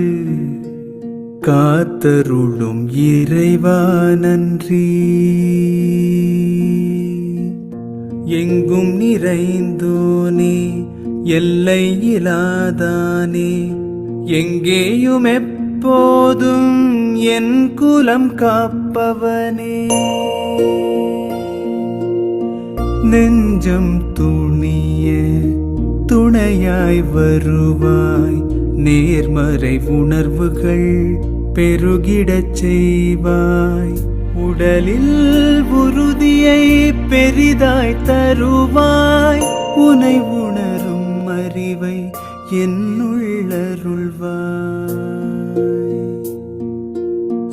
காத்தருளும் இறைவா நன்றி. எங்கும் நிறைந்தோனே, எல்லை இலாதானே, எங்கேயும் எப்போதும் என் குலம் காப்பவனே. நெஞ்சம் துணிய துணையாய் வருவாய், நேர்மறை உணர்வுகள் பெருகிடச் செய்வாய். உடலில் உறுதியை பெரிதாய் தருவாய், உனை உணரும் அறிவை என்னுள்ளருள்வாய்.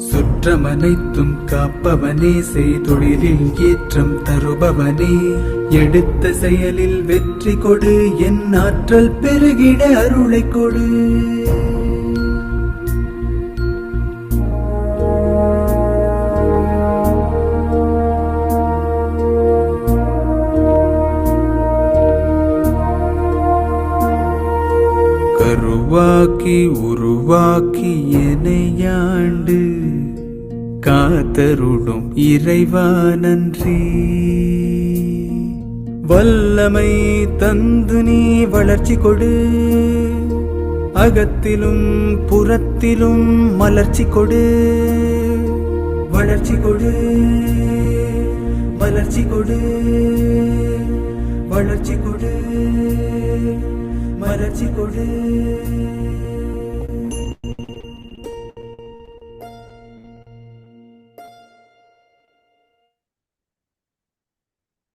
சுற்றமனைத்தும் காப்பவனே, செய்தொழிலில் ஏற்றம் தருபவனே, எடுத்த செயலில் வெற்றி கொடு, என் ஆற்றல் பெருகிட அருளை கொடு. கருவாக்கி உருவாக்கி எனையாண்டு காத்தருளும் இறைவா நன்றி. வல்லமை தந்து நீ வளர்ச்சி கொடு, அகத்திலும் புறத்திலும் மலர்ச்சி கொடு. வளர்ச்சி கொடு, வளர்ச்சி கொடு, வளர்ச்சி கொடு, மலர்ச்சி கொடு.